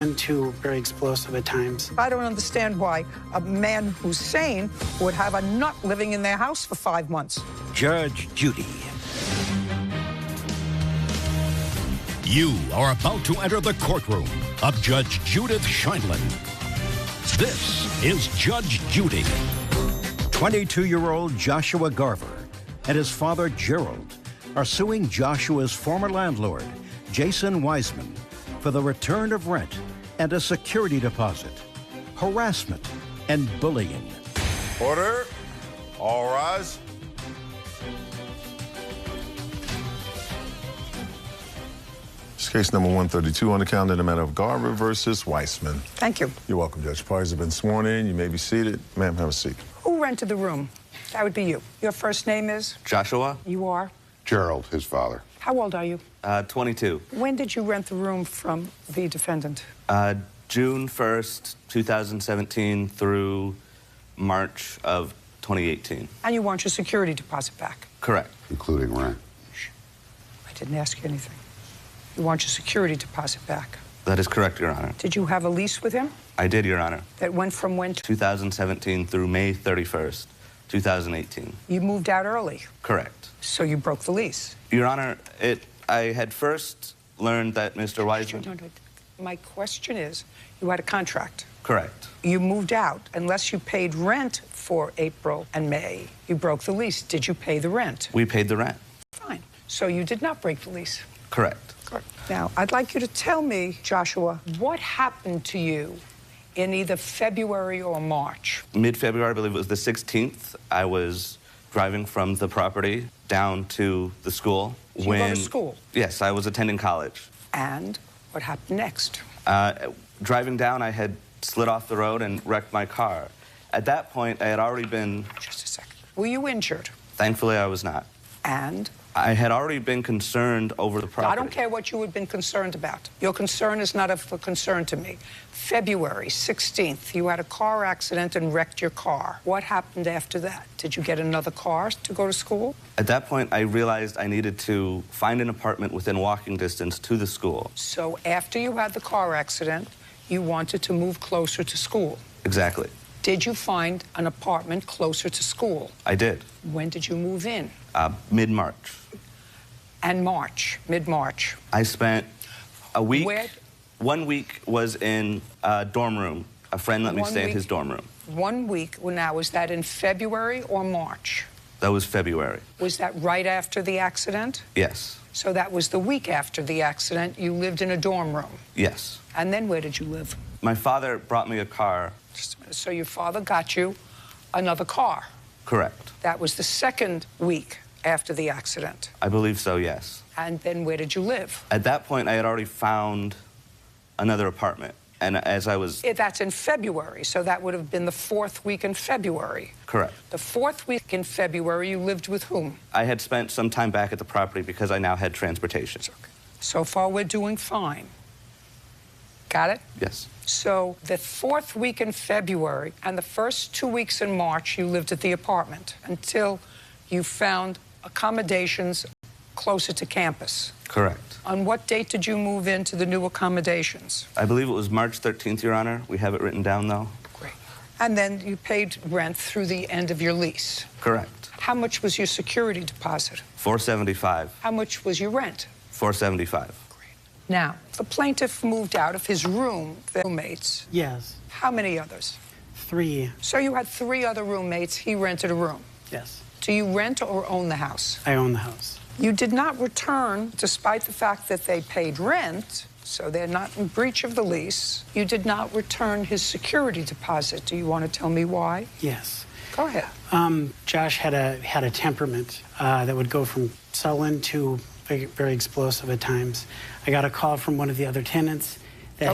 and too very explosive at times. I don't understand why a man who's sane would have a nut living in their house for 5 months. Judge Judy. You are about to enter the courtroom of Judge Judith Scheindlin. This is Judge Judy. 22-year-old Joshua Garver and his father Gerald are suing Joshua's former landlord, Jason Wiseman, for the return of rent and a security deposit, harassment, and bullying. Order. All rise. This case number 132 on the calendar, the matter of Garver versus Weissman. Thank you. You're welcome, Judge. Parties have been sworn in. You may be seated. Ma'am, have a seat. Who rented the room? That would be you. Your first name is? Joshua. You are? Gerald, his father. How old are you? 22. When did you rent the room from the defendant? June 1st, 2017 through March of 2018. And you want your security deposit back? Correct. Including rent. Shh. I didn't ask you anything. You want your security deposit back? That is correct, Your Honor. Did you have a lease with him? I did, Your Honor. That went from when to? 2017 through May 31st, 2018. You moved out early. Correct. So you broke the lease. Your Honor, I had first learned that Mr. Wiseman... No. My question is, you had a contract. Correct. You moved out. Unless you paid rent for April and May, you broke the lease. Did you pay the rent? We paid the rent. Fine. So you did not break the lease. Correct. Correct. Now, I'd like you to tell me, Joshua, what happened to you in either February or March? Mid-February, I believe it was the 16th, I was driving from the property down to the school. Did you go to school? Yes, I was attending college. And what happened next? Driving down, I had slid off the road and wrecked my car. At that point, I had already been... Just a second. Were you injured? Thankfully, I was not. And? I had already been concerned over the property. I don't care what you had been concerned about. Your concern is not of a concern to me. February 16th, you had a car accident and wrecked your car. What happened after that? Did you get another car to go to school? At that point, I realized I needed to find an apartment within walking distance to the school. So after you had the car accident, you wanted to move closer to school? Exactly. Did you find an apartment closer to school? I did. When did you move in? Mid-March. And March, mid-March. I spent a week. Where? 1 week was in a dorm room. A friend let me stay in his dorm room. 1 week. Well, now, was that in February or March? That was February. Was that right after the accident? Yes. So that was the week after the accident. You lived in a dorm room? Yes. And then where did you live? My father brought me a car. Just a minute. So your father got you another car? Correct. That was the second week after the accident? I believe so, yes. And then where did you live? At that point, I had already found another apartment. And as I was... That's in February, so that would have been the fourth week in February. Correct. The fourth week in February, you lived with whom? I had spent some time back at the property because I now had transportation. Okay. So far, we're doing fine. Got it? Yes. So the fourth week in February and the first 2 weeks in March, you lived at the apartment until you found accommodations closer to campus. Correct. On what date did you move into the new accommodations? I believe it was March 13th, Your Honor. We have it written down, though. Great. And then you paid rent through the end of your lease? Correct. How much was your security deposit? $475. How much was your rent? $475. Now, the plaintiff moved out of his room, the roommates. Yes. How many others? 3. So you had 3 other roommates. He rented a room. Yes. Do you rent or own the house? I own the house. You did not return, despite the fact that they paid rent, so they're not in breach of the lease. You did not return his security deposit. Do you want to tell me why? Yes. Go ahead. Josh had a temperament that would go from sullen to very explosive at times. I got a call from one of the other tenants that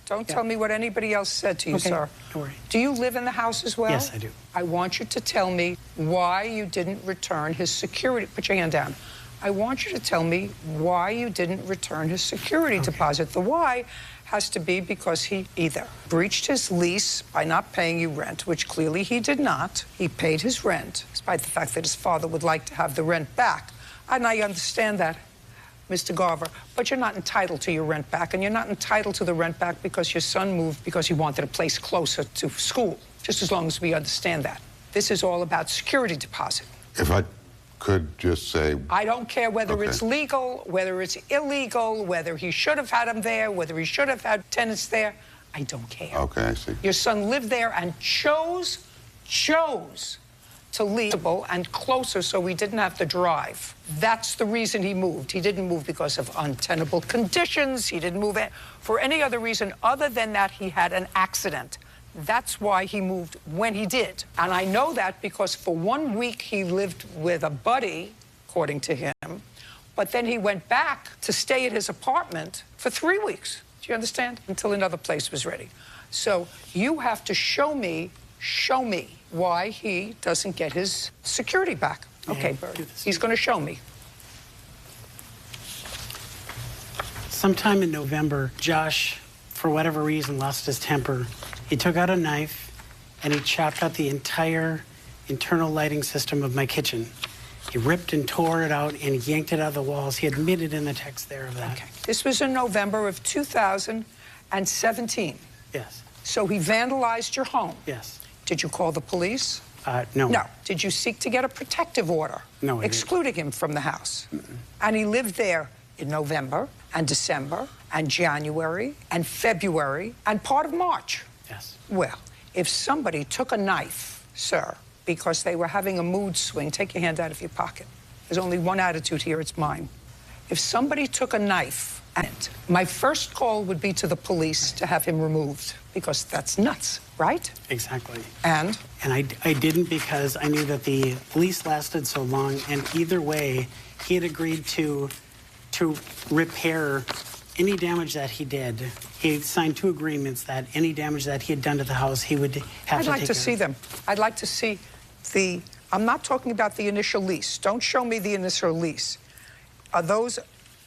Don't tell me what anybody else said to you, okay, sir. Don't worry. Do you live in the house as well? Yes, I do. I want you to tell me why you didn't return his security. Put your hand down. I want you to tell me why you didn't return his security deposit. The why has to be because he either breached his lease by not paying you rent, which clearly he did not. He paid his rent, despite the fact that his father would like to have the rent back. And I understand that. Mr. Garver, but you're not entitled to your rent back, and you're not entitled to the rent back because your son moved because he wanted a place closer to school, just as long as we understand that. This is all about security deposit. If I could just say... I don't care whether Okay. it's legal, whether it's illegal, whether he should have had him there, whether he should have had tenants there. I don't care. Okay, I see. Your son lived there and chose to leave and closer so we didn't have to drive. That's the reason he moved. He didn't move because of untenable conditions. He didn't move for any other reason other than that he had an accident. That's why he moved when he did. And I know that because for 1 week he lived with a buddy, according to him, but then he went back to stay at his apartment for 3 weeks. Do you understand? Until another place was ready. So you have to show me why he doesn't get his security back. Okay, Bird, he's going to show me. Sometime in November, Josh, for whatever reason, lost his temper. He took out a knife and he chopped out the entire internal lighting system of my kitchen. He ripped and tore it out and yanked it out of the walls. He admitted in the text there of that. Okay. This was in November of 2017. Yes. So he vandalized your home. Yes. Did you call the police? No. No. Did you seek to get a protective order? No, I didn't. Excluding him from the house? And he lived there in November and December and January and February and part of March. Yes. Well, if somebody took a knife, sir, because they were having a mood swing, take your hand out of your pocket. There's only one attitude here, it's mine. If somebody took a knife, and my first call would be to the police to have him removed, because that's nuts, right? Exactly. And I didn't because I knew that the lease lasted so long, and either way, he had agreed to repair any damage that he did. He signed 2 agreements that any damage that he had done to the house, he would have to take care of. I'd like to see them. I'd like to see I'm not talking about the initial lease. Don't show me the initial lease. Are those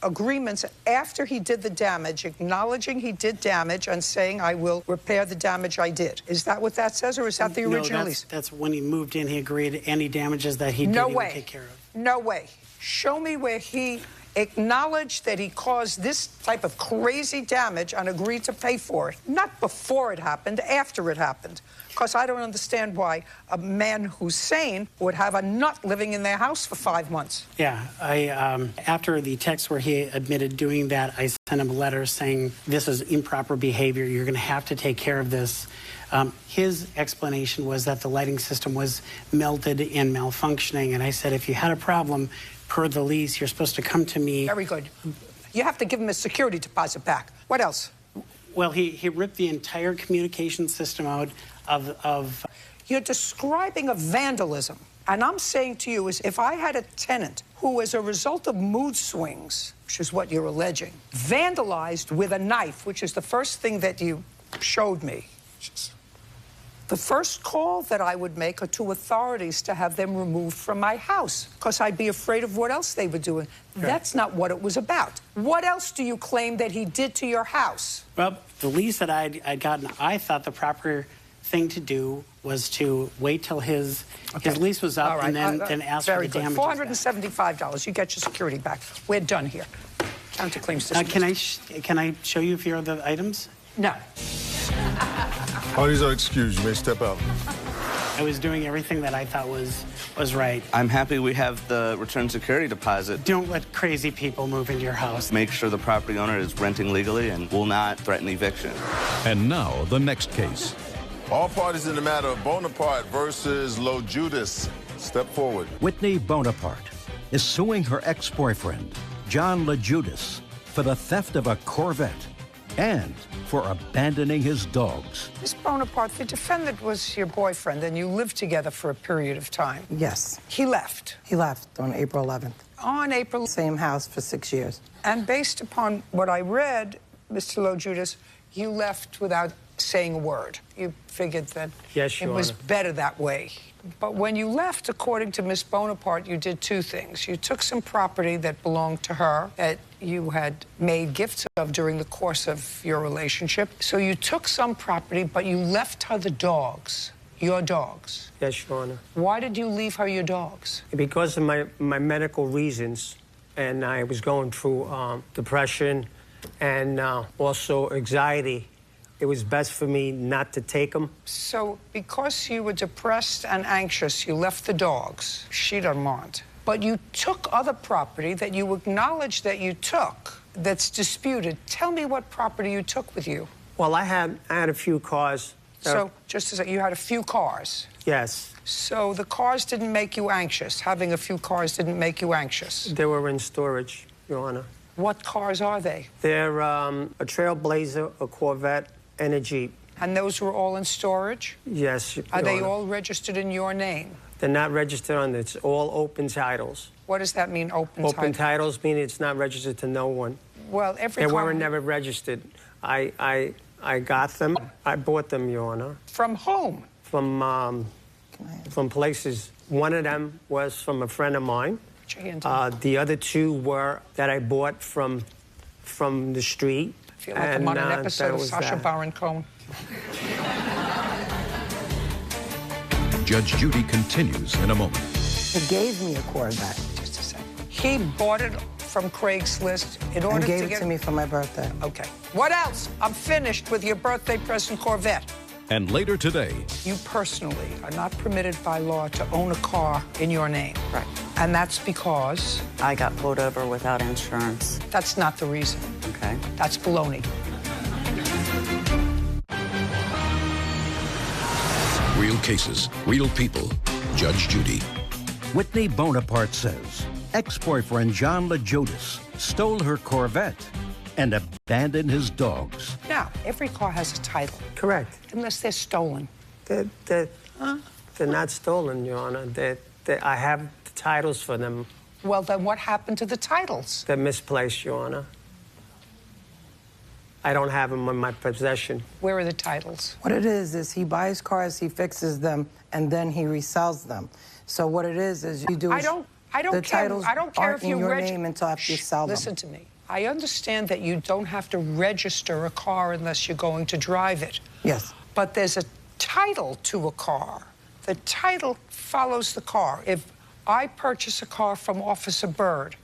agreements after he did the damage, acknowledging he did damage and saying, I will repair the damage I did? Is that what that says, or is that the original lease? That's when he moved in, he agreed any damages that he did, he would take care of. No way. Show me where he acknowledged that he caused this type of crazy damage and agreed to pay for it. Not before it happened, after it happened. Because I don't understand why a man who's sane would have a nut living in their house for 5 months. Yeah, after the text where he admitted doing that, I sent him a letter saying, this is improper behavior, you're going to have to take care of this. His explanation was that the lighting system was melted and malfunctioning, and I said, if you had a problem, per the lease, you're supposed to come to me. Very good. You have to give him his security deposit back. What else? Well, he ripped the entire communication system out of... You're describing a vandalism. And I'm saying to you is if I had a tenant who, as a result of mood swings, which is what you're alleging, vandalized with a knife, which is the first thing that you showed me, the first call that I would make are to authorities to have them removed from my house, because I'd be afraid of what else they were doing. Right. That's not what it was about. What else do you claim that he did to your house? Well, the lease that I'd gotten, I thought the proper thing to do was to wait till his lease was up, right, and then ask for the damages. $475. You get your security back. We're done here. Counterclaims dismissed. Can I show you a few of the items? No. Parties are excused. You may step out. I was doing everything that I thought was right. I'm happy we have the return security deposit. Don't let crazy people move into your house. Make sure the property owner is renting legally and will not threaten eviction. And now, the next case. All parties in the matter of Bonaparte versus Judas. Step forward. Whitney Bonaparte is suing her ex-boyfriend, John LaJudas, for the theft of a Corvette and for abandoning his dogs. Miss Bonaparte, the defendant was your boyfriend, and you lived together for a period of time. Yes. He left. He left on April 11th. On April... Same house for 6 years. And based upon what I read, Mr. LaJudas, you left without saying a word. You figured that it was better that way. But when you left, according to Miss Bonaparte, you did 2 things. You took some property that belonged to her that you had made gifts of during the course of your relationship. So you took some property, but you left her the dogs, your dogs. Yes, Your Honor. Why did you leave her your dogs? Because of my medical reasons. and I was going through depression and also anxiety. It was best for me not to take them. So because you were depressed and anxious, you left the dogs. She doesn't want. But you took other property that you acknowledge that you took that's disputed. Tell me what property you took with you. Well, I had a few cars. So just as you had a few cars. Yes. So the cars didn't make you anxious. Having a few cars didn't make you anxious. They were in storage, Your Honor. What cars are they? They're a Trailblazer, a Corvette, and a Jeep. And those were all in storage? Yes, Your Are they Honor. all registered in your name? They're not registered on, it's all open titles. What does that mean, open title? Open titles mean it's not registered to no one. Well, every They car... weren't never registered. I got them. I bought them, Your Honor. From whom? From places. One of them was from a friend of mine. The other two were that I bought from the street. I feel like I'm on an episode of Sacha Baron Cohen. Judge Judy continues in a moment. He gave me a Corvette. Just a second. He bought it from Craigslist in order And gave to it get... to me for my birthday. Okay. What else? I'm finished with your birthday present Corvette. And later today, You personally are not permitted by law to own a car in your name. Right. And that's because... I got pulled over without insurance. That's not the reason. Okay. That's baloney. real cases, real people. Judge Judy. Whitney Bonaparte says ex-boyfriend John LaJodas stole her Corvette and abandoned his dogs. Now, every car has a title. Correct. Unless they're stolen. They're not stolen, Your Honor. I have the titles for them. Well, then what happened to the titles? They're misplaced, Your Honor. I don't have them in my possession. Where are the titles? What it is he buys cars, he fixes them, and then he resells them. So what it is you do. I don't the care. titles I don't care aren't if you in your name until after you sell them. Listen to me. I understand that you don't have to register a car unless you're going to drive it. Yes. But there's a title to a car. The title follows the car. If I purchase a car from Officer Byrd,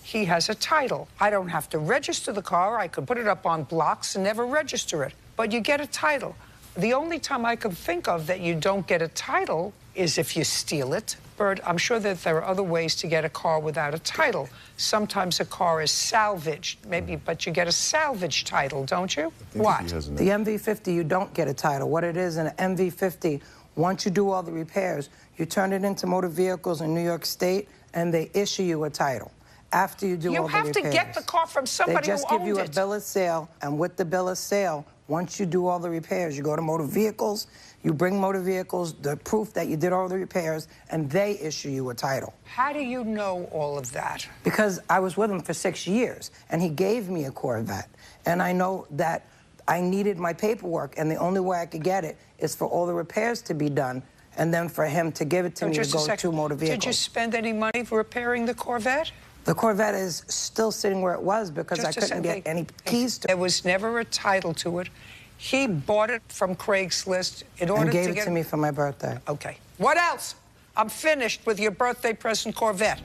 he has a title. I don't have to register the car. I could put it up on blocks and never register it. But you get a title. The only time I can think of that you don't get a title is if you steal it. Byrd, I'm sure that there are other ways to get a car without a title. Sometimes a car is salvaged, maybe, but you get a salvage title, don't you? What? The MV50, you don't get a title. What it is, in an MV50, once you do all the repairs, you turn it into motor vehicles in New York State, and they issue you a title. After you do all the repairs. You have to get the car from somebody who owns it. They just give you a bill of sale, and with the bill of sale, once you do all the repairs, you go to motor vehicles, you bring motor vehicles, the proof that you did all the repairs, and they issue you a title. How do you know all of that? Because I was with him for 6 years, and he gave me a Corvette. And I know that I needed my paperwork, and the only way I could get it is for all the repairs to be done, and then for him to give it to me to go to motor vehicles. Did you spend any money for repairing the Corvette? The Corvette is still sitting where it was because I couldn't get any keys to it. There was never a title to it. He bought it from Craigslist in order to get... And gave it to me for my birthday. Okay. What else? I'm finished with your birthday present Corvette.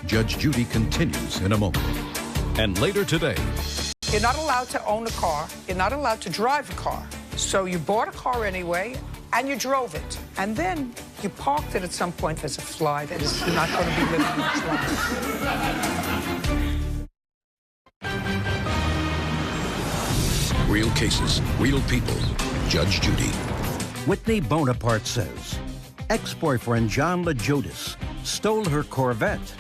Judge Judy continues in a moment. And later today... You're not allowed to own a car. You're not allowed to drive a car. So you bought a car anyway, and you drove it. And then you parked it at some point. There's a fly that is not going to be living much longer. Real cases, real people. Judge Judy. Whitney Bonaparte says ex-boyfriend John LaJodas stole her Corvette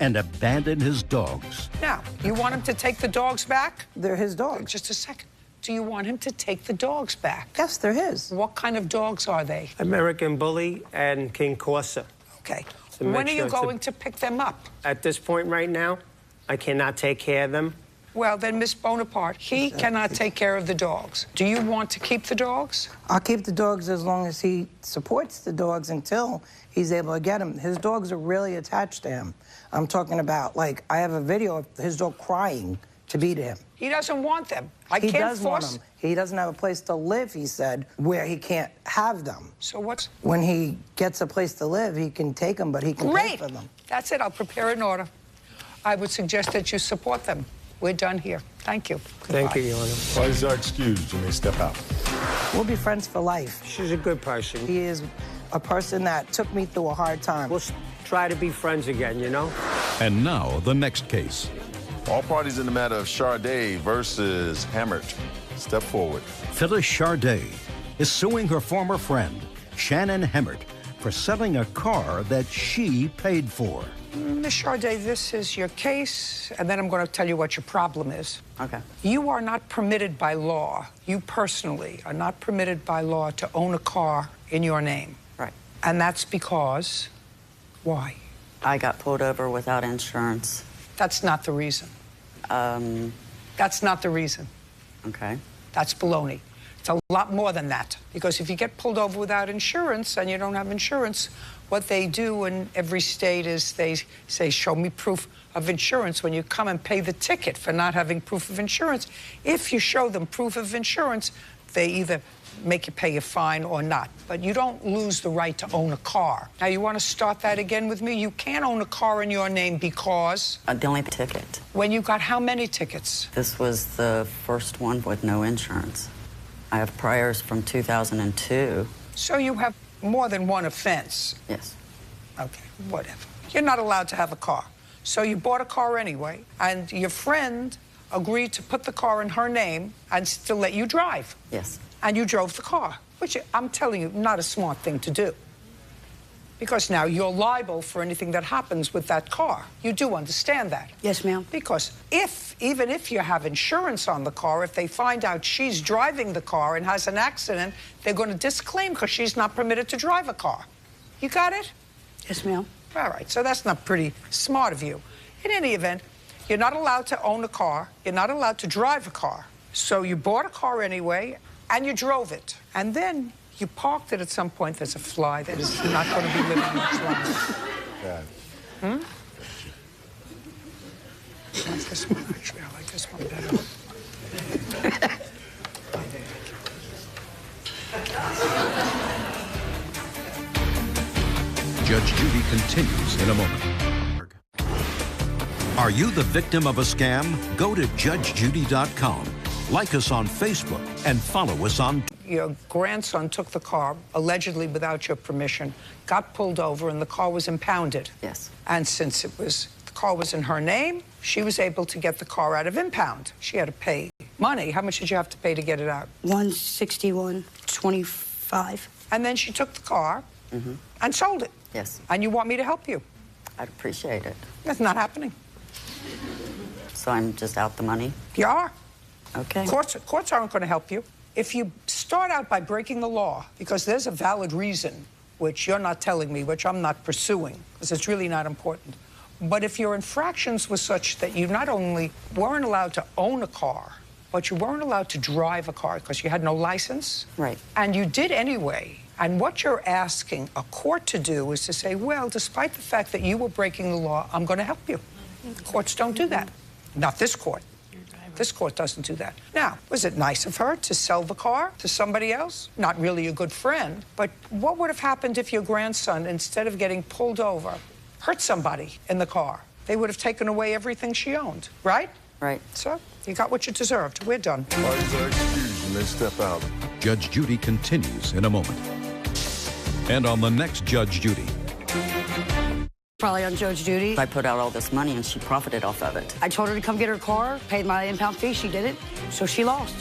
and abandoned his dogs. Now, you want him to take the dogs back? They're his dogs. Just a second. Do you want him to take the dogs back? Yes, they're his. What kind of dogs are they? American Bully and King Corsa. Okay. When are you going to pick them up? At this point right now, I cannot take care of them. Well, then, Miss Bonaparte, he cannot take care of the dogs. Do you want to keep the dogs? I'll keep the dogs as long as he supports the dogs until he's able to get them. His dogs are really attached to him. I'm talking about, like, I have a video of his dog crying to be to him. He doesn't want them. He does want them. He doesn't have a place to live, he said, where he can't have them. So what's... When he gets a place to live, he can take them, but he can pay for them. That's it. I'll prepare an order. I would suggest that you support them. We're done here. Thank you. Thank you, Your Honor. Parties are excused. You may step out. We'll be friends for life. She's a good person. He is a person that took me through a hard time. We'll try to be friends again, you know? And now, the next case. All parties in the matter of Charday versus Hammert. Step forward. Phyllis Charday is suing her former friend, Shannon Hemmert, for selling a car that she paid for. Ms. Charday, this is your case, and then I'm going to tell you what your problem is. Okay. You are not permitted by law, you personally are not permitted by law to own a car in your name. Right. And that's because, why? I got pulled over without insurance. That's not the reason. That's not the reason. Okay. That's baloney. It's a lot more than that. Because if you get pulled over without insurance and you don't have insurance, what they do in every state is they say, show me proof of insurance when you come and pay the ticket for not having proof of insurance. If you show them proof of insurance, they either make you pay a fine or not. But you don't lose the right to own a car. Now, you want to start that again with me? You can't own a car in your name because... The only ticket. When you got how many tickets? This was the first one with no insurance. I have priors from 2002. So you have more than one offense? Yes. Okay, whatever. You're not allowed to have a car. So you bought a car anyway, and your friend agreed to put the car in her name and still let you drive. Yes. And you drove the car, which I'm telling you, not a smart thing to do. Because now you're liable for anything that happens with that car. You do understand that? Yes, ma'am. Because even if you have insurance on the car, if they find out she's driving the car and has an accident, they're going to disclaim because she's not permitted to drive a car. You got it? Yes, ma'am. All right, so that's not pretty smart of you. In any event, you're not allowed to own a car. You're not allowed to drive a car. So you bought a car anyway, and you drove it. And then you parked it at some point. There's a fly that is not going to be living much longer. Hmm? I like this one, actually. I like this one better. Judge Judy continues in a moment. Are you the victim of a scam? Go to judgejudy.com. Like us on Facebook and follow us on... Your grandson took the car, allegedly without your permission, got pulled over, and the car was impounded. Yes. And since the car was in her name, she was able to get the car out of impound. She had to pay money. How much did you have to pay to get it out? $161.25. And then she took the car and sold it. Yes. And you want me to help you? I'd appreciate it. That's not happening. So I'm just out the money? You are. Okay. Courts aren't going to help you. If you start out by breaking the law, because there's a valid reason, which you're not telling me, which I'm not pursuing, because it's really not important. But if your infractions were such that you not only weren't allowed to own a car, but you weren't allowed to drive a car because you had no license. Right. And you did anyway. And what you're asking a court to do is to say, well, despite the fact that you were breaking the law, I'm going to help you. Courts don't do that. Not this court. This court doesn't do that. Now, was it nice of her to sell the car to somebody else? Not really a good friend. But what would have happened if your grandson, instead of getting pulled over, hurt somebody in the car? They would have taken away everything she owned, right? Right. So, you got what you deserved. We're done. Parties are excused. You may step out. Judge Judy continues in a moment. And on the next Judge Judy. Probably on Judge Judy. I put out all this money and she profited off of it. I told her to come get her car, paid my impound fee, she did it, so she lost.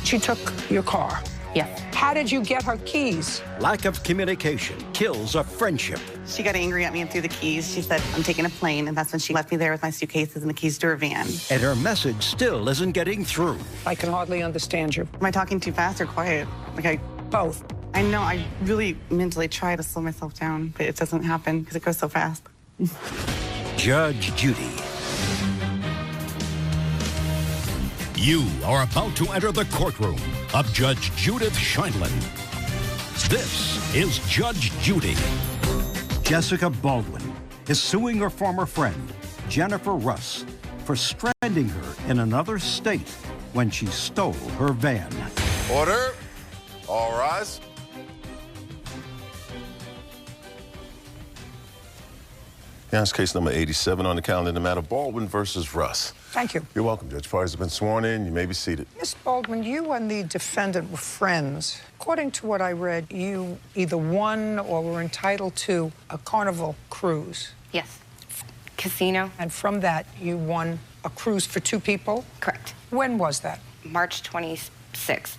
She took your car. Yeah. How did you get her keys? Lack of communication kills a friendship. She got angry at me and threw the keys. She said, I'm taking a plane, and that's when she left me there with my suitcases and the keys to her van. And her message still isn't getting through. I can hardly understand you. Am I talking too fast or quiet? Both. I know, I really mentally try to slow myself down, but it doesn't happen because it goes so fast. Judge Judy. You are about to enter the courtroom of Judge Judith Scheindlin. This is Judge Judy. Jessica Baldwin is suing her former friend, Jennifer Russ, for stranding her in another state when she stole her van. Order. All rise. Yeah, it's case number 87 on the calendar in the matter of Baldwin versus Russ. Thank you. You're welcome, Judge. Parties have been sworn in. You may be seated. Ms. Baldwin, you and the defendant were friends. According to what I read, you either won or were entitled to a Carnival cruise. Yes. Casino. And from that, you won a cruise for 2 people? Correct. When was that? March 26th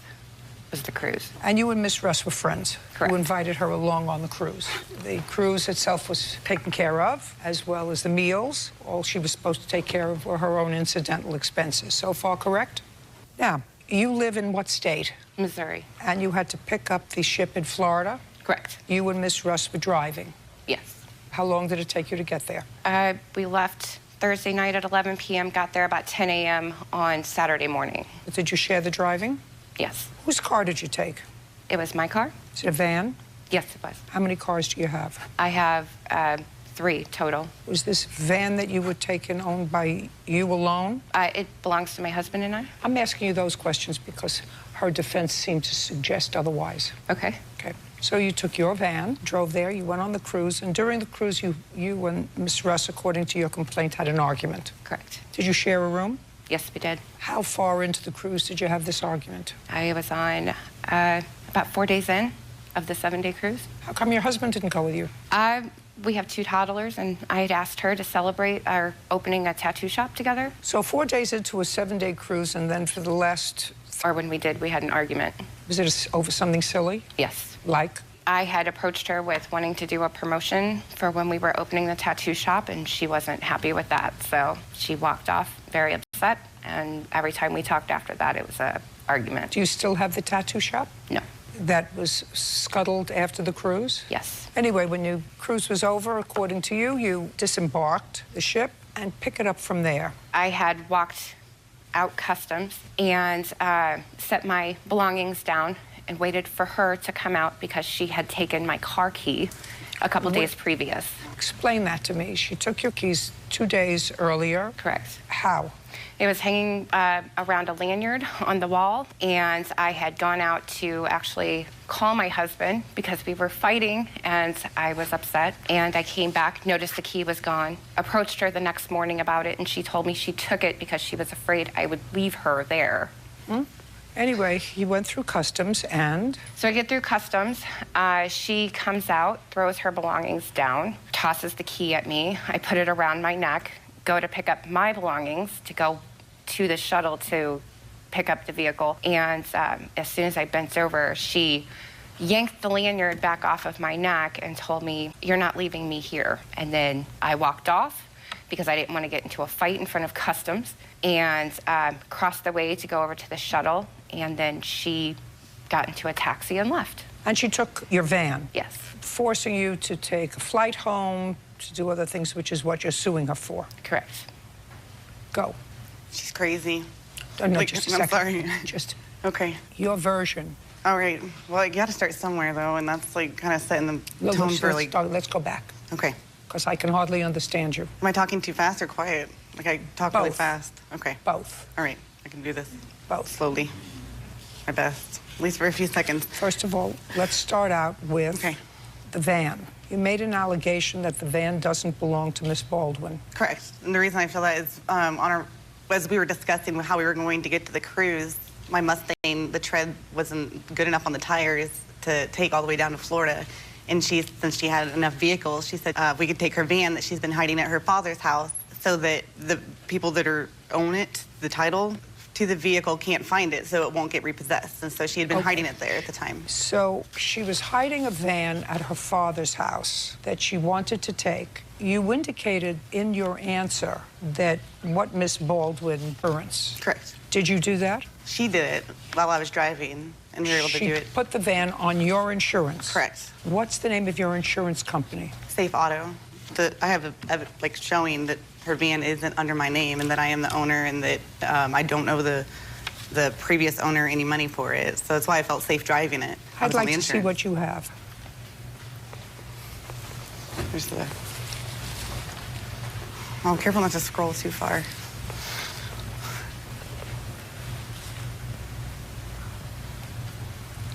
was the cruise. And you and Miss Russ were friends? Correct. You invited her along on the cruise. The cruise itself was taken care of, as well as the meals. All she was supposed to take care of were her own incidental expenses. So far, correct? Now, you live in what state? Missouri. And you had to pick up the ship in Florida? Correct. You and Miss Russ were driving? Yes. How long did it take you to get there? We left Thursday night at 11 p.m., got there about 10 a.m. on Saturday morning. Did you share the driving? Yes. Whose car did you take? It was my car. Is it a van? Yes, it was. How many cars do you have? I have 3 total. Was this van that you were taking owned by you alone? It belongs to my husband and I. I'm asking you those questions because her defense seemed to suggest otherwise. Okay. Okay. So you took your van, drove there, you went on the cruise, and during the cruise, you and Miss Russ, according to your complaint, had an argument. Correct. Did you share a room? Yes, we did. How far into the cruise did you have this argument? I was on about 4 days in of the 7-day cruise. How come your husband didn't go with you? We have 2 toddlers, and I had asked her to celebrate our opening a tattoo shop together. So 4 days into a 7-day cruise, and then for the last... Or when we did, we had an argument. Was it over something silly? Yes. Like? I had approached her with wanting to do a promotion for when we were opening the tattoo shop, and she wasn't happy with that. So she walked off very upset, and every time we talked after that, it was an argument. Do you still have the tattoo shop? No. That was scuttled after the cruise? Yes. Anyway, when your cruise was over, according to you, you disembarked the ship and pick it up from there. I had walked out customs and set my belongings down and waited for her to come out because she had taken my car key a couple days previous. Explain that to me. She took your keys 2 days earlier. Correct. How? It was hanging around a lanyard on the wall, and I had gone out to actually call my husband because we were fighting, and I was upset. And I came back, noticed the key was gone, approached her the next morning about it, and she told me she took it because she was afraid I would leave her there. Anyway, you went through customs and? So I get through customs. She comes out, throws her belongings down, tosses the key at me. I put it around my neck, go to pick up my belongings to go to the shuttle to pick up the vehicle. And as soon as I bent over, she yanked the lanyard back off of my neck and told me, "You're not leaving me here." And then I walked off because I didn't want to get into a fight in front of customs, and crossed the way to go over to the shuttle. And then she got into a taxi and left. And she took your van? Yes. Forcing you to take a flight home, to do other things, which is what you're suing her for. Correct. Go. She's crazy. Oh, no, like, just a I'm second. sorry. Just okay. Your version. All right. Well, you got to start somewhere, though, and that's like kind of setting the tone for like. Let's go back. Okay. Because I can hardly understand you. Am I talking too fast or quiet? Like I talk really Both. fast. Okay. Both. All right. I can do this. Both. Slowly. My best. At least for a few seconds. First of all, let's start out with the van. You made an allegation that the van doesn't belong to Miss Baldwin. Correct. And the reason I feel that is as we were discussing how we were going to get to the cruise, my Mustang, the tread wasn't good enough on the tires to take all the way down to Florida. And since she had enough vehicles, she said we could take her van that she's been hiding at her father's house so that the people that own it, the title to the vehicle, can't find it, so it won't get repossessed. And so she had been hiding it there at the time. So she was hiding a van at her father's house that she wanted to take. You indicated in your answer that what Miss Baldwin earns. Correct. Did you do that? She did it while I was driving, and we were able to do it. She put the van on your insurance. Correct. What's the name of your insurance company? Safe Auto. I have like showing that her van isn't under my name and that I am the owner and that I don't owe the previous owner any money for it. So that's why I felt safe driving it. I'd like to see what you have. There's the... Oh, careful not to scroll too far.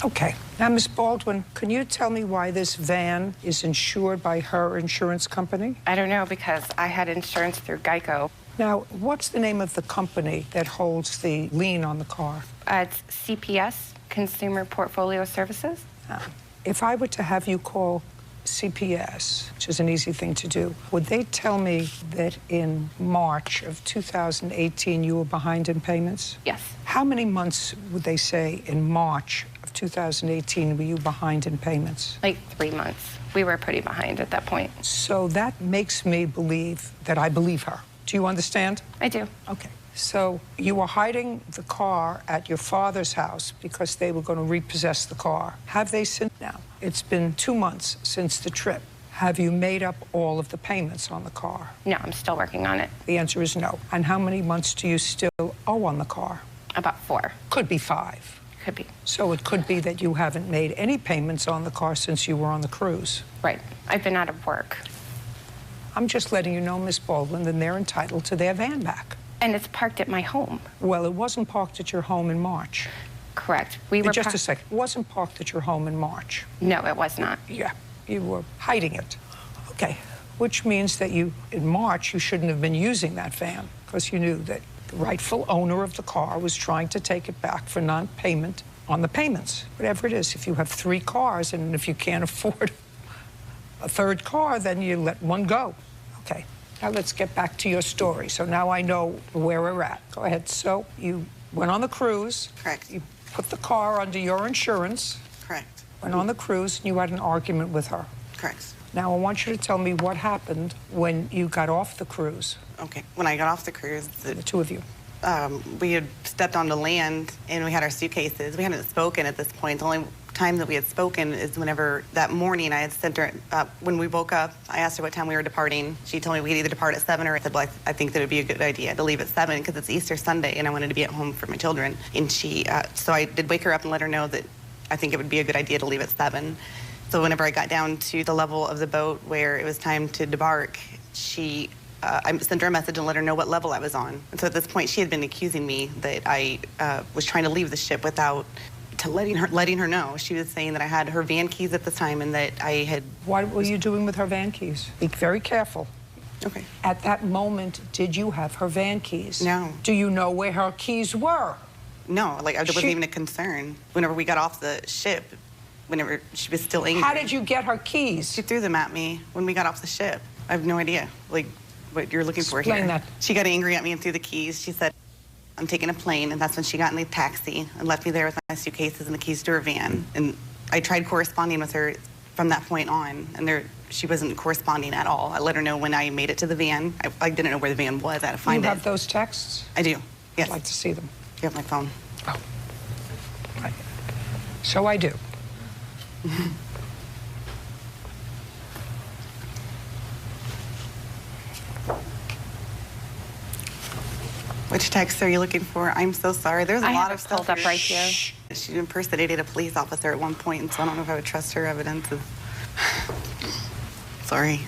Okay. Now, Ms. Baldwin, can you tell me why this van is insured by her insurance company? I don't know, because I had insurance through Geico. Now, what's the name of the company that holds the lien on the car? It's CPS, Consumer Portfolio Services. If I were to have you call CPS, which is an easy thing to do, would they tell me that in March of 2018 you were behind in payments? Yes. How many months would they say in March of 2018 were you behind in payments? Like 3 months. We were pretty behind at that point. So that makes me believe that I believe her. Do you understand? I do. Okay. So you were hiding the car at your father's house because they were going to repossess the car. Have they since now? It's been 2 months since the trip. Have you made up all of the payments on the car? No, I'm still working on it. The answer is no. And how many months do you still owe on the car? About 4. Could be 5. Could be. So it could be that you haven't made any payments on the car since you were on the cruise. Right. I've been out of work. I'm just letting you know, Miss Baldwin, that they're entitled to their van back. And it's parked at my home. Well, it wasn't parked at your home in March. Correct. We were just a second. It wasn't parked at your home in March. No, it was not. Yeah, you were hiding it. Okay, which means that you, in March, you shouldn't have been using that van because you knew that the rightful owner of the car was trying to take it back for non-payment on the payments. Whatever it is, if you have 3 cars and if you can't afford a 3rd car, then you let one go. Okay. Now let's get back to your story. So now I know where we're at. Go ahead. So you went on the cruise. Correct. You put the car under your insurance. Correct. Went on the cruise and you had an argument with her. Correct. Now I want you to tell me what happened when you got off the cruise. Okay. When I got off the cruise, the 2 of you. We had stepped onto land and we had our suitcases. We hadn't spoken at this point. The only time that we had spoken is whenever that morning I had sent her, when we woke up, I asked her what time we were departing. She told me we could either depart at 7 or I said, well, I think that it would be a good idea to leave at 7 because it's Easter Sunday and I wanted to be at home for my children. And she, so I did wake her up and let her know that I think it would be a good idea to leave at 7. So whenever I got down to the level of the boat where it was time to debark, I sent her a message and let her know what level I was on. And so at this point, she had been accusing me that I was trying to leave the ship without letting her know. She was saying that I had her van keys at the time and that I had... What were you doing with her van keys? Be very careful. Okay. At that moment, did you have her van keys? No. Do you know where her keys were? No, like it wasn't even a concern. Whenever we got off the ship, whenever she was still angry. How did you get her keys? She threw them at me when we got off the ship. I have no idea, like, what you're looking for here. Explain that. She got angry at me and threw the keys. She said, I'm taking a plane, and that's when she got in the taxi and left me there with my suitcases and the keys to her van. And I tried corresponding with her from that point on, and she wasn't corresponding at all. I let her know when I made it to the van. I didn't know where the van was. I had to find it. You have those texts? I do, yes. I'd like to see them. You have my phone? Oh. Right. So I do. Which text are you looking for? I'm so sorry. There's a lot of stuff pulled up right here. She impersonated a police officer at one point, and so I don't know if I would trust her evidence. Sorry.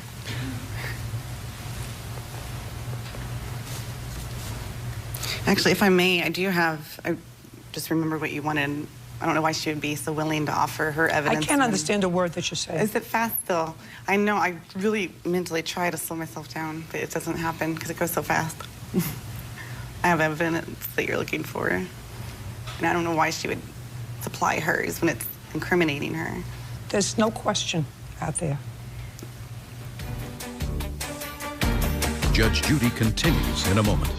Actually, if I may, I just remember what you wanted. I don't know why she would be so willing to offer her evidence. I can't understand a word that you're saying. Is it fast still? I know I really mentally try to slow myself down, but it doesn't happen because it goes so fast. I have evidence that you're looking for. And I don't know why she would supply hers when it's incriminating her. There's no question out there. Judge Judy continues in a moment.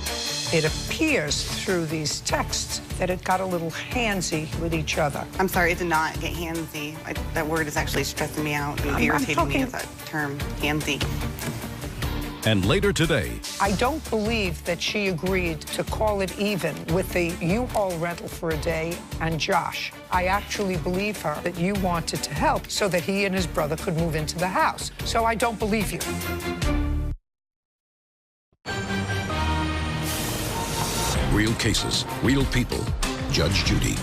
It appears through these texts that it got a little handsy with each other. I'm sorry, it did not get handsy. That word is actually stressing me out and irritating me as that term, handsy. And later today, I don't believe that she agreed to call it even with the U-Haul rental for a day and Josh. I actually believe her that you wanted to help so that he and his brother could move into the house. So I don't believe you. real cases, real people. Judge Judy.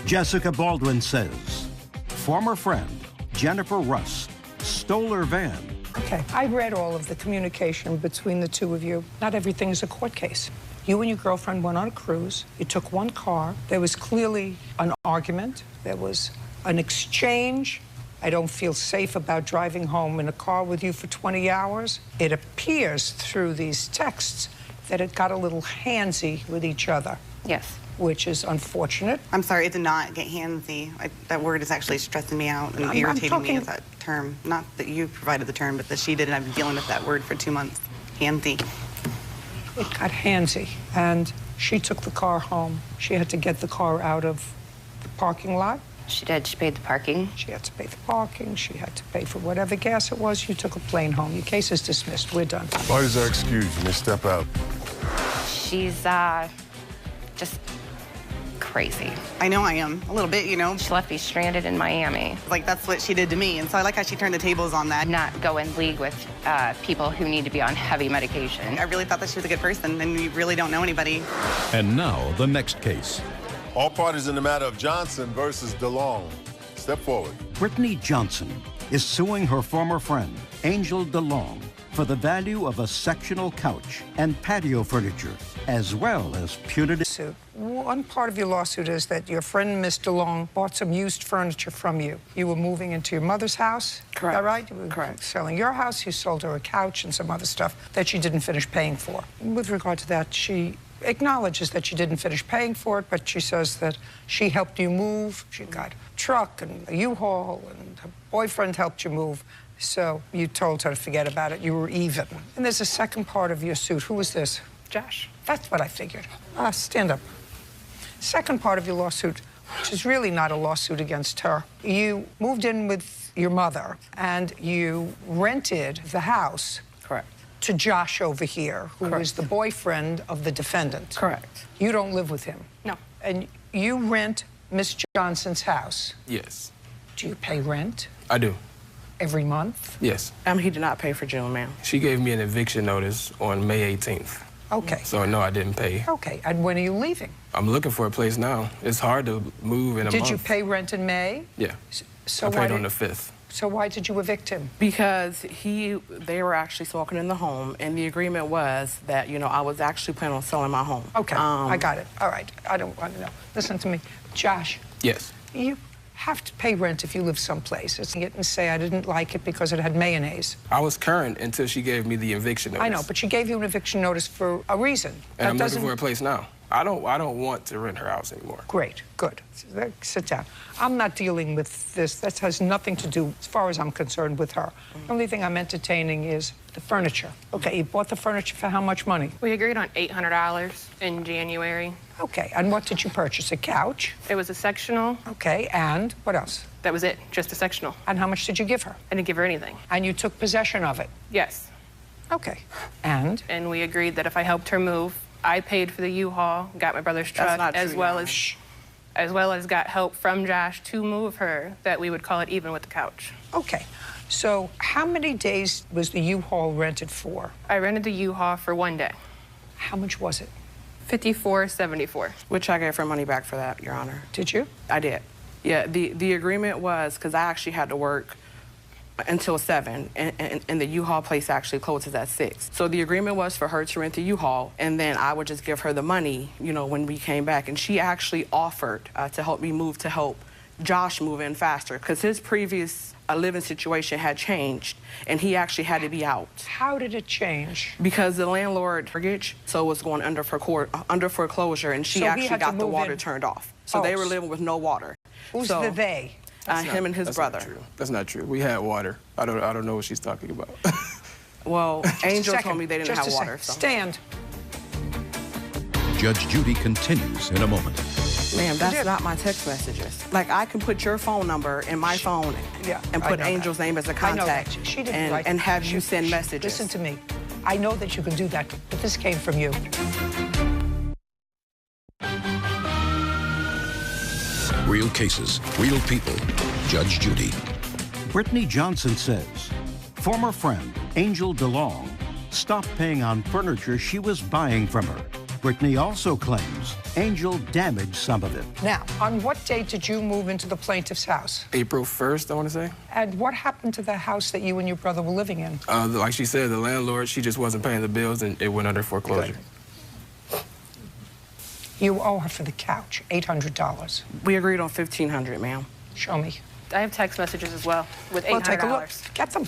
Jessica Baldwin says former friend Jennifer Russ stole her van. Okay, I read all of the communication between the two of you. Not everything is a court case. You and your girlfriend went on a cruise. You took one car. There was clearly an argument. There was an exchange. I don't feel safe about driving home in a car with you for 20 hours. It appears through these texts that it got a little handsy with each other. Yes. Which is unfortunate. I'm sorry, it did not get handsy. That word is actually stressing me out and irritating me as that term. Not that you provided the term, but that she did, and I've been dealing with that word for 2 months. Handsy. It got handsy, and she took the car home. She had to get the car out of the parking lot. She did. She paid the parking. She had to pay the parking. She had to pay for whatever gas it was. You took a plane home. Your case is dismissed. We're done. Parties are excused. You may step out. She's just crazy. I know I am. A little bit, you know. She left me stranded in Miami. Like, that's what she did to me. And so I like how she turned the tables on that. Not go in league with people who need to be on heavy medication. I really thought that she was a good person, and we really don't know anybody. And now, the next case. All parties in the matter of Johnson versus DeLong. Step forward. Brittany Johnson is suing her former friend, Angel DeLong, for the value of a sectional couch and patio furniture, as well as punitive... One part of your lawsuit is that your friend, Miss DeLong, bought some used furniture from you. You were moving into your mother's house? Correct. Is that right? You were Correct. selling your house. You sold her a couch and some other stuff that she didn't finish paying for. With regard to that, she acknowledges that she didn't finish paying for it, but she says that she helped you move. She got a truck and a U-Haul, and her boyfriend helped you move. So you told her to forget about it. You were even. And there's a second part of your suit. Who was this? Josh. That's what I figured. Stand up. Second part of your lawsuit, which is really not a lawsuit against her. You moved in with your mother, and you rented the house. Correct. To Josh over here, who is the boyfriend of the defendant. Correct. You don't live with him. No. And you rent Miss Johnson's house. Yes. Do you pay rent? I do. Every month? Yes. He did not pay for June, ma'am. She gave me an eviction notice on May 18th. Okay. So, no, I didn't pay. Okay. And when are you leaving? I'm looking for a place now. It's hard to move in a month. Did you pay rent in May? Yeah. So I paid on the 5th. So why did you evict him? Because they were actually smoking in the home, and the agreement was that, I was actually planning on selling my home. Okay, I got it. All right, I don't want to know. Listen to me. Josh. Yes. You have to pay rent if you live someplace. It's get and say I didn't like it because it had mayonnaise. I was current until she gave me the eviction notice. I know, but she gave you an eviction notice for a reason. And I'm looking for a place now. I don't want to rent her house anymore. Great, good. Sit down. I'm not dealing with this. That has nothing to do, as far as I'm concerned, with her. The only thing I'm entertaining is the furniture. Okay, you bought the furniture for how much money? We agreed on $800 in January. Okay, and what did you purchase? A couch? It was a sectional. Okay, and what else? That was it, just a sectional. And how much did you give her? I didn't give her anything. And you took possession of it? Yes. Okay, and? And we agreed that if I helped her move, I paid for the U-Haul, got my brother's truck, as well as got help from Josh to move her, that we would call it even with the couch. Okay. So how many days was the U-Haul rented for? I rented the U-Haul for 1 day. How much was it? $54.74. Which I gave her money back for that, Your Honor. Did you? I did. Yeah, the agreement was, because I actually had to work until 7, and the U-Haul place actually closes at 6. So the agreement was for her to rent the U-Haul, and then I would just give her the money, when we came back. And she actually offered to help me move, to help Josh move in faster, because his previous living situation had changed, and he actually had to be out. How did it change? Because the landlord mortgage, so it was going under foreclosure, and she actually got the water turned off. So they were living with no water. Who's the they? Him and his brother. Not true. That's not true. We had water. I don't know what she's talking about. Well, Angel told me they didn't have water. So. Stand. Judge Judy continues in a moment. Ma'am, that's not my text messages. Like, I can put your phone number in my phone and put Angel's name as a contact and have you send messages. Listen to me. I know that you can do that, but this came from you. Real cases, real people. Judge Judy. Brittany Johnson says former friend Angel DeLong stopped paying on furniture she was buying from her. Brittany also claims Angel damaged some of it. Now, on what date did you move into the plaintiff's house? April 1st, I want to say. And what happened to the house that you and your brother were living in? Like she said, the landlord, she just wasn't paying the bills, and it went under foreclosure. Good. You owe her for the couch $800. We agreed on $1,500, ma'am. Show me. I have text messages as well with $800. Well, take a look. Get them.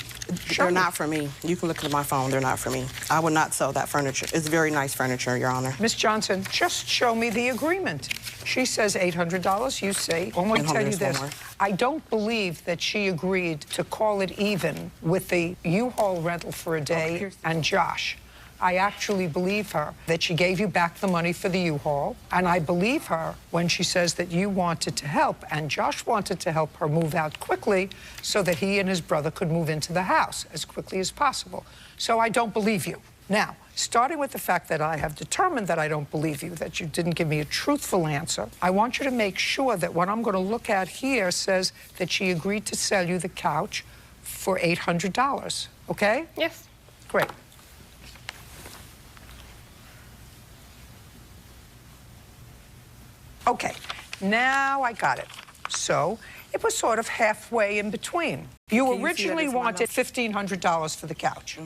They're not for me. You can look at my phone. They're not for me. I would not sell that furniture. It's very nice furniture, Your Honor. Miss Johnson, just show me the agreement. She says $800. You say, I want to tell you this. I don't believe that she agreed to call it even with the U-Haul rental for a day and Josh. I actually believe her that she gave you back the money for the U-Haul, and I believe her when she says that you wanted to help, and Josh wanted to help her move out quickly so that he and his brother could move into the house as quickly as possible. So I don't believe you. Now, starting with the fact that I have determined that I don't believe you, that you didn't give me a truthful answer, I want you to make sure that what I'm going to look at here says that she agreed to sell you the couch for $800, okay? Yes. Great. Okay, now I got it. So it was sort of halfway in between. You originally wanted $1,500 for the couch.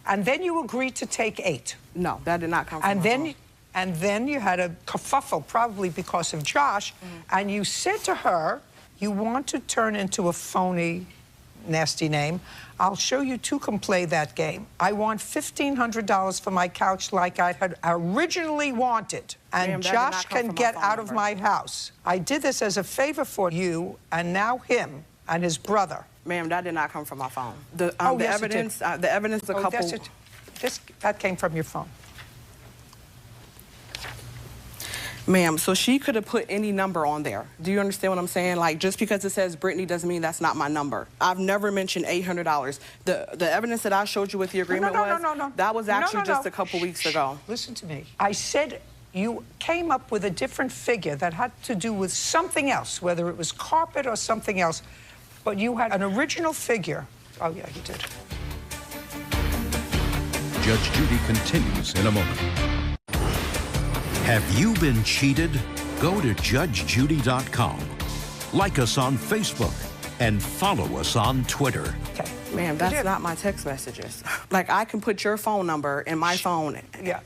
And then you agreed to take $8. No, that did not come from my phone. And then you had a kerfuffle, probably because of Josh, and you said to her, you want to turn into a phony, nasty name. I'll show you two can play that game. I want $1,500 for my couch like I had originally wanted, and Josh can get out of my house. I did this as a favor for you, and now him and his brother. Ma'am, that did not come from my phone. The Yes, evidence, the evidence, a couple. That came from your phone. Ma'am, so she could have put any number on there. Do you understand what I'm saying? Like, just because it says Brittany doesn't mean that's not my number. I've never mentioned $800. The evidence that I showed you with the agreement that was actually just a couple weeks ago. Listen to me. I said you came up with a different figure that had to do with something else, whether it was carpet or something else, but you had an original figure. Oh, yeah, you did. Judge Judy continues in a moment. Have you been cheated? Go to judgejudy.com. Like us on Facebook and follow us on Twitter. Okay. Ma'am, that's not my text messages. Like, I can put your phone number in my phone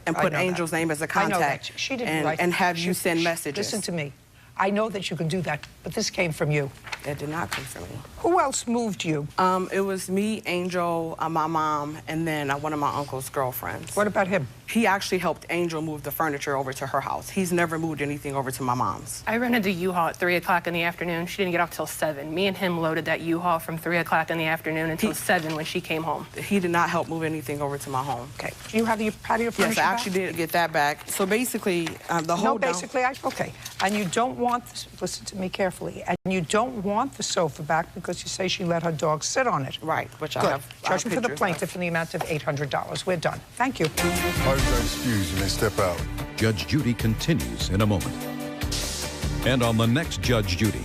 and put Angel's name as a contact. I know that. She didn't write and have you send messages. Listen to me. I know that you can do that, but this came from you. It did not come from me. Who else moved you? It was me, Angel, my mom, and then one of my uncle's girlfriends. What about him? He actually helped Angel move the furniture over to her house. He's never moved anything over to my mom's. I rented a U-Haul at 3 o'clock in the afternoon. She didn't get off till 7. Me and him loaded that U-Haul from 3 o'clock in the afternoon until 7 when she came home. He did not help move anything over to my home. Okay. Do you have your patio furniture Yes, I actually did get that back. So basically, the whole... No, basically, okay. And you don't want this, listen to me carefully, and you don't want the sofa back because you say she let her dog sit on it. Right, which Good. I have. Judgment for the plaintiff in the amount of $800. We're done. Thank you. Parties are excused. You may step out. Judge Judy continues in a moment. And on the next Judge Judy.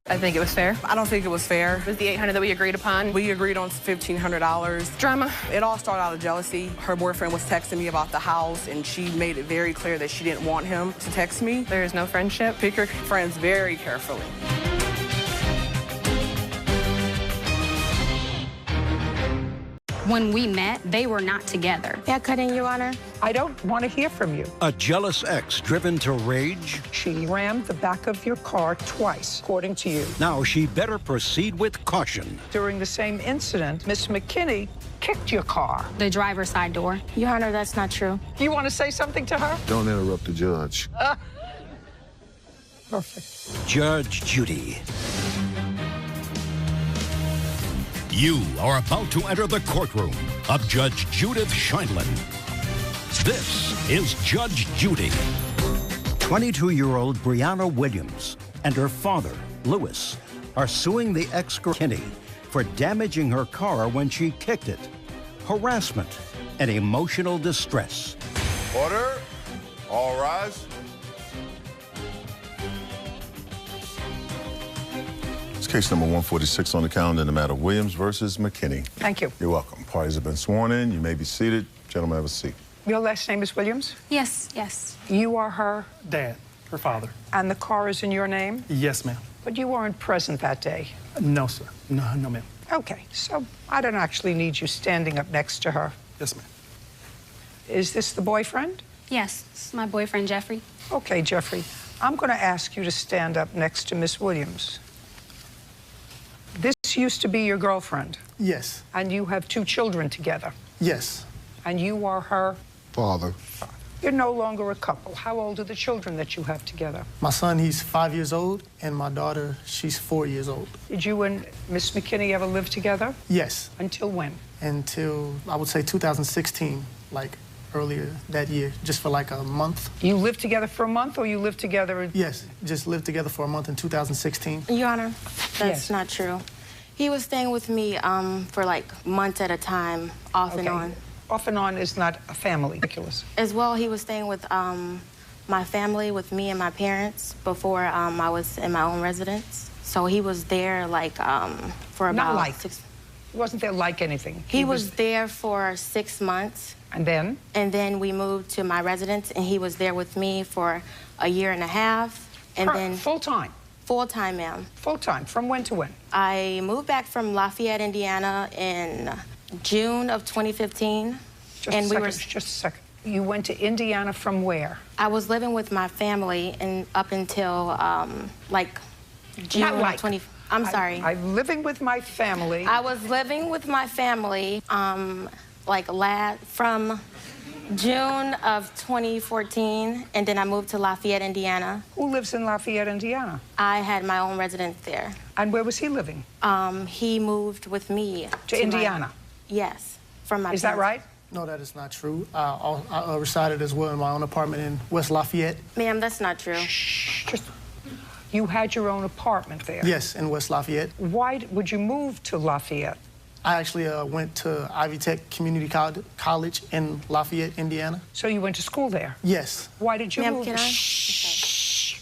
I think it was fair. I don't think it was fair. It was the $800 that we agreed upon. We agreed on $1,500. Drama. It all started out of jealousy. Her boyfriend was texting me about the house, and she made it very clear that she didn't want him to text me. There is no friendship. Pick your friends very carefully. When we met, they were not together. Yeah, cutting, Your Honor. I don't want to hear from you. A jealous ex driven to rage? She rammed the back of your car twice, according to you. Now she better proceed with caution. During the same incident, Miss McKinney kicked your car. The driver's side door. Your Honor, that's not true. You want to say something to her? Don't interrupt the judge. Perfect. Judge Judy. You are about to enter the courtroom of Judge Judith Scheindlin. This is Judge Judy. 22-year-old Brianna Williams and her father, Lewis, are suing the ex-Kinney for damaging her car when she kicked it, harassment, and emotional distress. Order. All rise. It's case number 146 on the calendar in the matter of Williams versus McKinney. Thank you. You're welcome. Parties have been sworn in. You may be seated. Gentlemen, have a seat. Your last name is Williams? Yes, yes. You are her dad, her father. And the car is in your name? Yes, ma'am. But you weren't present that day? No, sir. No, ma'am. Okay, so I don't actually need you standing up next to her. Yes, ma'am. Is this the boyfriend? Yes, this is my boyfriend, Jeffrey. Okay, Jeffrey. I'm going to ask you to stand up next to Miss Williams. This used to be your girlfriend. Yes. And you have 2 children together. Yes. And you are her Father. You're no longer a couple. How old are the children that you have together? My son, he's 5 years old, and my daughter, she's 4 years old. Did you and Miss McKinney ever live together? Yes. Until when? Until, I would say, 2016, like earlier that year, just for like a month. You lived together for a month, or you lived together? Yes, just lived together for a month in 2016. Your Honor, that's Yes. not true. He was staying with me for like months at a time, off and on. Off and on is not a family. Ridiculous. As well, he was staying with my family, with me and my parents before I was in my own residence. So he was there like for about Not like. 6. He wasn't there like anything. He was there for 6 months. And then? And then we moved to my residence, and he was there with me for a year and a half. And then full time? Full time, ma'am. Full time. From when to when? I moved back from Lafayette, Indiana in June of 2015. Just a second. You went to Indiana from where? I was living with my family and up until like June Not like. 20. I'm sorry. I'm living with my family. I was living with my family from June of 2014, and then I moved to Lafayette, Indiana. Who lives in Lafayette, Indiana? I had my own residence there. And where was he living? He moved with me to Indiana. Yes, from my. Is that right? No, that is not true. I resided as well in my own apartment in West Lafayette. Ma'am, that's not true. You had your own apartment there? Yes, in West Lafayette. Why would you move to Lafayette? I actually went to Ivy Tech Community College in Lafayette, Indiana. So you went to school there? Yes. Why did you Ma'am, move? can I? Shh.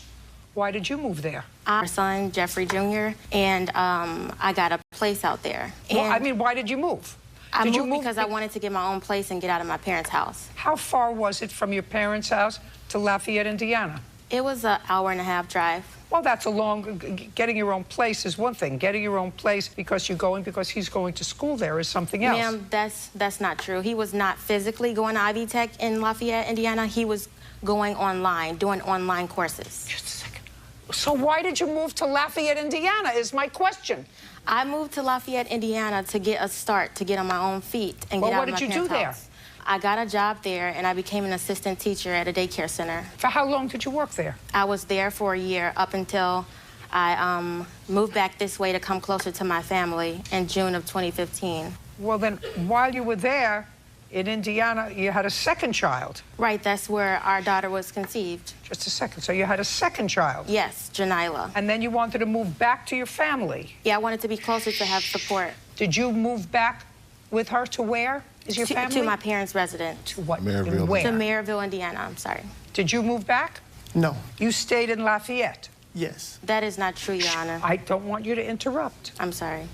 Why did you move there? Our son, Jeffrey Jr., and I got a place out there. Well, I mean, why did you move? I Did you moved move because I wanted to get my own place and get out of my parents' house. How far was it from your parents' house to Lafayette, Indiana? It was an hour-and-a-half drive. Well, that's a long... Getting your own place is one thing. Getting your own place because he's going to school there is something else. Ma'am, that's not true. He was not physically going to Ivy Tech in Lafayette, Indiana. He was going online, doing online courses. Just a second. So why did you move to Lafayette, Indiana, is my question. I moved to Lafayette, Indiana to get a start, to get on my own feet and get out of my parents' house. What did you do there? I got a job there, and I became an assistant teacher at a daycare center. For how long did you work there? I was there for a year up until I moved back this way to come closer to my family in June of 2015. Well, then, while you were there in Indiana, you had a second child. Right, that's where our daughter was conceived. Just a second. So you had a second child? Yes, Janila. And then you wanted to move back to your family? Yeah, I wanted to be closer to have support. Did you move back with her to where? Is your family? To my parents' residence. To what? Maryville. Where? To Maryville, Indiana, I'm sorry. Did you move back? No. You stayed in Lafayette? Yes. That is not true, Your Honor. I don't want you to interrupt. I'm sorry.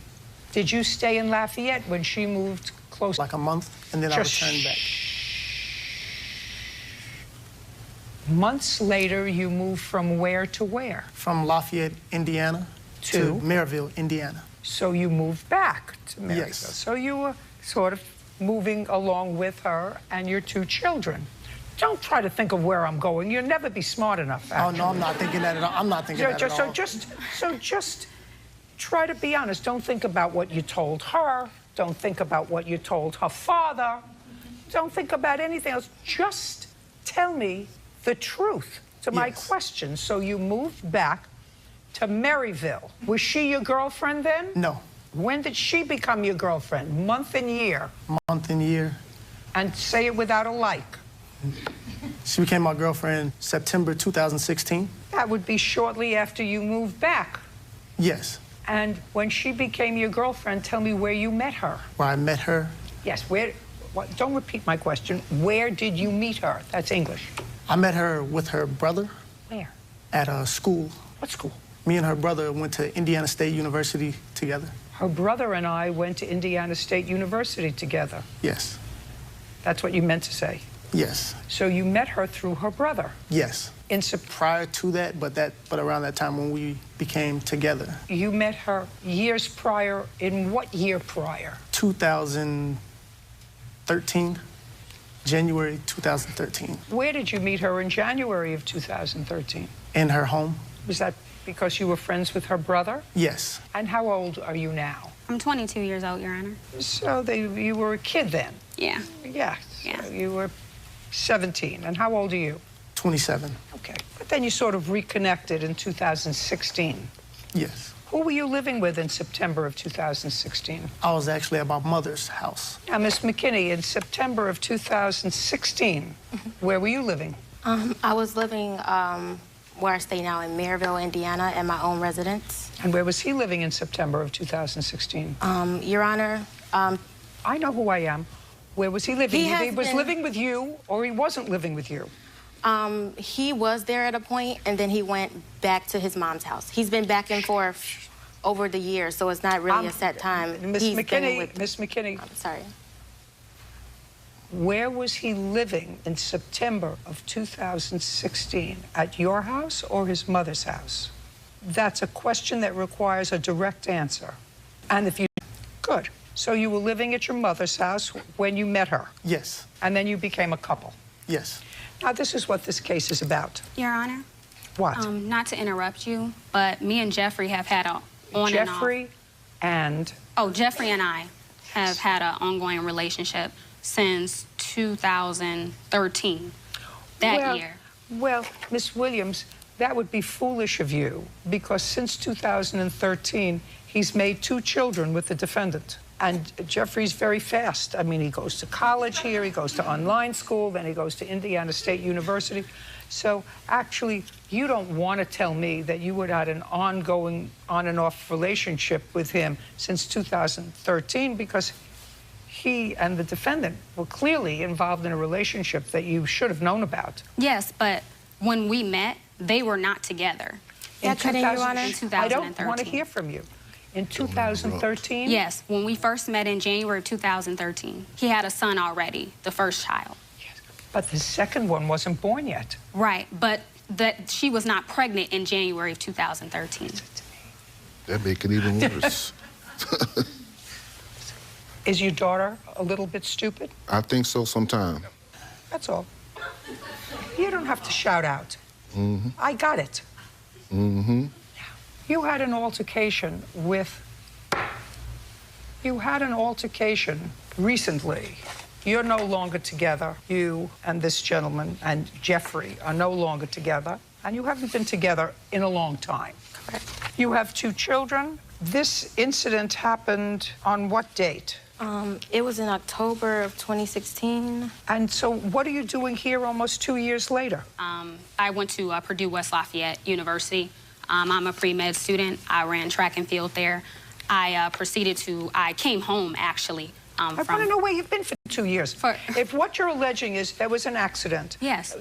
Did you stay in Lafayette when she moved close? Like a month, and then I returned back. Months later, you moved from where to where? From Lafayette, Indiana to Maryville, Indiana. So you moved back to Maryville. Yes. So you were sort of moving along with her and your 2 children. Don't try to think of where I'm going. You'll never be smart enough, actually. Oh, no, I'm not thinking that at all. I'm not thinking that at all. So just try to be honest. Don't think about what you told her. Don't think about what you told her father. Don't think about anything else. Just tell me the truth to my question. So you moved back to Maryville. Was she your girlfriend then? No. When did she become your girlfriend? Month and year? Month and year. And say it without a like. She became my girlfriend September 2016. That would be shortly after you moved back. Yes. And when she became your girlfriend, tell me where you met her. Where I met her? Yes, where... Don't repeat my question. Where did you meet her? That's English. I met her with her brother. Where? At a school. What school? Me and her brother went to Indiana State University together. Her brother and I went to Indiana State University together. Yes. That's what you meant to say? Yes. So you met her through her brother? Yes. Prior to that, but around that time when we became together. You met her years prior. In what year prior? 2013. January 2013. Where did you meet her in January of 2013? In her home. Was that because you were friends with her brother? Yes. And how old are you now? I'm 22 years old, Your Honor. So you were a kid then? Yeah. Yeah. So you were 17. And how old are you? 27. Okay. But then you sort of reconnected in 2016. Yes. Who were you living with in September of 2016? I was actually at my mother's house. Now, Miss McKinney, in September of 2016, where were you living? I was living where I stay now in Maryville, Indiana, at my own residence. And where was he living in September of 2016? Your Honor, I know who I am. Where was he living? He was living with you, or he wasn't living with you? He was there at a point, and then he went back to his mom's house. He's been back and forth over the years, so it's not really a set time. Miss McKinney. I'm sorry. Where was he living in September of 2016? At your house or his mother's house? That's a question that requires a direct answer. And if you... Good. So you were living at your mother's house when you met her? Yes. And then you became a couple? Yes. Now, this is what this case is about. Your Honor? What? Not to interrupt you, but me and Jeffrey have had a on Jeffrey and off. Oh, Jeffrey and I have had an ongoing relationship since 2013, that year. Well, Miss Williams, that would be foolish of you, because since 2013, he's made 2 children with the defendant. And Jeffrey's very fast. I mean, he goes to college here, he goes to online school, then he goes to Indiana State University. So actually, you don't want to tell me that you had an ongoing on and off relationship with him since 2013, because he and the defendant were clearly involved in a relationship that you should have known about. Yes, but when we met, they were not together. In 2013. I don't want to hear from you. In 2013? Yes, when we first met in January of 2013. He had a son already, the first child. Yes, but the second one wasn't born yet. Right, but that she was not pregnant in January of 2013. That make it even worse. Is your daughter a little bit stupid? I think so sometime. That's all. You don't have to shout out. Mm-hmm. I got it. Mm-hmm. You had an altercation recently. You're no longer together. You and this gentleman and Jeffrey are no longer together, and you haven't been together in a long time. Correct. You have 2 children. This incident happened on what date? It was in October of 2016. And so what are you doing here almost 2 years later? I went to Purdue West Lafayette University. I'm a pre-med student. I ran track and field there. I came home, actually. I want to know where you've been for 2 years. If what you're alleging is there was an accident. Yes.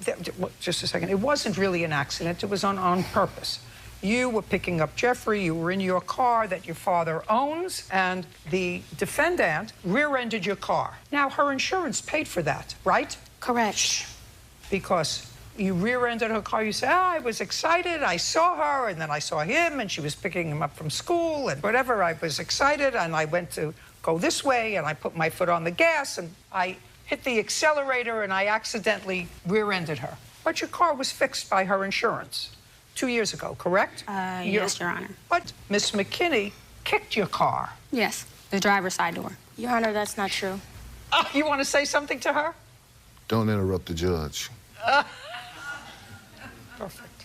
Just a second. It wasn't really an accident. It was on purpose. You were picking up Jeffrey. You were in your car that your father owns, and the defendant rear-ended your car. Now, her insurance paid for that, right? Correct. Because you rear-ended her car. You say, I was excited. I saw her, and then I saw him, and she was picking him up from school, and whatever. I was excited, and I went to go this way, and I put my foot on the gas, and I hit the accelerator, and I accidentally rear-ended her. But your car was fixed by her insurance 2 years ago, correct? Yes, Your Honor. But Miss McKinney kicked your car. Yes, the driver's side door. Your Honor, that's not true. You want to say something to her? Don't interrupt the judge. Perfect.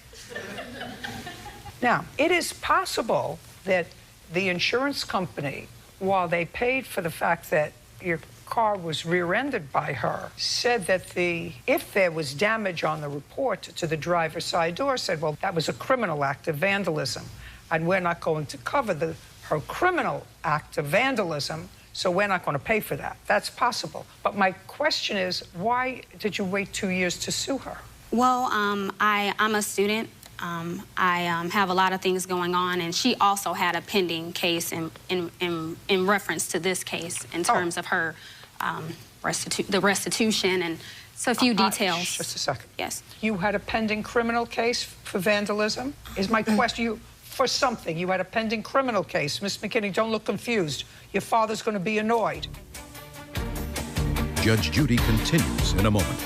Now, it is possible that the insurance company, while they paid for the fact that your car was rear-ended by her, said that if there was damage on the report to the driver's side door, said, well, that was a criminal act of vandalism, and we're not going to cover her criminal act of vandalism, so we're not going to pay for that. That's possible. But my question is, why did you wait 2 years to sue her? Well, I'm a student. I have a lot of things going on, and she also had a pending case in reference to this case in terms of her the restitution, and so a few details. Just a second. Yes. You had a pending criminal case for vandalism? Is my question, for something, you had a pending criminal case. Miss McKinney, don't look confused. Your father's going to be annoyed. Judge Judy continues in a moment.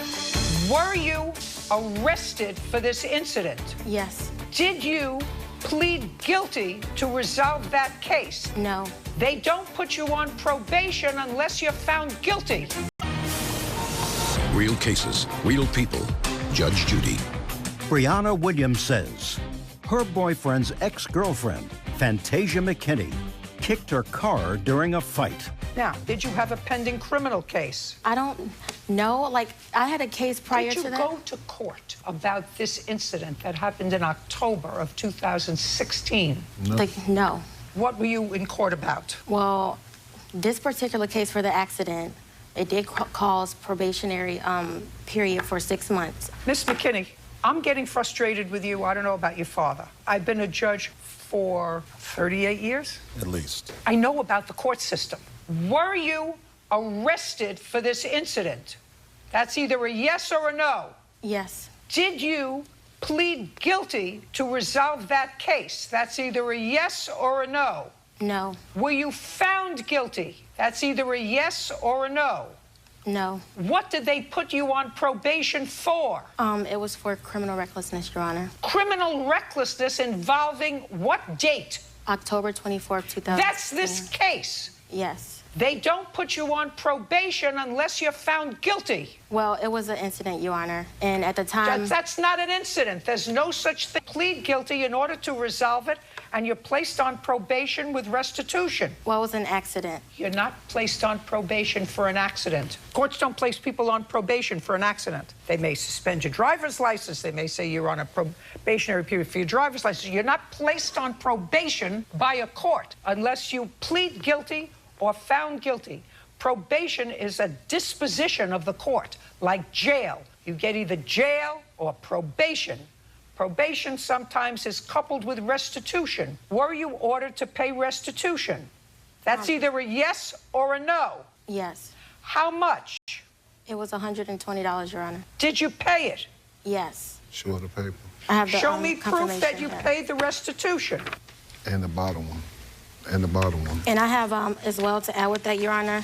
Were you arrested for this incident? Yes. Did you plead guilty to resolve that case? No. They don't put you on probation unless you're found guilty. Real cases, real people. Judge Judy. Brianna Williams says her boyfriend's ex-girlfriend, Fantasia McKinney, kicked her car during a fight. Now, did you have a pending criminal case? I don't know. Like, I had a case prior to that. Did you go to court about this incident that happened in October of 2016? No. Like, no. What were you in court about? Well, this particular case for the accident, it did cause probationary period for 6 months. Miss McKinney, I'm getting frustrated with you. I don't know about your father. I've been a judge for 38 years. At least. I know about the court system. Were you arrested for this incident? That's either a yes or a no. Yes. Did you plead guilty to resolve that case? That's either a yes or a no. No. Were you found guilty? That's either a yes or a no. No. What did they put you on probation for? It was for criminal recklessness, Your Honor. Criminal recklessness involving what date? October 24th, 2000. That's this case. Yes. They don't put you on probation unless you're found guilty. Well, it was an incident, Your Honor, and at the time... That's not an incident. There's no such thing. Plead guilty in order to resolve it, and you're placed on probation with restitution. Well, it was an accident. You're not placed on probation for an accident. Courts don't place people on probation for an accident. They may suspend your driver's license. They may say you're on a probationary period for your driver's license. You're not placed on probation by a court unless you plead guilty or found guilty. Probation is a disposition of the court, like jail. You get either jail or probation. Probation sometimes is coupled with restitution. Were you ordered to pay restitution? That's either a yes or a no. Yes. How much? It was $120, Your Honor. Did you pay it? Yes. Show the paper. I have the, Show me proof that you confirmation, paid the restitution. And the bottom one. And the bottom one. And I have, as well, to add with that, Your Honor,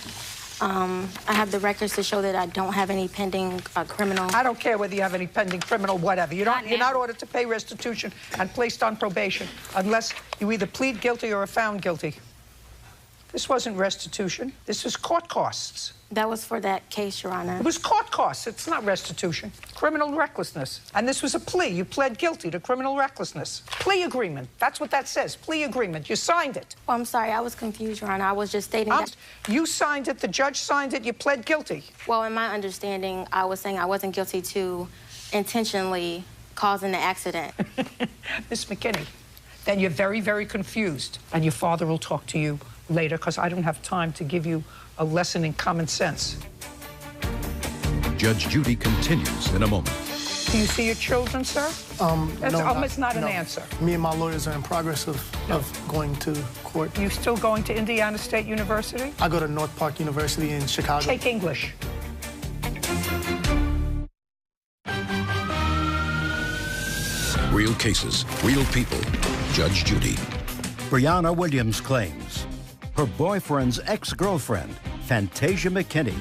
I have the records to show that I don't have any pending criminal. I don't care whether you have any pending criminal, whatever. You're not ordered to pay restitution and placed on probation unless you either plead guilty or are found guilty. This wasn't restitution. This was court costs. That was for that case, Your Honor. It was court costs. It's not restitution. Criminal recklessness. And this was a plea. You pled guilty to criminal recklessness. Plea agreement. That's what that says. Plea agreement. You signed it. Oh, I'm sorry. I was confused, Your Honor. I was just stating that. You signed it. The judge signed it. You pled guilty. Well, in my understanding, I was saying I wasn't guilty to intentionally causing the accident. Miss McKinney, then you're very, very confused. And your father will talk to you later because I don't have time to give you a lesson in common sense. Judge Judy continues in a moment. Do you see your children, sir? That's no, almost not an answer. Me and my lawyers are in progress of going to court. You still going to Indiana State University? I go to North Park University in Chicago. Take English. Real cases, real people. Judge Judy. Brianna Williams claims her boyfriend's ex-girlfriend, Fantasia McKinney,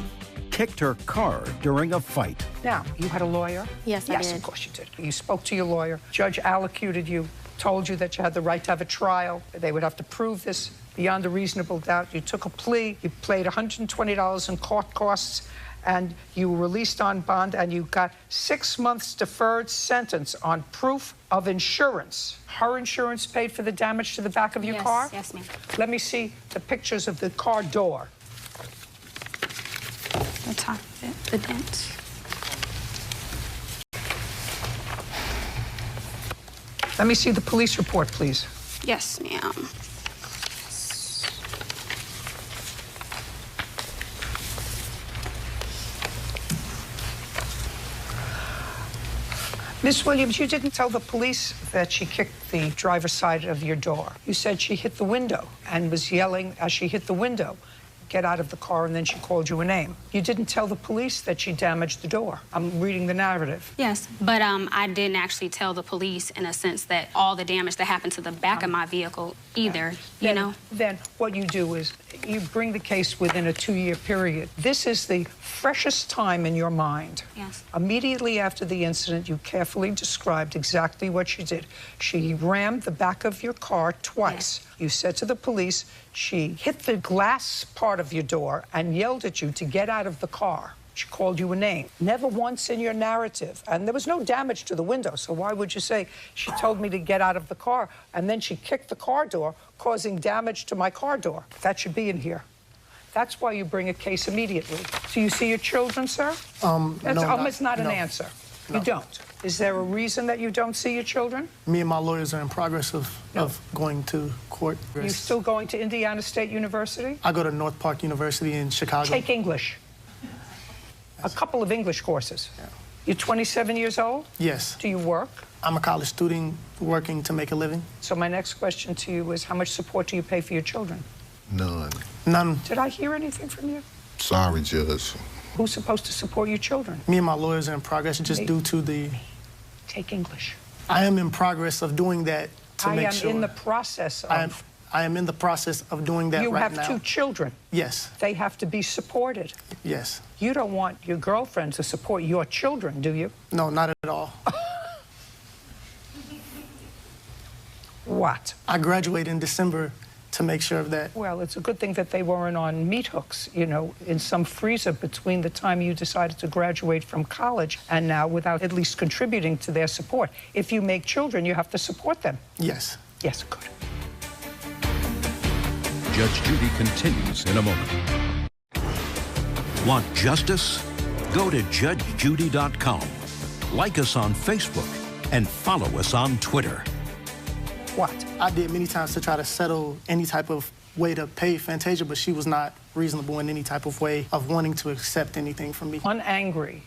kicked her car during a fight. Now, you had a lawyer? Yes, I did. Yes, of course you did. You spoke to your lawyer. Judge allocated you, told you that you had the right to have a trial. They would have to prove this beyond a reasonable doubt. You took a plea. You paid $120 in court costs, and you were released on bond, and you got 6 months deferred sentence on proof of insurance. Her insurance paid for the damage to the back of your car? Yes, ma'am. Let me see the pictures of the car door. The top of it, the dent. Let me see the police report, please. Yes, ma'am. Miss Williams, you didn't tell the police that she kicked the driver's side of your door. You said she hit the window and was yelling as she hit the window. get out of the car, and then she called you a name. You didn't tell the police that she damaged the door. I'm reading the narrative. Yes, but I didn't actually tell the police in a sense that all the damage that happened to the back of my vehicle either, you know? Then what you do is you bring the case within a 2-year period. This is the freshest time in your mind. Yes. Immediately after the incident, you carefully described exactly what she did. She rammed the back of your car twice. Yes. You said to the police she hit the glass part of your door and yelled at you to get out of the car. She called you a name. Never once in your narrative. And there was no damage to the window, so why would you say, she told me to get out of the car, and then she kicked the car door, causing damage to my car door? That should be in here. That's why you bring a case immediately. Do you see your children, sir? No, it's not an answer. No. You don't. Is there a reason that you don't see your children? Me and my lawyers are in progress of going to court. You're still going to Indiana State University? I go to North Park University in Chicago. Take English. A couple of English courses. Yeah. You're 27 years old? Yes. Do you work? I'm a college student working to make a living. So my next question to you is, how much support do you pay for your children? None. None. Did I hear anything from you? Sorry, Judge. Who's supposed to support your children? Me and my lawyers are in progress just due to the... Take English. I am in progress of doing that to make sure. I am in the process of... I am in the process of doing that right now. You have 2 children. Yes. They have to be supported. Yes. You don't want your girlfriend to support your children, do you? No, not at all. What? I graduate in December to make sure of that. Well, it's a good thing that they weren't on meat hooks, you know, in some freezer between the time you decided to graduate from college and now, without at least contributing to their support. If you make children, you have to support them. Yes. Yes, good. Judge Judy continues in a moment. Want justice? Go to judgejudy.com. Like us on Facebook and follow us on Twitter. What? I did many times to try to settle any type of way to pay Fantasia, but she was not reasonable in any type of way of wanting to accept anything from me. Unangry.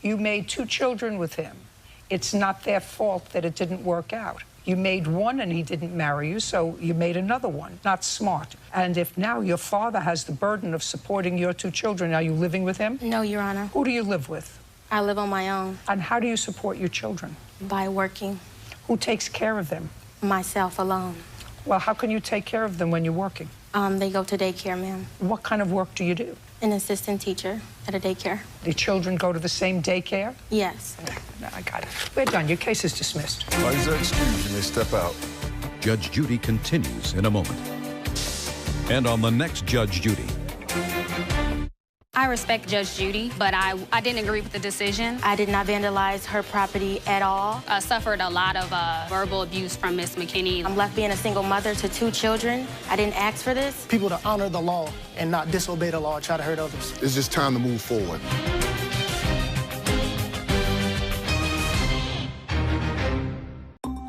You made 2 children with him. It's not their fault that it didn't work out. You made one and he didn't marry you, so you made another one. Not smart. And if now your father has the burden of supporting your 2 children, are you living with him? No, Your Honor. Who do you live with? I live on my own. And how do you support your children? By working. Who takes care of them? Myself alone. Well, how can you take care of them when you're working? They go to daycare, ma'am. What kind of work do you do? An assistant teacher at a daycare. The children go to the same daycare? Yes. No, I got it. We're done. Your case is dismissed. Why is that excused? You may step out. Judge Judy continues in a moment. And on the next Judge Judy. I respect Judge Judy, but I didn't agree with the decision. I did not vandalize her property at all. I suffered a lot of verbal abuse from Miss McKinney. I'm left being a single mother to 2 children. I didn't ask for this. People to honor the law and not disobey the law and try to hurt others. It's just time to move forward.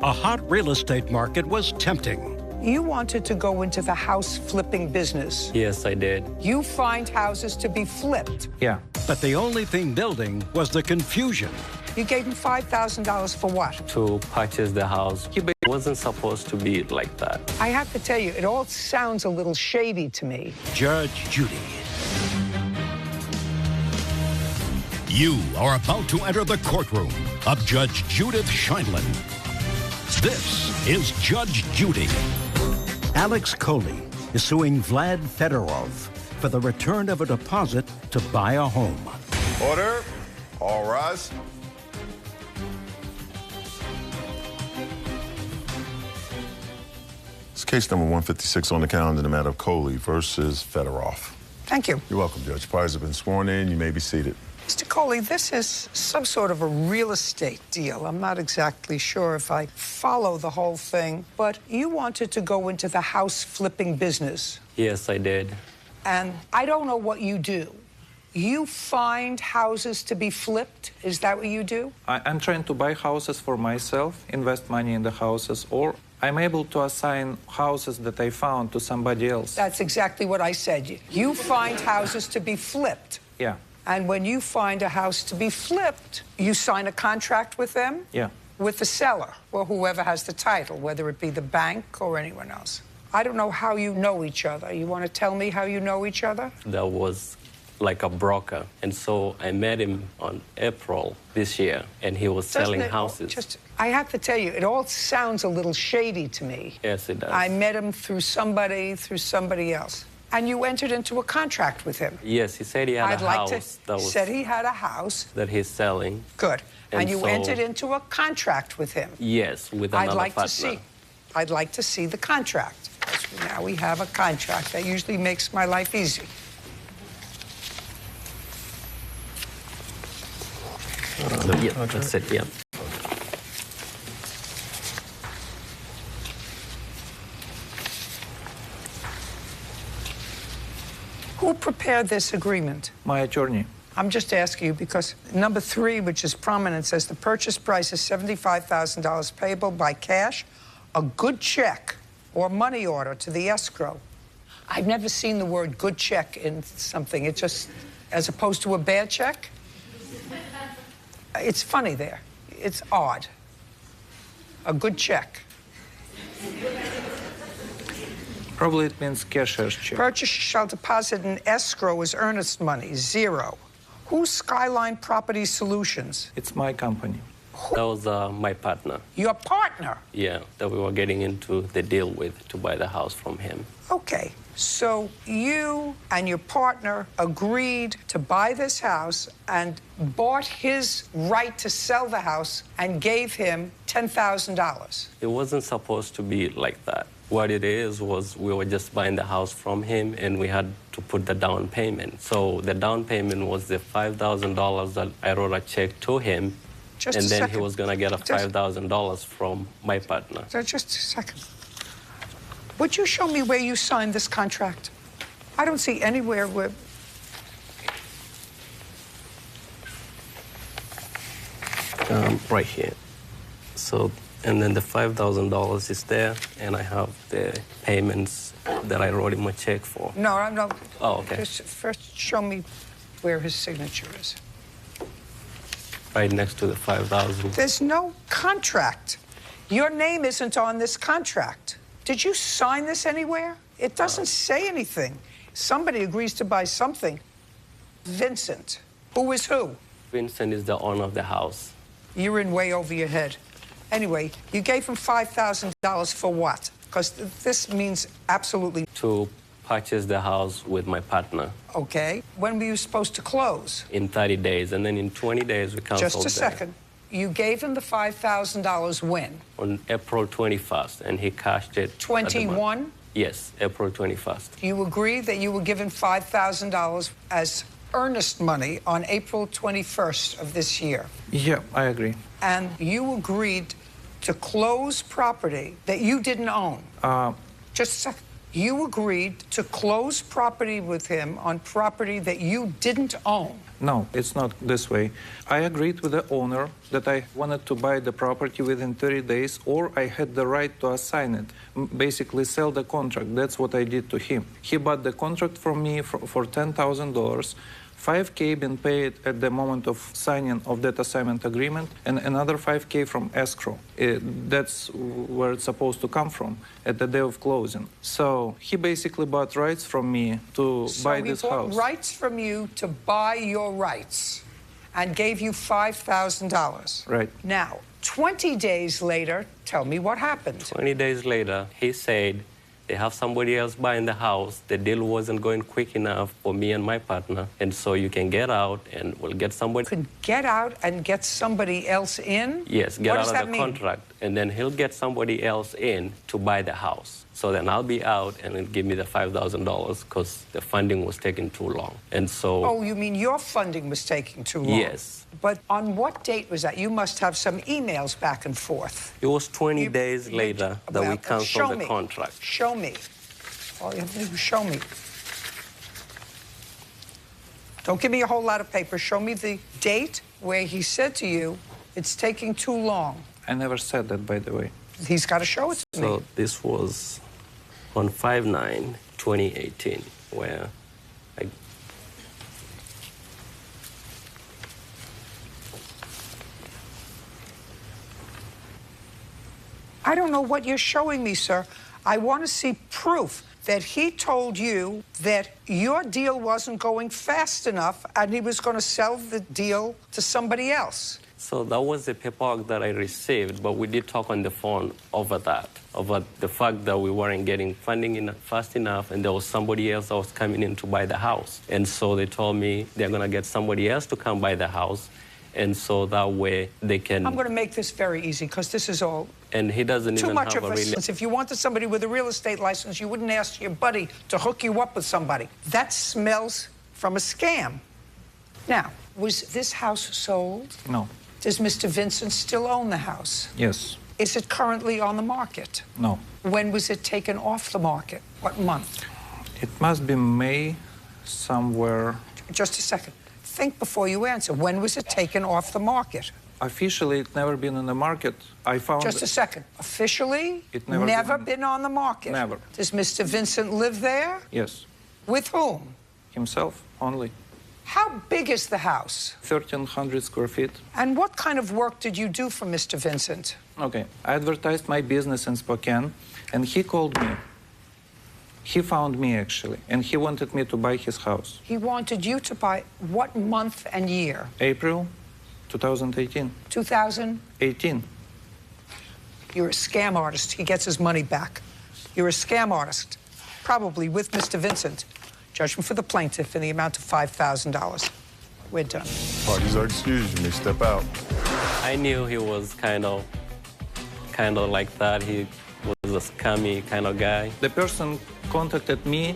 A hot real estate market was tempting. You wanted to go into the house flipping business. Yes, I did. You find houses to be flipped. Yeah. But the only thing building was the confusion. You gave him $5,000 for what? To purchase the house. It wasn't supposed to be like that. I have to tell you, it all sounds a little shady to me. Judge Judy. You are about to enter the courtroom of Judge Judith Scheindlin. This is Judge Judy. Alex Coley is suing Vlad Fedorov for the return of a deposit to buy a home. Order. All rise. It's case number 156 on the calendar in the matter of Coley versus Fedorov. Thank you. You're welcome, Judge. Parties have been sworn in. You may be seated. Mr. Coley, this is some sort of a real estate deal. I'm not exactly sure if I follow the whole thing, but you wanted to go into the house flipping business. Yes, I did. And I don't know what you do. You find houses to be flipped? Is that what you do? I'm trying to buy houses for myself, invest money in the houses, or I'm able to assign houses that I found to somebody else. That's exactly what I said. You find houses to be flipped. Yeah. And when you find a house to be flipped, you sign a contract with them? Yeah. With the seller, or whoever has the title, whether it be the bank or anyone else. I don't know how you know each other. You want to tell me how you know each other? That was like a broker. And so I met him on April this year, and he was selling houses. I have to tell you, it all sounds a little shady to me. Yes, it does. I met him through somebody else. And you entered into a contract with him. Yes, he said he had a house said he had a house that he's selling. Good. And you so, entered into a contract with him. Yes, with another partner. I'd like to see the contract. Now we have a contract. That usually makes my life easy. Yeah, that's it, yeah. Who prepared this agreement? My attorney. I'm just asking you because number 3, which is prominent, says the purchase price is $75,000 payable by cash, a good check, or money order to the escrow. I've never seen the word good check in something. It just, as opposed to a bad check. It's funny there. It's odd. A good check. Probably it means cashier's check. Purchaser shall deposit in escrow as earnest money, 0. Who's Skyline Property Solutions? It's my company. That was my partner. Your partner? Yeah, that we were getting into the deal with to buy the house from him. Okay, so you and your partner agreed to buy this house and bought his right to sell the house and gave him $10,000. It wasn't supposed to be like that. What it is was we were just buying the house from him, and we had to put the down payment. So the down payment was the $5,000 that I wrote a check to him, and then he was going to get a $5,000 from my partner. So just a second. Would you show me where you signed this contract? I don't see anywhere where... Right here. So, and then the $5,000 is there, and I have the payments that I wrote him a check for. No, I'm not... Oh, okay. Just first show me where his signature is. Right next to the $5,000. There's no contract. Your name isn't on this contract. Did you sign this anywhere? It doesn't say anything. Somebody agrees to buy something. Vincent. Who is who? Vincent is the owner of the house. You're in way over your head. Anyway, you gave him $5,000 for what? Because this means absolutely... To purchase the house with my partner. Okay. When were you supposed to close? In 30 days, and then in 20 days we canceled. Just a second. You gave him the $5,000 when? On April 21st, and he cashed it. 21? Yes, April 21st. You agree that you were given $5,000 as earnest money on April 21st of this year? Yeah, I agree. And you agreed to close property that you didn't own? Just a second. You agreed to close property with him on property that you didn't own? No, it's not this way. I agreed with the owner that I wanted to buy the property within 30 days, or I had the right to assign it, basically sell the contract. That's what I did to him. He bought the contract from me for $10,000. $5K been paid at the moment of signing of that assignment agreement, and another $5K from escrow. That's where it's supposed to come from at the day of closing. So he basically bought rights from me to buy this house. So he bought rights from you to buy your rights and gave you $5,000. Right. Now, 20 days later, tell me what happened. 20 days later, he said they have somebody else buying the house. The deal wasn't going quick enough for me and my partner, and so you can get out and we'll get somebody. Could get out and get somebody else in? Yes, get out of the contract, and then he'll get somebody else in to buy the house. So then I'll be out, and he'll give me the $5,000 because the funding was taking too long. And so... Oh, you mean your funding was taking too long? Yes. But on what date was that? You must have some emails back and forth. It was 20 days later that we canceled the contract. Show me. All you have to do is show me. Don't give me a whole lot of paper. Show me the date where he said to you, it's taking too long. I never said that, by the way. He's got to show it to me. So this was on 5/9/2018, where I don't know what you're showing me, sir. I want to see proof that he told you that your deal wasn't going fast enough and he was going to sell the deal to somebody else. So that was the paperwork that I received, but we did talk on the phone over that, over the fact that we weren't getting funding fast enough and there was somebody else that was coming in to buy the house. And so they told me they're going to get somebody else to come buy the house, and so that way they can... I'm going to make this very easy because this is all... And he doesn't too even much have of a a really... If you wanted somebody with a real estate license, you wouldn't ask your buddy to hook you up with somebody. That smells from a scam. Now, was this house sold? No. Does Mr. Vincent still own the house? Yes. Is it currently on the market? No. When was it taken off the market? What month? It must be May somewhere. Just a second. Think before you answer. When was it taken off the market? Officially, it's never been on the market. I found... Just a second. Officially? It never been on the market? Never. Does Mr. Vincent live there? Yes. With whom? Himself only. How big is the house? 1,300 square feet. And what kind of work did you do for Mr. Vincent? Okay. I advertised my business in Spokane, and he called me. He found me, actually, and he wanted me to buy his house. He wanted you to buy what month and year? April 2018. 2018. You're a scam artist. He gets his money back. You're a scam artist, probably with Mr. Vincent. Judgment for the plaintiff in the amount of $5,000. We're done. Parties are excused. You may step out. I knew he was kind of like that. He was a scammy kind of guy. The person contacted me,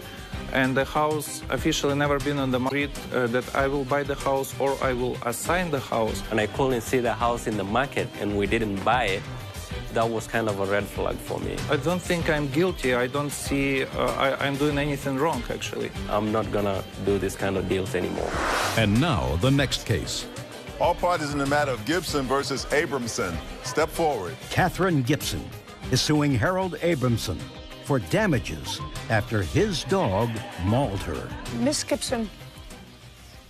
and the house officially never been on the market, that I will buy the house or I will assign the house. And I couldn't see the house in the market, and we didn't buy it. That was kind of a red flag for me. I don't think I'm guilty. I don't see I'm doing anything wrong, actually. I'm not gonna do this kind of deals anymore. And now, the next case. All parties in the matter of Gibson versus Abramson. Step forward. Catherine Gibson is suing Harold Abramson for damages after his dog mauled her. Miss Gibson,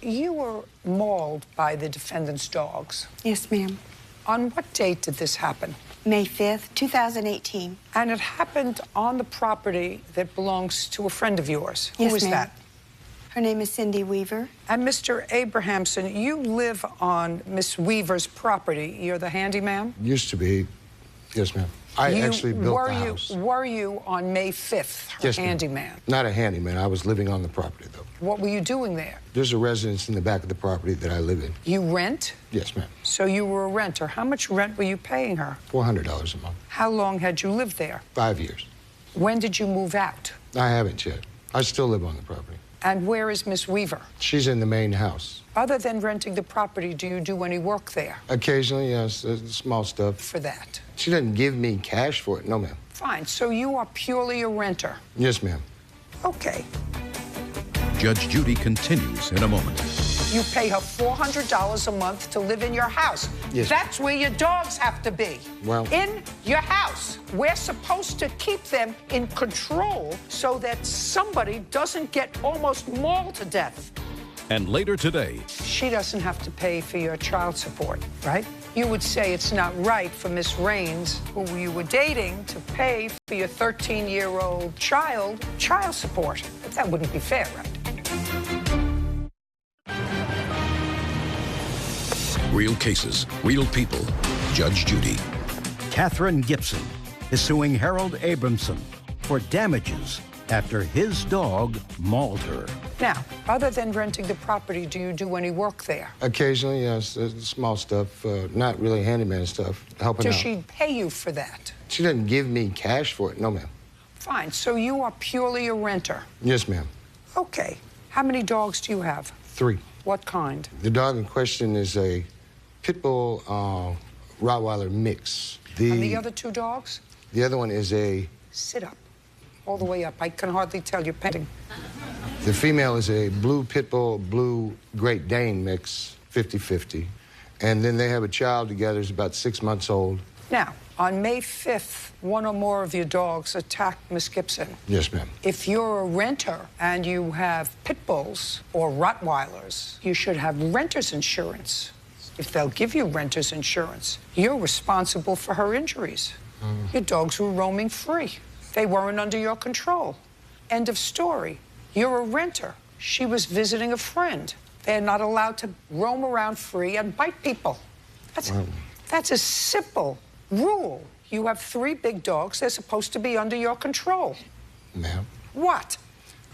you were mauled by the defendant's dogs. Yes, ma'am. On what date did this happen? May 5th, 2018. And it happened on the property that belongs to a friend of yours. Yes, Who is that? Her name is Cindy Weaver. And Mr. Abrahamson, you live on Miss Weaver's property. You're the handyman? Used to be. Yes, ma'am. I actually built the house. Were you on May 5th, her Yes, handyman? Not a handyman. I was living on the property, though. What were you doing there? There's a residence in the back of the property that I live in. You rent? Yes, ma'am. So you were a renter. How much rent were you paying her? $400 a month. How long had you lived there? 5 years. When did you move out? I haven't yet. I still live on the property. And where is Miss Weaver? She's in the main house. Other than renting the property, do you do any work there? Occasionally, yes, small stuff. For that? She doesn't give me cash for it. No, ma'am. Fine. So you are purely a renter? Yes, ma'am. Okay. Judge Judy continues in a moment. You pay her $400 a month to live in your house. Yes. That's where your dogs have to be. Well. In your house. We're supposed to keep them in control so that somebody doesn't get almost mauled to death. And later today, She doesn't have to pay for your child support, right? You would say it's not right for Miss Raines, who you were dating, to pay for your 13-year-old child support. But that wouldn't be fair, right? real cases, real people. Judge Judy. Catherine Gibson is suing Harold Abramson for damages after his dog mauled her. Now, other than renting the property, do you do any work there? Occasionally, yes, small stuff, not really handyman stuff, helping Does out. she pay you for that? She doesn't give me cash for it, no, ma'am. Fine, so you are purely a renter. Yes, ma'am. Okay. How many dogs do you have? 3. What kind? The dog in question is a pit bull Rottweiler mix. And the other 2 dogs? The other one is a... Sit up. All the way up. I can hardly tell you're panting. The female is a blue pit bull, blue Great Dane mix, 50-50. And then they have a child together, who's about 6 months old. Now, on May 5th, one or more of your dogs attacked Miss Gibson. Yes, ma'am. If you're a renter and you have pit bulls or Rottweilers, you should have renter's insurance. If they'll give you renter's insurance, you're responsible for her injuries. Your dogs were roaming free. They weren't under your control. End of story. You're a renter. She was visiting a friend. They're not allowed to roam around free and bite people. That's a simple rule. You have 3 big dogs. They're supposed to be under your control. Ma'am? What?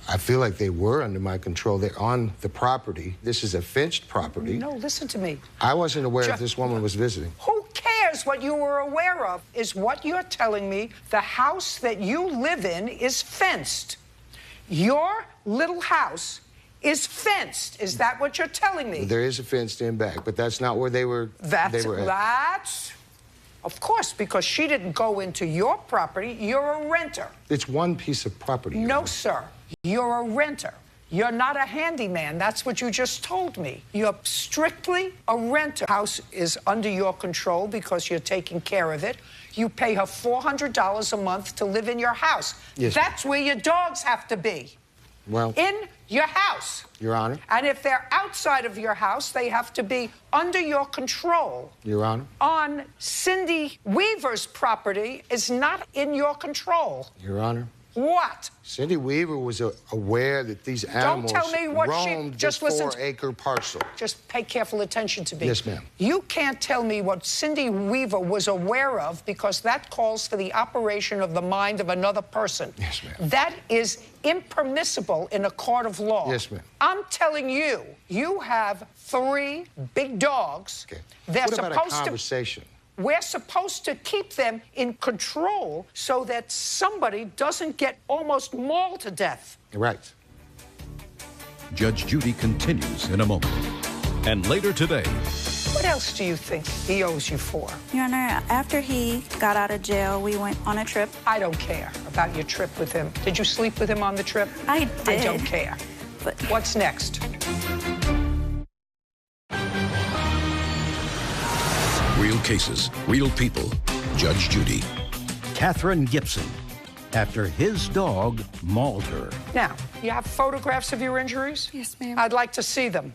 I feel like they were under my control. They're on the property. This is a fenced property. No, listen to me. I wasn't aware that this woman was visiting. Who cares what you were aware of? Is what you're telling me the house that you live in is fenced. Your little house is fenced. Is that what you're telling me? There is a fenced in back, but that's not where they were. That's, of course, because she didn't go into your property. You're a renter. It's one piece of property. No, sir. You're a renter. You're not a handyman. That's what you just told me. You're strictly a renter. House is under your control because you're taking care of it. You pay her $400 a month to live in your house. Yes. That's where your dogs have to be. Well, in your house. Your Honor. And if they're outside of your house, they have to be under your control. Your Honor. On Cindy Weaver's property is not in your control. Your Honor. What? Cindy Weaver was aware that these animals roamed this 4-acre parcel. Just pay careful attention to me. Yes, ma'am. You can't tell me what Cindy Weaver was aware of because that calls for the operation of the mind of another person. Yes, ma'am. That is impermissible in a court of law. Yes, ma'am. I'm telling you, you have 3 big dogs. Okay. They're what about supposed a conversation? We're supposed to keep them in control so that somebody doesn't get almost mauled to death. Right. Judge Judy continues in a moment. And later today. What else do you think he owes you for? Your Honor, after he got out of jail, we went on a trip. I don't care about your trip with him. Did you sleep with him on the trip? I did. I don't care. But what's next? Real cases, real people. Judge Judy. Catherine Gibson, after his dog mauled her. Now, you have photographs of your injuries? Yes, ma'am. I'd like to see them.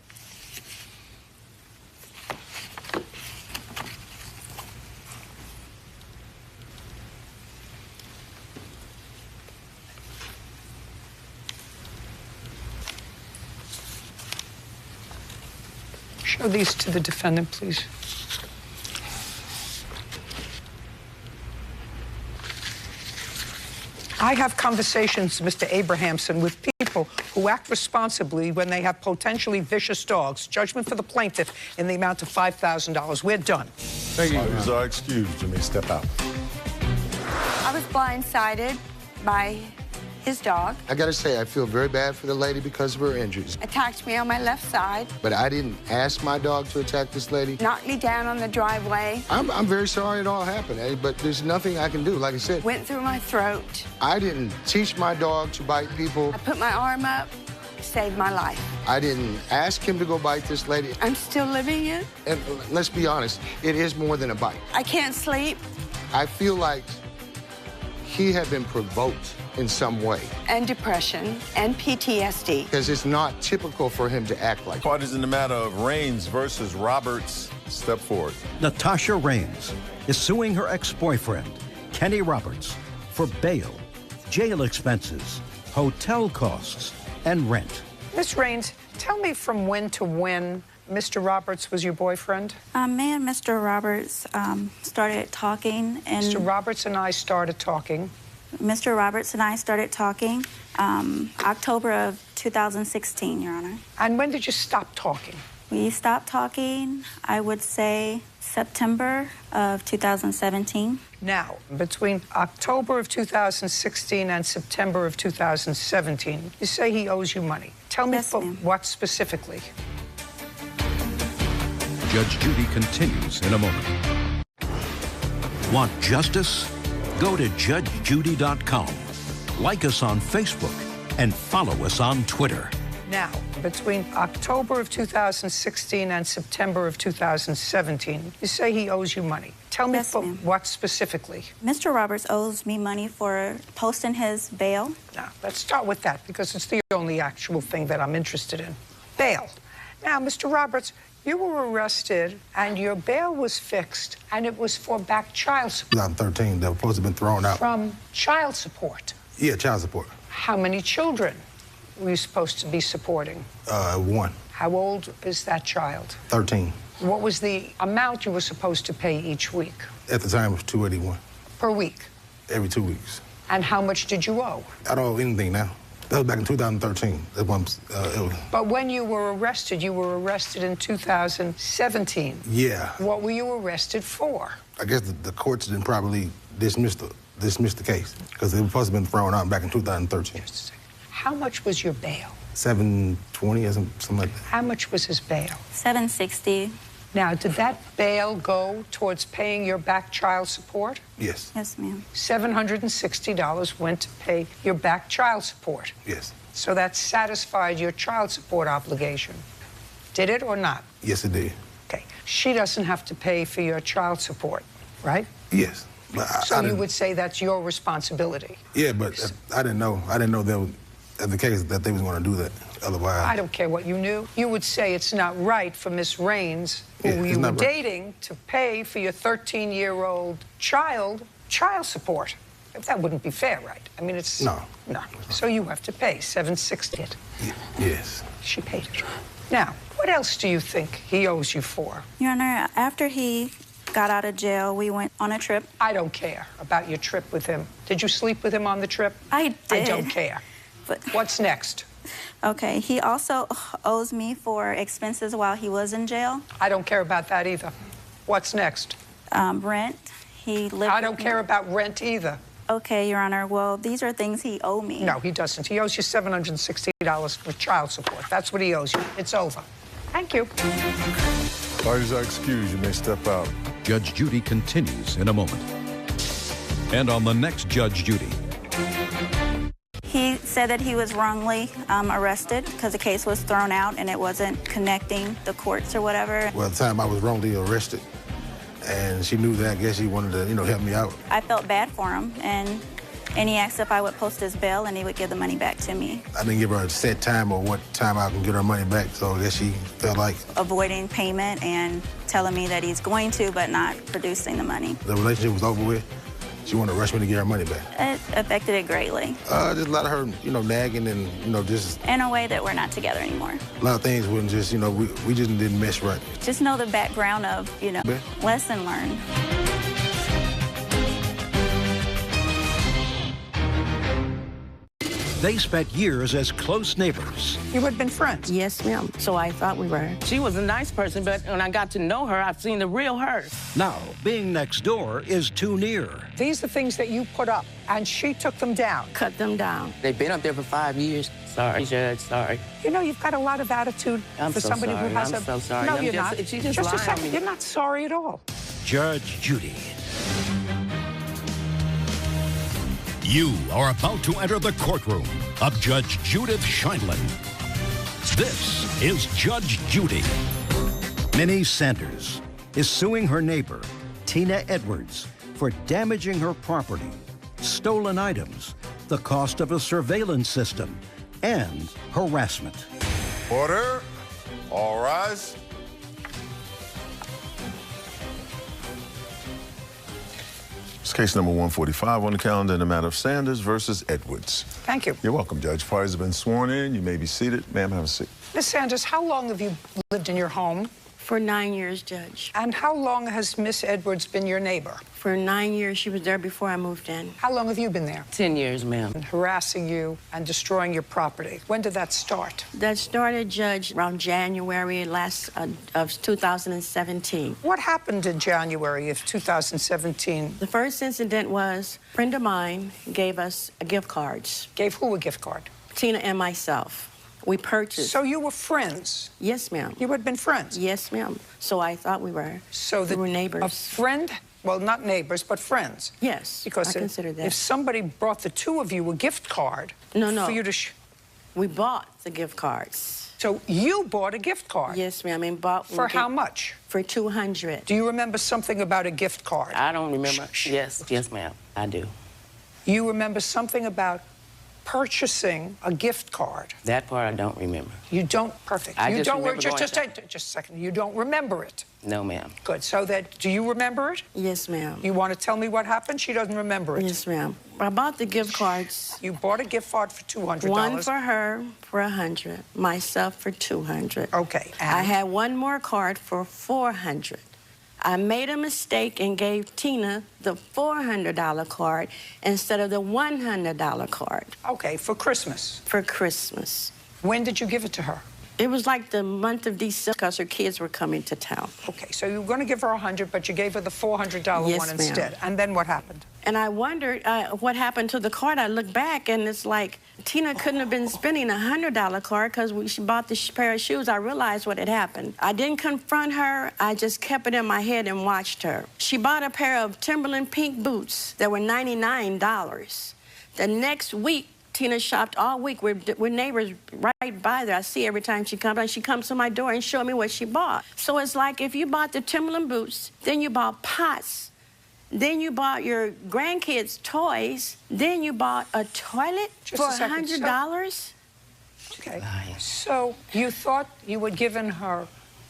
Show these to the defendant, please. I have conversations, Mr. Abrahamson, with people who act responsibly when they have potentially vicious dogs. Judgment for the plaintiff in the amount of $5,000. We're done. Thank you. Parties are excused. You may step out. I was blindsided by his dog. I gotta say, I feel very bad for the lady because of her injuries. Attacked me on my left side. But I didn't ask my dog to attack this lady. Knocked me down on the driveway. I'm very sorry it all happened, Eddie, but there's nothing I can do. Like I said, went through my throat. I didn't teach my dog to bite people. I put my arm up, saved my life. I didn't ask him to go bite this lady. I'm still living it. And let's be honest, it is more than a bite. I can't sleep. I feel like he had been provoked in some way. And depression and PTSD. Because it's not typical for him to act like that. Parties in the matter of Raines versus Roberts. Step forward. Natasha Raines is suing her ex-boyfriend, Kenny Roberts, for bail, jail expenses, hotel costs, and rent. Miss Raines, tell me from when to when Mr. Roberts was your boyfriend? Me and Mr. Roberts started talking. And Mr. Roberts and I started talking. Mr. Roberts and I started talking October of 2016, Your Honor. And when did you stop talking? We stopped talking, I would say, September of 2017. Now, between October of 2016 and September of 2017, you say he owes you money. Tell me for what specifically? Judge Judy continues in a moment. Want justice? Go to judgejudy.com. Like us on Facebook and follow us on Twitter. Now, between October of 2016 and September of 2017, you say he owes you money. Tell me for what specifically? Mr. Roberts owes me money for posting his bail. Now, let's start with that because it's the only actual thing that I'm interested in. Bail. Now, Mr. Roberts, You were arrested, and your bail was fixed, and it was for back child support. 2013, they were supposed to have been thrown out. From child support? Yeah, child support. How many children were you supposed to be supporting? 1. How old is that child? 13. What was the amount you were supposed to pay each week? At the time, it was $281. Per week? Every 2 weeks. And how much did you owe? I don't owe anything now. That was back in 2013. That's when But when you were arrested in 2017. Yeah. What were you arrested for? I guess the courts didn't properly dismiss the case because they were supposed to have been thrown out back in 2013. Just a second. How much was your bail? $720 or something like that. How much was his bail? $760. Now, did that bail go towards paying your back child support? Yes. Yes, ma'am. $760 went to pay your back child support. Yes. So that satisfied your child support obligation. Did it or not? Yes, it did. Okay. She doesn't have to pay for your child support, right? Yes. But so you would say that's your responsibility? Yeah, but I didn't know. I didn't know that was the case that they was going to do that. Otherwise, I don't care what you knew. You would say it's not right for Miss Raines, who you were dating, to pay for your 13-year-old child support. That wouldn't be fair, right? I mean, it's... No. No. So you have to pay $760. Yes. She paid it. Now, what else do you think he owes you for? Your Honor, after he got out of jail, we went on a trip. I don't care about your trip with him. Did you sleep with him on the trip? I did. I don't care. But what's next? Okay, he also owes me for expenses while he was in jail. I don't care about that either. What's next? Rent. He lived. I don't care about rent either. Okay, Your Honor. Well, these are things he owed me. No, he doesn't. He owes you $760 for child support. That's what he owes you. It's over. Thank you. Parties are excused. You may step out. Judge Judy continues in a moment. And on the next Judge Judy. He said that he was wrongly arrested because the case was thrown out and it wasn't connecting the courts or whatever. Well, at the time I was wrongly arrested, and she knew that. I guess she wanted to, help me out. I felt bad for him, and he asked if I would post his bail and he would give the money back to me. I didn't give her a set time or what time I can get her money back, so I guess she felt like... avoiding payment and telling me that he's going to, but not producing the money. The relationship was over with. She wanted to rush me to get her money back. It affected it greatly. Just a lot of her, nagging and, just... In a way that we're not together anymore. A lot of things wouldn't just, we just didn't mesh right. Just know the background of, lesson learned. They spent years as close neighbors. You had been friends? Yes, ma'am. So I thought we were. She was a nice person, but when I got to know her, I've seen the real her. Now, being next door is too near. These are things that you put up, and she took them down. Cut them down. They've been up there for 5 years. Sorry, Judge, sorry. You've got a lot of attitude for somebody who has I'm so sorry. No, you're not. She just a lied second. on me. You're not sorry at all. Judge Judy. You are about to enter the courtroom of Judge Judith Scheindlin. This is Judge Judy. Minnie Sanders is suing her neighbor, Tina Edwards, for damaging her property, stolen items, the cost of a surveillance system, and harassment. Order. All rise. It's case number 145 on the calendar in the matter of Sanders versus Edwards. Thank you. You're welcome, Judge. Parties have been sworn in. You may be seated. Ma'am, have a seat. Miss Sanders, how long have you lived in your home? For 9 years, Judge. And how long has Miss Edwards been your neighbor? For 9 years. She was there before I moved in. How long have you been there? 10 years, ma'am. And harassing you and destroying your property. When did that start? That started, Judge, around January of 2017. What happened in January of 2017? The first incident was a friend of mine gave us gift cards. Gave who a gift card? Tina and myself. We purchased. So you were friends? Yes, ma'am. You had been friends? Yes, ma'am. So I thought we were. So we were neighbors. A friend, well, not neighbors, but friends. Yes, because I consider that. If somebody brought the two of you a gift card for you to... We bought the gift cards. So you bought a gift card? Yes, ma'am. And bought... For how much? For $200. Do you remember something about a gift card? I don't remember. Yes, ma'am. I do. You remember something about purchasing a gift card. That part I don't remember. You don't, perfect. I you just don't remember just a second. You don't remember it. No, ma'am. Good. So do you remember it? Yes, ma'am. You want to tell me what happened? She doesn't remember it. Yes, ma'am. I bought the gift cards. You bought a gift card for $200. One for her for $100, myself for $200. Okay. And I had one more card for $400. I made a mistake and gave Tina the $400 card instead of the $100 card. Okay, for Christmas. For Christmas. When did you give it to her? It was like the month of December because her kids were coming to town. Okay, so you were going to give her $100, but you gave her the $400 yes, one instead. And then what happened? And I wondered what happened to the card. I looked back, and it's like Tina couldn't have been spending a $100 card because when she bought this pair of shoes, I realized what had happened. I didn't confront her. I just kept it in my head and watched her. She bought a pair of Timberland pink boots that were $99. The next week, Tina shopped all week. We're neighbors right by there. I see every time she comes. And she comes to my door and shows me what she bought. So it's like if you bought the Timberland boots, then you bought pots, then you bought your grandkids' toys, then you bought a toilet for $100. Okay. So you thought you had given her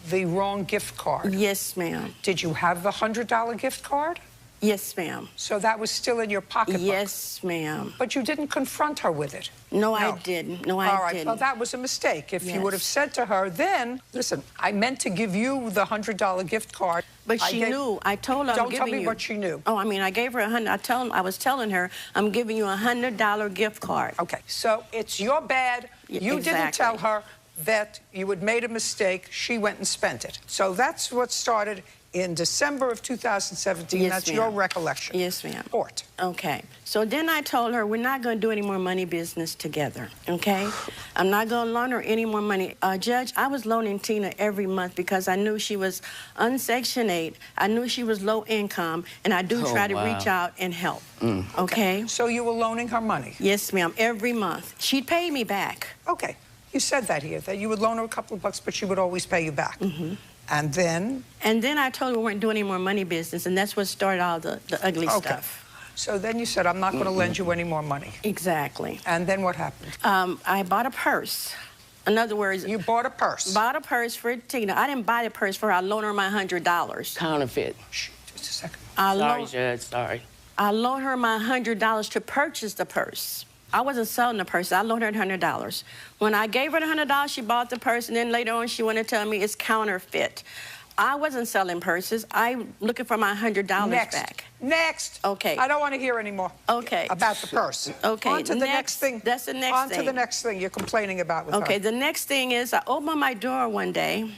the wrong gift card. Yes, ma'am. Did you have the $100 gift card? Yes, ma'am. So that was still in your pocketbook? Yes, ma'am. But you didn't confront her with it? No, I didn't. No, I didn't. All right, well, that was a mistake. If you would have said to her, then, listen, I meant to give you the $100 gift card. But she knew. I told her Don't tell me what she knew. Oh, I mean, I gave her $100. I was telling her, I'm giving you a $100 gift card. Okay, so it's your bad. You didn't tell her that you had made a mistake. She went and spent it. So that's what started in December of 2017. Yes, that's your recollection. Yes, ma'am. Court. Okay. So then I told her we're not going to do any more money business together, okay? I'm not going to loan her any more money. Judge, I was loaning Tina every month because I knew she was Section 8. I knew she was low income, and I do try to reach out and help, okay? So you were loaning her money? Yes, ma'am, every month. She'd pay me back. Okay. You said that here, that you would loan her a couple of bucks, but she would always pay you back. Mm-hmm. And then? And then I told her we weren't doing any more money business, and that's what started all the ugly stuff. So then you said, I'm not going to lend you any more money. Exactly. And then what happened? I bought a purse. In other words... You bought a purse? Bought a purse for Tina. I didn't buy the purse for her. I loaned her my $100. Counterfeit. Shh, just a second. Sorry, Judge, sorry. I loaned her my $100 to purchase the purse. I wasn't selling the purse. I loaned her $100. When I gave her the $100, she bought the purse, and then later on she wanted to tell me it's counterfeit. I wasn't selling purses. I'm looking for my $100 back. Next. Okay. I don't want to hear anymore. Okay. About the purse. Okay. On to the next thing. That's the next thing. On to the next thing you're complaining about with her. Okay, the next thing is I opened my door one day.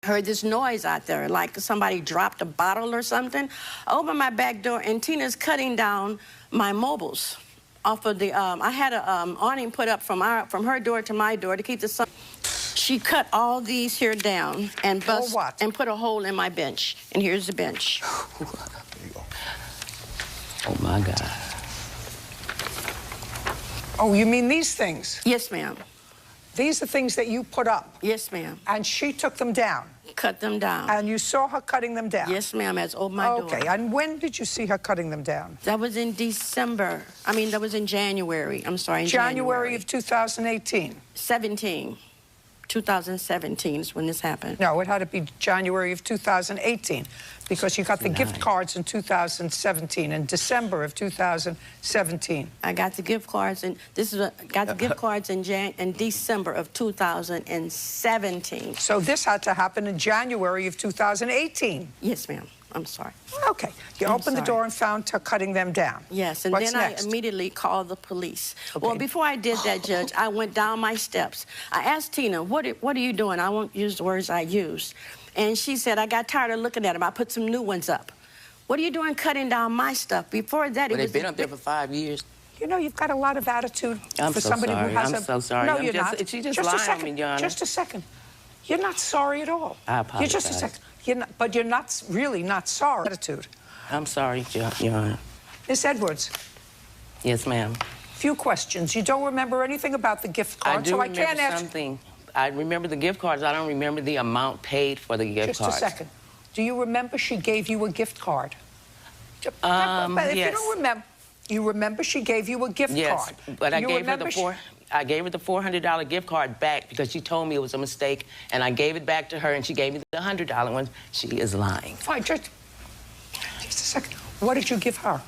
Heard this noise out there, like somebody dropped a bottle or something. I opened my back door, and Tina's cutting down my mobiles off of the, I had an awning put up from her door to my door to keep the sun. She cut all these here down and and put a hole in my bench. And here's the bench. Oh, my God. Oh, you mean these things? Yes, ma'am. These are things that you put up? Yes, ma'am. And she took them down? Cut them down. And you saw her cutting them down? Yes, ma'am, as opened my door. Okay, and when did you see her cutting them down? That was in December. I mean, that was in January. I'm sorry, in January of 2018? 2017 is when this happened. No, it had to be January of 2018 because you got the gift cards in 2017, in December of 2017. I got the gift cards, and got the gift cards in December of 2017. So this had to happen in January of 2018? Yes, ma'am. I'm sorry. Okay. You opened the door and found her cutting them down. Yes, and What's then next? I immediately called the police. Okay. Well, before I did that, Judge, I went down my steps. I asked Tina, what are you doing? I won't use the words I used. And she said, I got tired of looking at them. I put some new ones up. What are you doing cutting down my stuff? Before that, They've been up there for 5 years. You know, you've got a lot of attitude for so somebody sorry. who has I'm so sorry. No, you're not. She just lied on me, Your Honor. Just a second. You're not sorry at all. I apologize. You're just a second. But you're not really not sorry. Attitude. I'm sorry, Your Honor. Miss Edwards. Yes, ma'am. Few questions. You don't remember anything about the gift card, I do so I remember can't ask. something. I remember the gift cards. I don't remember the amount paid for the gift cards. Just a second. Do you remember she gave you a gift card? If Yes. you don't remember, You remember she gave you a gift card. Yes, but I gave her the $400 gift card back because she told me it was a mistake, and I gave it back to her, and she gave me the $100 one. She is lying. Fine, just a second. What did you give her?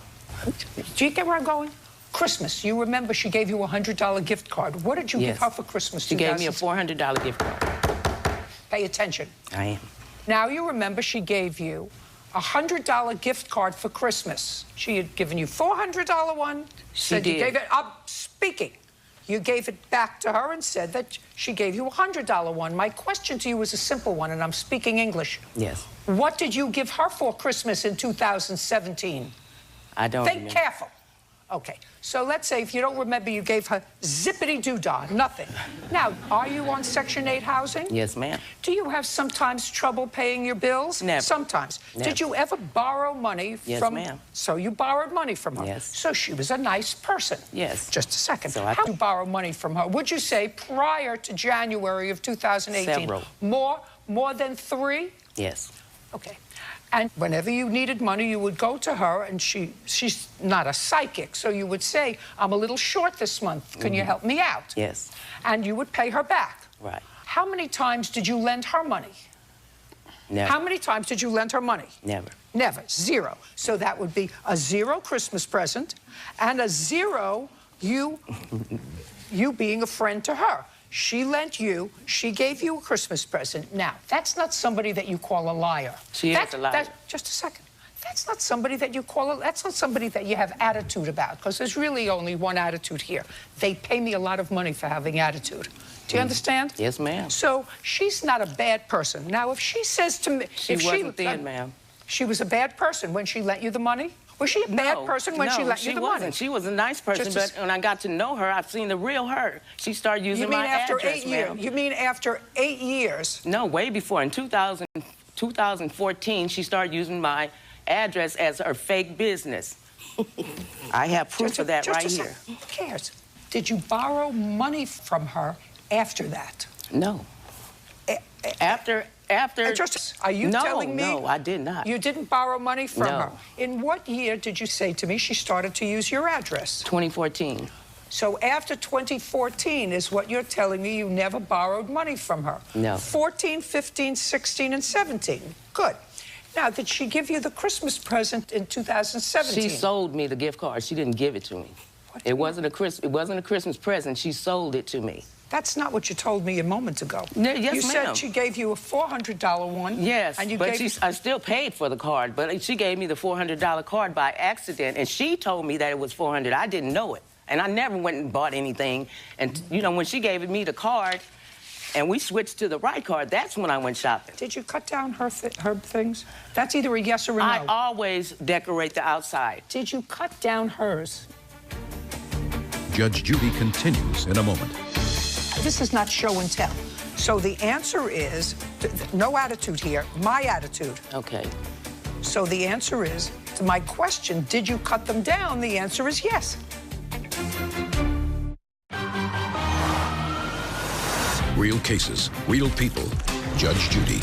Do you get where I'm going? Christmas. You remember she gave you a $100 gift card. What did you give her for Christmas? She gave me a $400 gift card. Pay attention. I am. Now you remember she gave you a $100 gift card for Christmas. She had given you $400 one. She said did. You gave it up. Speaking. You gave it back to her and said that she gave you a $100 one. My question to you is a simple one, and I'm speaking English. Yes. What did you give her for Christmas in 2017? I don't Think remember. careful. Okay, so let's say if you don't remember, you gave her zippity-doo-dah, nothing. Now, are you on Section 8 housing? Yes, ma'am. Do you have sometimes trouble paying your bills? Never. Sometimes. Never. Did you ever borrow money Yes, from... ma'am. So you borrowed money from her? Yes. So she was a nice person? Yes. Just a second. So How did you borrow money from her? Would you say prior to January of 2018? Several. More than 3? Yes. Okay. And whenever you needed money, you would go to her, and she's not a psychic, so you would say, I'm a little short this month. Can you help me out? Yes. And you would pay her back. Right. How many times did you lend her money? Never. How many times did you lend her money? Never. Never. 0. So that would be a 0 Christmas present and a 0 you being a friend to her. She lent you, she gave you a Christmas present. Now, that's not somebody that you call a liar. She is a liar. Just a second. That's not somebody that you call that's not somebody that you have attitude about, because there's really only one attitude here. They pay me a lot of money for having attitude. Do you understand? Yes, ma'am. So she's not a bad person. Now, if she says to me... She wasn't then, ma'am. She was a bad person when she lent you the money? Was she a bad person when she lent you the money? She was a nice person, but when I got to know her, I've seen the real her. She started using my address, ma'am. You mean after 8 years? No, way before. In 2014, she started using my address as her fake business. I have proof of that right here. Who cares? Did you borrow money from her after that? No. After... Are you telling me? No, I did not. You didn't borrow money from No. her? In what year did you say to me she started to use your address? 2014. So after 2014 is what you're telling me you never borrowed money from her? No. 14, 15, 16, and 17. Good. Now, did she give you the Christmas present in 2017? She sold me the gift card. She didn't give it to me. It wasn't a Christmas present. She sold it to me. That's not what you told me a moment ago. Yes, you ma'am. said she gave you a $400 one. Yes, and you but I still paid for the card, but she gave me the $400 card by accident, and she told me that it was $400. I didn't know it, and I never went and bought anything. And, you know, when she gave me the card and we switched to the right card, that's when I went shopping. Did you cut down her things? That's either a yes or a no. I always decorate the outside. Did you cut down hers? Judge Judy continues in a moment. This is not show and tell. So the answer is, no attitude here, my attitude. Okay. So the answer is, to my question, did you cut them down? The answer is yes. Real cases, real people. Judge Judy.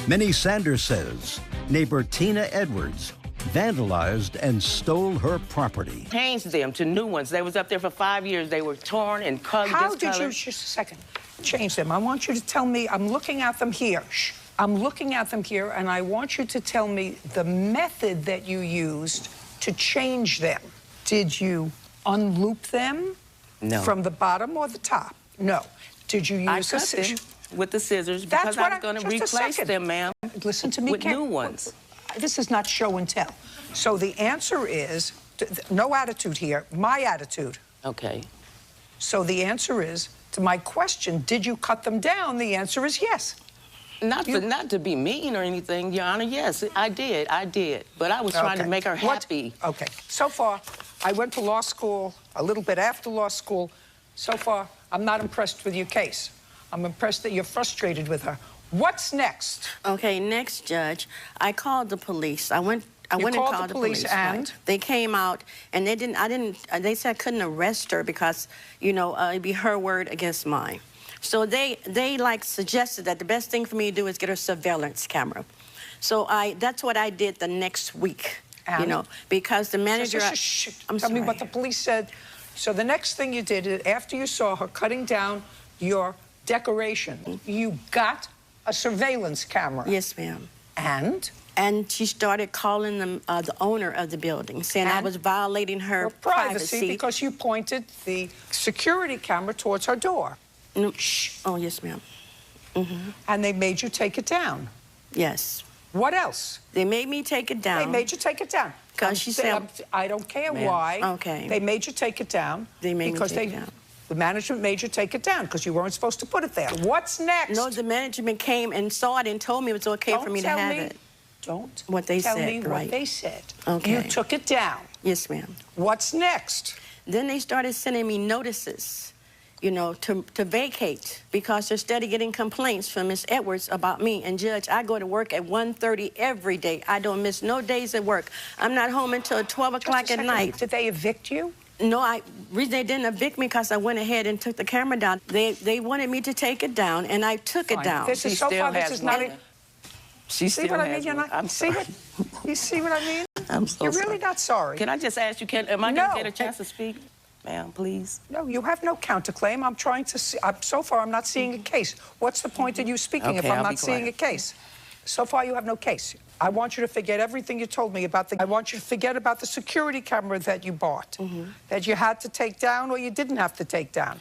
Minnie Sanders says neighbor Tina Edwards vandalized and stole her property. Changed them to new ones. They was up there for 5 years. They were torn and colored. How did you, just a second, change them? I want you to tell me, I'm looking at them here. Shh. I'm looking at them here, and I want you to tell me the method that you used to change them. Did you unloop them? No. From the bottom or the top? No. Did you use I cut them with the scissors because I was going to replace them, ma'am. Listen to me, with new ones. This is not show and tell. So the answer is, no attitude here, my attitude. Okay. So the answer is, to my question, did you cut them down? The answer is yes. Not to be mean or anything, Your Honor. Yes, I did. But I was trying to make her happy. Okay. So far, I went to law school, a little bit after law school. So far, I'm not impressed with your case. I'm impressed that you're frustrated with her. What's next? Okay, next, Judge, I called the police. I went and called the police, and right. They came out, and they said I couldn't arrest her because, you know, it'd be her word against mine. So they like suggested that the best thing for me to do is get her surveillance camera. So that's what I did the next week. You know, because the manager... Tell me what the police said. So the next thing you did, after you saw her cutting down your decoration, you got a surveillance camera. Yes, ma'am. And? And she started calling the owner of the building, saying I was violating her privacy. Because you pointed the security camera towards her door. No. Shh. Oh, yes, ma'am. And they made you take it down. Yes. What else? They made me take it down. They made you take it down. Because she said... I don't care why. Okay. They made you take it down. They made me take it down. The management made you take it down because you weren't supposed to put it there. What's next? No, the management came and saw it and told me it was okay for me to have it. Don't what they tell said, me right. what they said. Okay. You took it down. Yes, ma'am. What's next? Then they started sending me notices, you know, to vacate because they're steady getting complaints from Miss Edwards about me. And Judge, I go to work at 1:30 every day. I don't miss no days at work. I'm not home until 12 o'clock at night. Did they evict you? No, reason they didn't evict me because I went ahead and took the camera down. They wanted me to take it down, and I took it down. This is so far. This is not. She see what I mean? You're not. I'm sorry. You see what I mean? I'm so You're really not sorry. Can I just ask you? Am I going to get a chance to speak, ma'am? Please. No, you have no counterclaim. I'm trying to see. So far, I'm not seeing a case. What's the point of you speaking if I'm not seeing a case? So far, you have no case. I want you to forget everything you told me about I want you to forget about the security camera that you bought, that you had to take down or you didn't have to take down.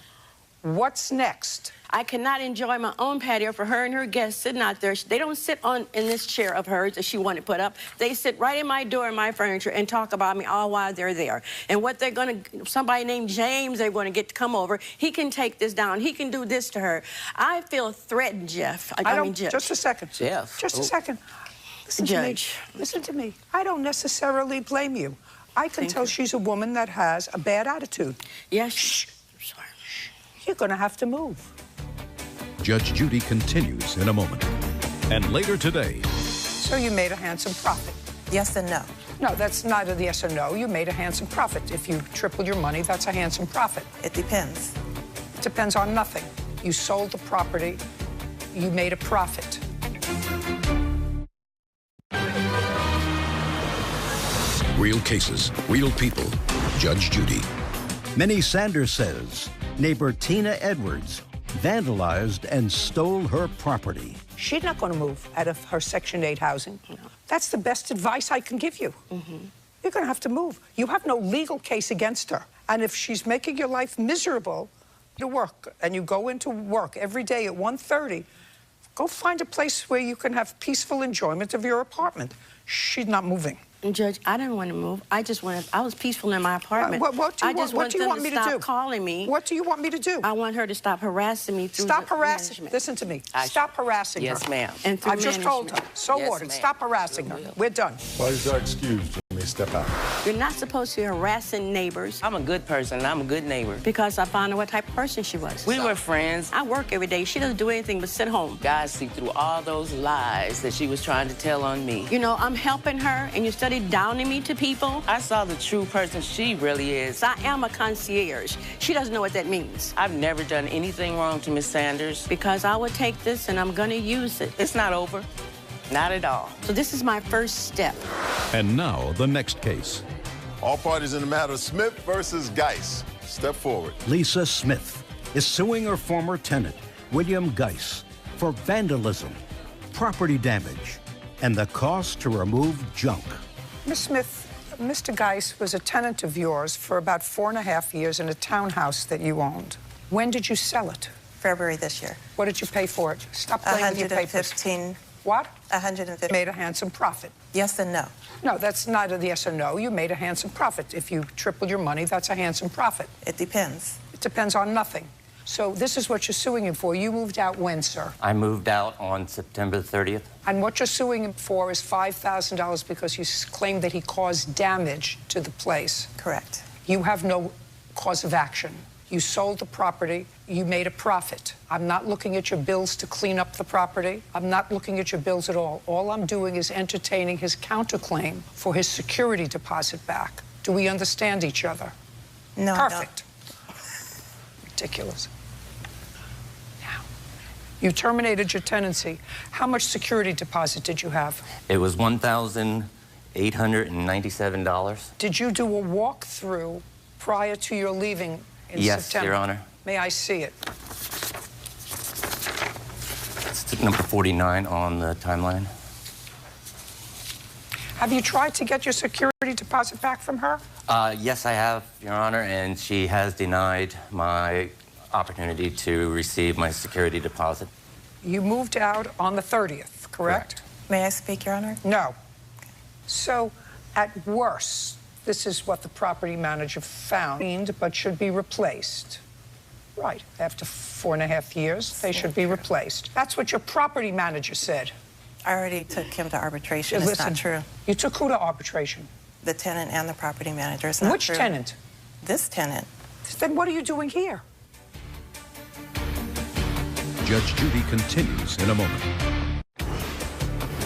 What's next? I cannot enjoy my own patio for her and her guests sitting out there. They don't sit in this chair of hers that she wanted put up. They sit right in my door in my furniture and talk about me all while they're there. And what they're going to, somebody named James, they're going to get to come over. He can take this down. He can do this to her. I feel threatened, Jeff. I mean, Jeff. Just a second. Jeff. Just a second. Listen Judge. to me. Listen to me. I don't necessarily blame you. I can tell she's a woman that has a bad attitude. Yes. Shh. Sorry. You're going to have to move. Judge Judy continues in a moment. And later today... So you made a handsome profit. Yes and no. No, that's neither the yes or no. You made a handsome profit. If you tripled your money, that's a handsome profit. It depends. It depends on nothing. You sold the property. You made a profit. Real cases, real people. Judge Judy. Minnie Sanders says neighbor Tina Edwards vandalized and stole her property. She's not going to move out of her Section 8 housing. No. That's the best advice I can give you. You're going to have to move. You have no legal case against her. And if she's making your life miserable to work, and you go into work every day at 1:30, go find a place where you can have peaceful enjoyment of your apartment. She's not moving. Judge, I didn't want to move. I just wanted, I was peaceful in my apartment. What do you want me to do? Calling me. What do you want me to do? I want her to stop harassing me through Stop harassing. Listen to me. Stop harassing her. Yes, ma'am. And through I've just told her. So Yes, ordered. ma'am. Stop harassing her. We're done. Parties are excused. You may step out. You're not supposed to be harassing neighbors. I'm a good person, and I'm a good neighbor. Because I found out what type of person she was. We were friends. I work every day. She doesn't do anything but sit home. God see through all those lies that she was trying to tell on me. You know, I'm helping her, and you study downing me to people. I saw the true person she really is. I am a concierge. She doesn't know what that means. I've never done anything wrong to Miss Sanders. Because I would take this and I'm gonna use it. It's not over. Not at all. So this is my first step. And now, the next case. All parties in the matter, Smith versus Geis. Step forward. Lisa Smith is suing her former tenant, William Geis, for vandalism, property damage, and the cost to remove junk. Miss Smith, Mr. Geis was a tenant of yours for about 4.5 years in a townhouse that you owned. When did you sell it? February this year. What did you pay for it? Stop playing with your papers. 115. What? 150. Made a handsome profit. Yes and no. No, that's neither the yes or no. You made a handsome profit. If you tripled your money, that's a handsome profit. It depends. It depends on nothing. So this is what you're suing him for. You moved out when, sir? I moved out on September 30th. And what you're suing him for is $5,000 because you claim that he caused damage to the place. Correct. You have no cause of action. You sold the property. You made a profit. I'm not looking at your bills to clean up the property. I'm not looking at your bills at all. All I'm doing is entertaining his counterclaim for his security deposit back. Do we understand each other? No. Perfect. Ridiculous. Now, you terminated your tenancy. How much security deposit did you have? It was $1,800 $897. Did you do a walkthrough prior to your leaving in Yes, September? Your Honor. May I see it? It's number 49 on the timeline. Have you tried to get your security deposit back from her? Yes, I have, Your Honor, and she has denied my opportunity to receive my security deposit. You moved out on the 30th, correct? May I speak, Your Honor? No. So, at worst, this is what the property manager found, but should be replaced. Right. After 4.5 years, they should be replaced. That's what your property manager said. I already took him to arbitration. Listen, It's not true. You took who to arbitration? The tenant and the property manager. It's not Which true. tenant? This tenant. Then what are you doing here? Judge Judy continues in a moment.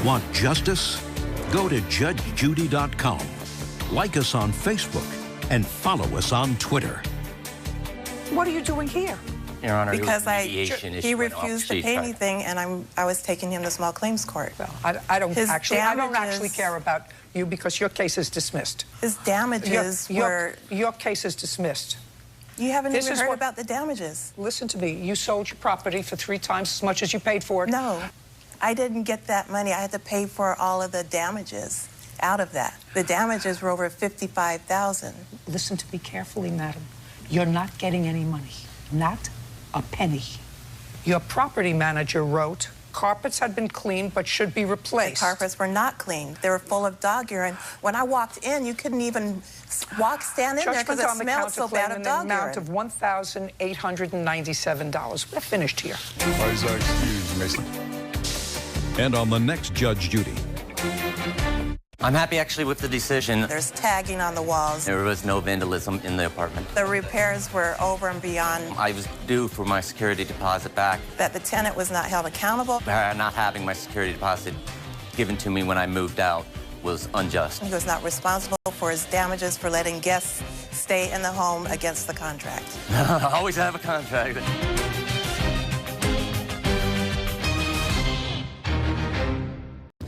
Want justice? Go to judgejudy.com. Like us on Facebook and follow us on Twitter. What are you doing here? Your Honor, Because went he off. refused to She pay tried- anything, and I was taking him to small claims court. Well, I don't His actually care about you because your case is dismissed. His damages were... Your case is dismissed. You haven't This even is heard what- about the damages. Listen to me. You sold your property for 3 times as much as you paid for it. No, I didn't get that money. I had to pay for all of the damages out of that. The damages were over $55,000. Listen to me carefully, madam. You're not getting any money. Not a penny. Your property manager wrote, carpets had been cleaned but should be replaced. The carpets were not cleaned. They were full of dog urine. When I walked in, you couldn't even stand in there because it smelled so bad of dog urine. Amount of $1,897. We're finished here. Parties are excused, Mason. And on the next Judge Judy. I'm happy actually with the decision. There's tagging on the walls. There was no vandalism in the apartment. The repairs were over and beyond. I was due for my security deposit back. That the tenant was not held accountable. Not having my security deposit given to me when I moved out was unjust. He was not responsible for his damages for letting guests stay in the home against the contract. I always have a contract.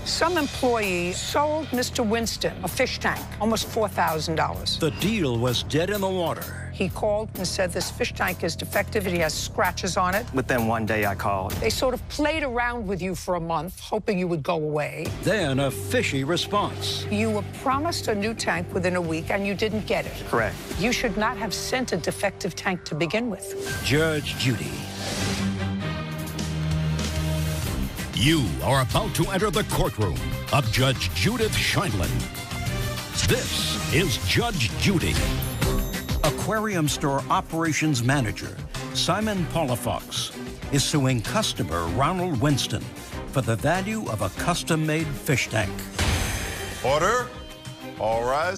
Some employee sold Mr. Winston a fish tank, almost $4,000. The deal was dead in the water. He called and said this fish tank is defective and he has scratches on it. Within one day, I called. They sort of played around with you for a month, hoping you would go away. Then a fishy response. You were promised a new tank within a week and you didn't get it. Correct. You should not have sent a defective tank to begin with. Judge Judy. You are about to enter the courtroom of Judge Judith Scheindlin. This is Judge Judy. Aquarium store operations manager Simon Palafox is suing customer Ronald Winston for the value of a custom-made fish tank. Order. All rise.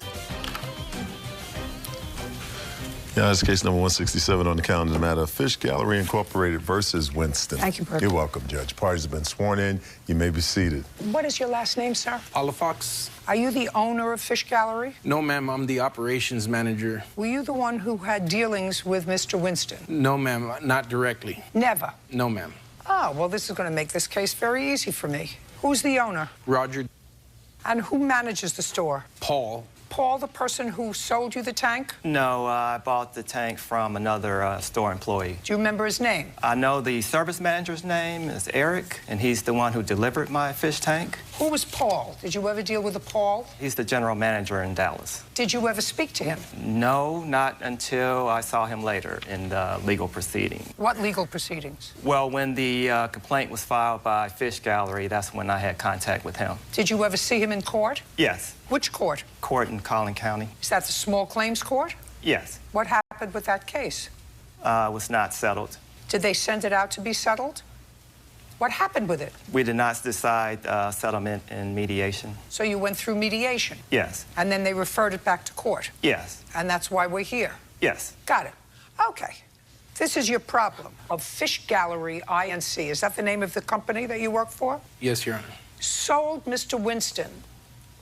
Yeah, it's case number 167 on the calendar, the matter of Fish Gallery Incorporated versus Winston. Thank you, Bert. You're welcome, Judge. Parties have been sworn in. You may be seated. What is your last name, sir? Palafox. Are you the owner of Fish Gallery? No, ma'am. I'm the operations manager. Were you the one who had dealings with Mr. Winston? No, ma'am. Not directly. Never? No, ma'am. Oh, well, this is going to make this case very easy for me. Who's the owner? Roger. And who manages the store? Paul. Paul, the person who sold you the tank? No, I bought the tank from another store employee. Do you remember his name? I know the service manager's name is Eric, and he's the one who delivered my fish tank. Who was Paul? Did you ever deal with a Paul? He's the general manager in Dallas. Did you ever speak to him? No, not until I saw him later in the legal proceeding. What legal proceedings? Well, when the complaint was filed by Fish Gallery, that's when I had contact with him. Did you ever see him in court? Yes. Which court? Court in Collin County. Is that the small claims court? Yes. What happened with that case? It was not settled. Did they send it out to be settled? What happened with it? We did not decide settlement and mediation. So you went through mediation? Yes. And then they referred it back to court? Yes. And that's why we're here? Yes. Got it. Okay. This is your problem of Fish Gallery INC. Is that the name of the company that you work for? Yes, Your Honor. Sold Mr. Winston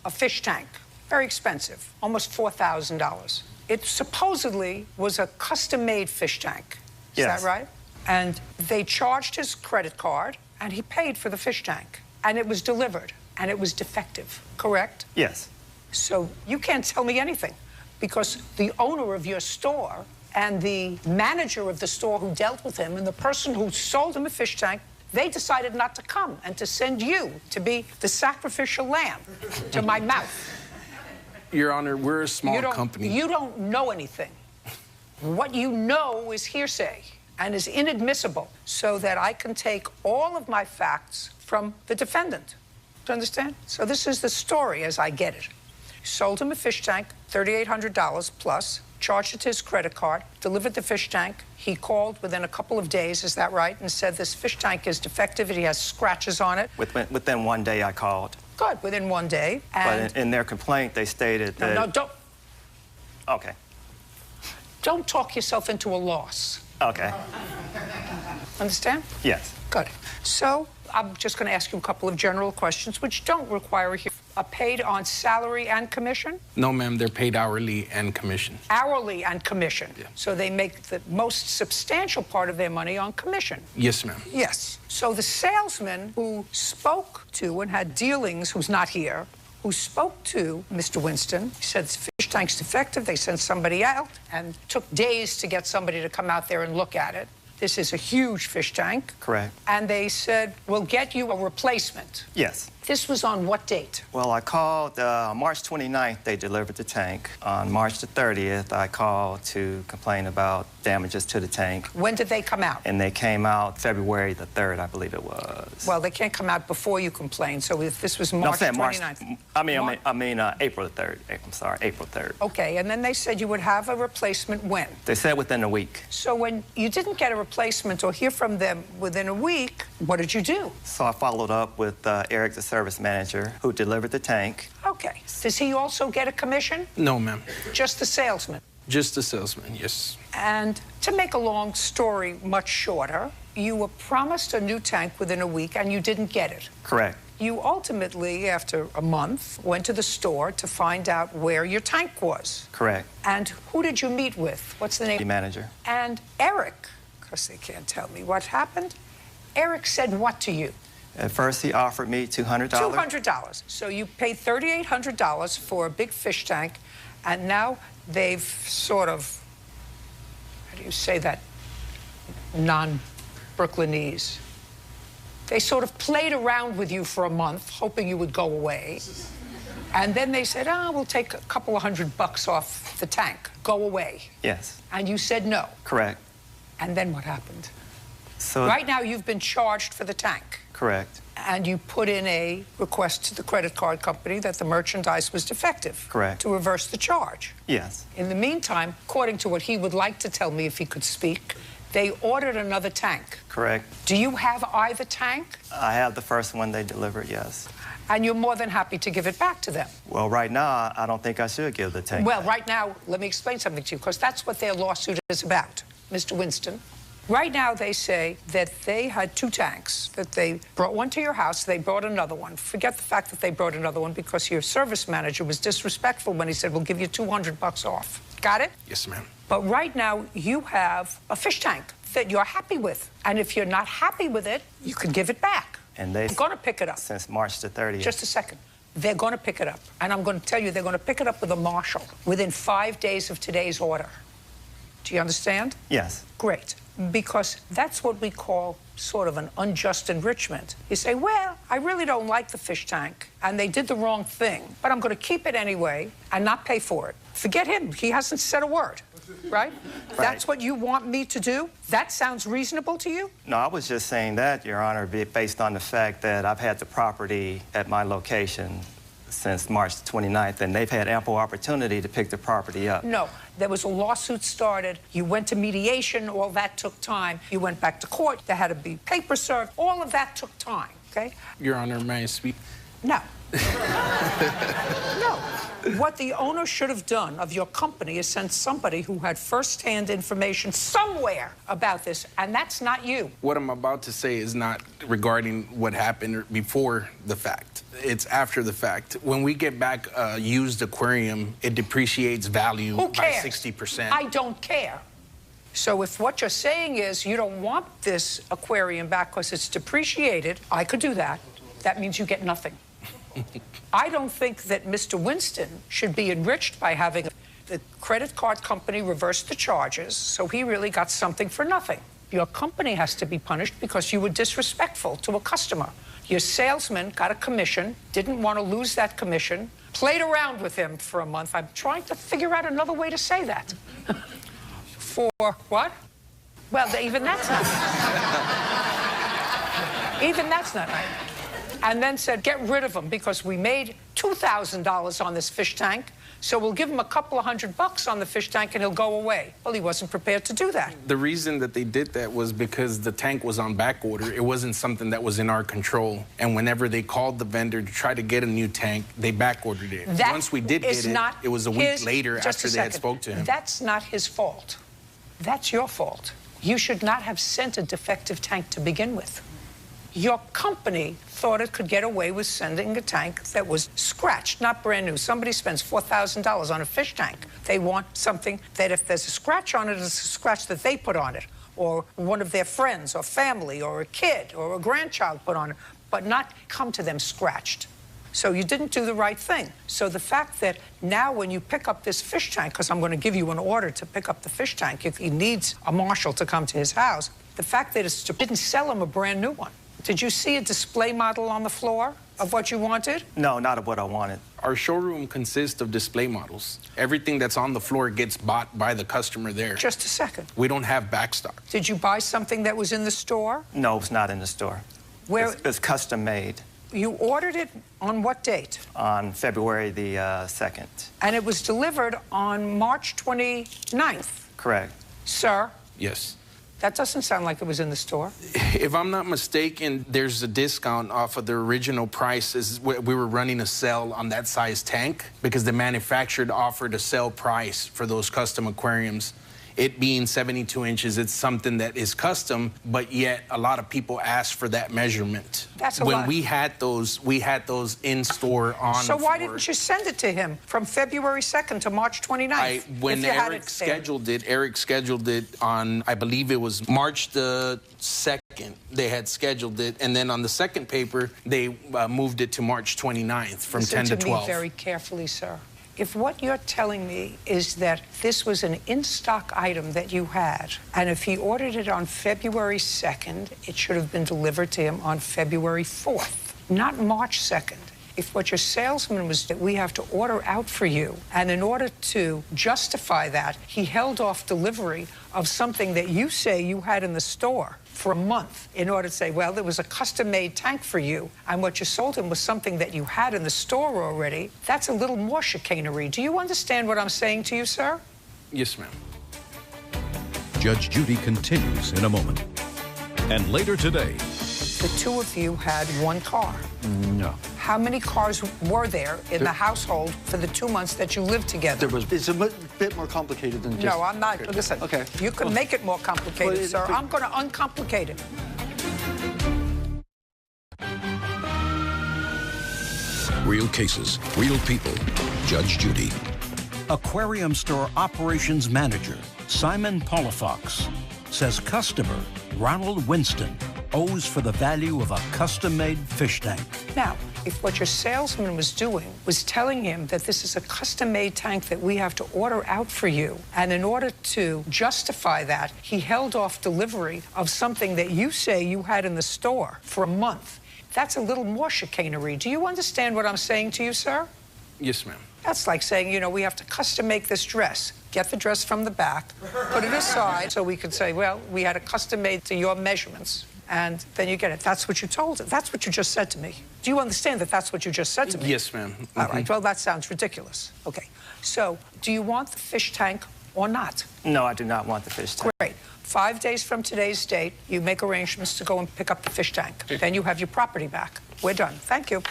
a fish tank. Very expensive, almost $4,000. It supposedly was a custom-made fish tank. Is Yes. that right? And they charged his credit card, and he paid for the fish tank. And it was delivered, and it was defective, correct? Yes. So you can't tell me anything because the owner of your store and the manager of the store who dealt with him and the person who sold him a fish tank, they decided not to come and to send you to be the sacrificial lamb to my mouth. Your Honor, we're a small company. You don't know anything. What you know is hearsay and is inadmissible so that I can take all of my facts from the defendant. Do you understand? So this is the story as I get it. Sold him a fish tank, $3,800 plus, charged it to his credit card, delivered the fish tank. He called within a couple of days, is that right, and said this fish tank is defective, it has scratches on it. Within 1 day, I called. Good, within 1 day. And but in their complaint, they stated that... No, don't... Okay. Don't talk yourself into a loss. Okay. Understand? Yes. Good. So I'm just going to ask you a couple of general questions which don't require a hearing. Are paid on salary and commission? No, ma'am, they're paid hourly and commission. Hourly and commission. Yeah. So they make the most substantial part of their money on commission. Yes, ma'am. Yes. So the salesman who spoke to and had dealings, who's not here, who spoke to Mr. Winston, he said, the fish tank's defective, they sent somebody out, and took days to get somebody to come out there and look at it. This is a huge fish tank. Correct. And they said, we'll get you a replacement. Yes. This was on what date? Well, I called March 29th, they delivered the tank. On March the 30th, I called to complain about damages to the tank. When did they come out? And they came out February the 3rd, I believe it was. Well, they can't come out before you complain, so if this was March 29th. I mean April the 3rd. I'm sorry, April 3rd. Okay, and then they said you would have a replacement when? They said within a week. So when you didn't get a replacement or hear from them within a week, what did you do? So I followed up with Eric, the service manager, who delivered the tank. Okay. Does he also get a commission? No, ma'am. Just the salesman? Just the salesman, yes. And to make a long story much shorter, you were promised a new tank within a week and you didn't get it. Correct. You ultimately, after a month, went to the store to find out where your tank was. Correct. And who did you meet with? What's the name? The manager. And Eric, because they can't tell me what happened, Eric said what to you? At first, he offered me $200. $200. So you paid $3,800 for a big fish tank, and now they've sort of, how do you say that, non-Brooklynese? They sort of played around with you for a month, hoping you would go away. And then they said, we'll take a couple of $100 off the tank. Go away. Yes. And you said no. Correct. And then what happened? So right now, you've been charged for the tank. Correct. And you put in a request to the credit card company that the merchandise was defective. Correct. To reverse the charge. Yes. In the meantime, according to what he would like to tell me if he could speak, they ordered another tank. Correct. Do you have either tank? I have the first one they delivered, yes. And you're more than happy to give it back to them? Well, right now, I don't think I should give the tank Well, back. right now, let me explain something to you, because that's what their lawsuit is about, Mr. Winston. Right now, they say that they had two tanks, that they brought one to your house, they brought another one. Forget the fact that they brought another one because your service manager was disrespectful when he said, we'll give you $200 off. Got it? Yes, ma'am. But right now, you have a fish tank that you're happy with. And if you're not happy with it, you can give it back. And they're going to pick it up. Since March the 30th. Just a second. They're going to pick it up. And I'm going to tell you, they're going to pick it up with a marshal within 5 days of today's order. Do you understand? Yes. Great. Because that's what we call sort of an unjust enrichment. You say, well, I really don't like the fish tank, and they did the wrong thing, but I'm going to keep it anyway and not pay for it. Forget him. He hasn't said a word, right? That's what you want me to do? That sounds reasonable to you? No, I was just saying that, Your Honor, based on the fact that I've had the property at my location since March 29th, and they've had ample opportunity to pick the property up. No. There was a lawsuit started. You went to mediation. All that took time. You went back to court. There had to be paper served. All of that took time, okay? Your Honor, may I speak? No. No. What the owner should have done of your company is send somebody who had first-hand information somewhere about this, and that's not you. What I'm about to say is not regarding what happened before the fact. It's after the fact. When we get back a used aquarium, it depreciates value by 60%. I don't care. So if what you're saying is you don't want this aquarium back because it's depreciated, I could do that. That means you get nothing. I don't think that Mr. Winston should be enriched by having the credit card company reverse the charges, so he really got something for nothing. Your company has to be punished because you were disrespectful to a customer. Your salesman got a commission, didn't want to lose that commission, played around with him for a month. I'm trying to figure out another way to say that. For what? Well, even that's not even that's not right. And then said, get rid of him because we made $2,000 on this fish tank, so we'll give him a couple of $100 on the fish tank and he'll go away. Well, he wasn't prepared to do that. The reason that they did that was because the tank was on back order. It wasn't something that was in our control. And whenever they called the vendor to try to get a new tank, they back ordered it. That Once we did get it, it was a week later after they had spoke to him. That's not his fault. That's your fault. You should not have sent a defective tank to begin with. Your company thought it could get away with sending a tank that was scratched, not brand new. Somebody spends $4,000 on a fish tank. They want something that if there's a scratch on it, it's a scratch that they put on it, or one of their friends or family or a kid or a grandchild put on it, but not come to them scratched. So you didn't do the right thing. So the fact that now when you pick up this fish tank, because I'm going to give you an order to pick up the fish tank, if he needs a marshal to come to his house, the fact that it didn't sell him a brand new one. Did you see a display model on the floor of what you wanted? No, not of what I wanted. Our showroom consists of display models. Everything that's on the floor gets bought by the customer there. Just a second. We don't have backstock. Did you buy something that was in the store? No, it's not in the store. Where? It's custom made. You ordered it on what date? On February the 2nd. And it was delivered on March 29th? Correct. Sir? Yes. That doesn't sound like it was in the store. If I'm not mistaken, there's a discount off of the original price. We were running a sale on that size tank because the manufacturer offered a sale price for those custom aquariums. It being 72 inches, it's something that is custom, but yet a lot of people ask for that measurement. That's a when lot. we had those in store on So the why floor. didn't you send it to him from February 2nd to March 29th? When Eric scheduled it on, I believe it was March the 2nd, they had scheduled it, and then on the second paper, they moved it to March 29th from 10 to 12. Listen to me very carefully, sir. If what you're telling me is that this was an in-stock item that you had, and if he ordered it on February 2nd, it should have been delivered to him on February 4th, not March 2nd. If what your salesman was that we have to order out for you, and in order to justify that, he held off delivery of something that you say you had in the store for a month in order to say, well, there was a custom-made tank for you, and what you sold him was something that you had in the store already, that's a little more chicanery. Do you understand what I'm saying to you, sir? Yes, ma'am. Judge Judy continues in a moment. And later today... The two of you had one car. No. How many cars were there in the household for the 2 months that you lived together? It's a bit more complicated than just... No, I'm not. Listen, okay. You can make it more complicated, sir. I'm going to uncomplicate it. Real cases, real people. Judge Judy. Aquarium store operations manager Simon Polifox says customer Ronald Winston owes for the value of a custom-made fish tank. Now, if what your salesman was doing was telling him that this is a custom-made tank that we have to order out for you, and in order to justify that, he held off delivery of something that you say you had in the store for a month, that's a little more chicanery. Do you understand what I'm saying to you, sir? Yes, ma'am. That's like saying, you know, we have to custom make this dress. Get the dress from the back, put it aside so we could say, well, we had a custom made to your measurements. And then you get it. That's what you told him. That's what you just said to me. Do you understand that that's what you just said to me? Yes, ma'am. All right. Well, that sounds ridiculous. Okay. So, do you want the fish tank or not? No, I do not want the fish tank. Great. 5 days from today's date, you make arrangements to go and pick up the fish tank. Then you have your property back. We're done. Thank you.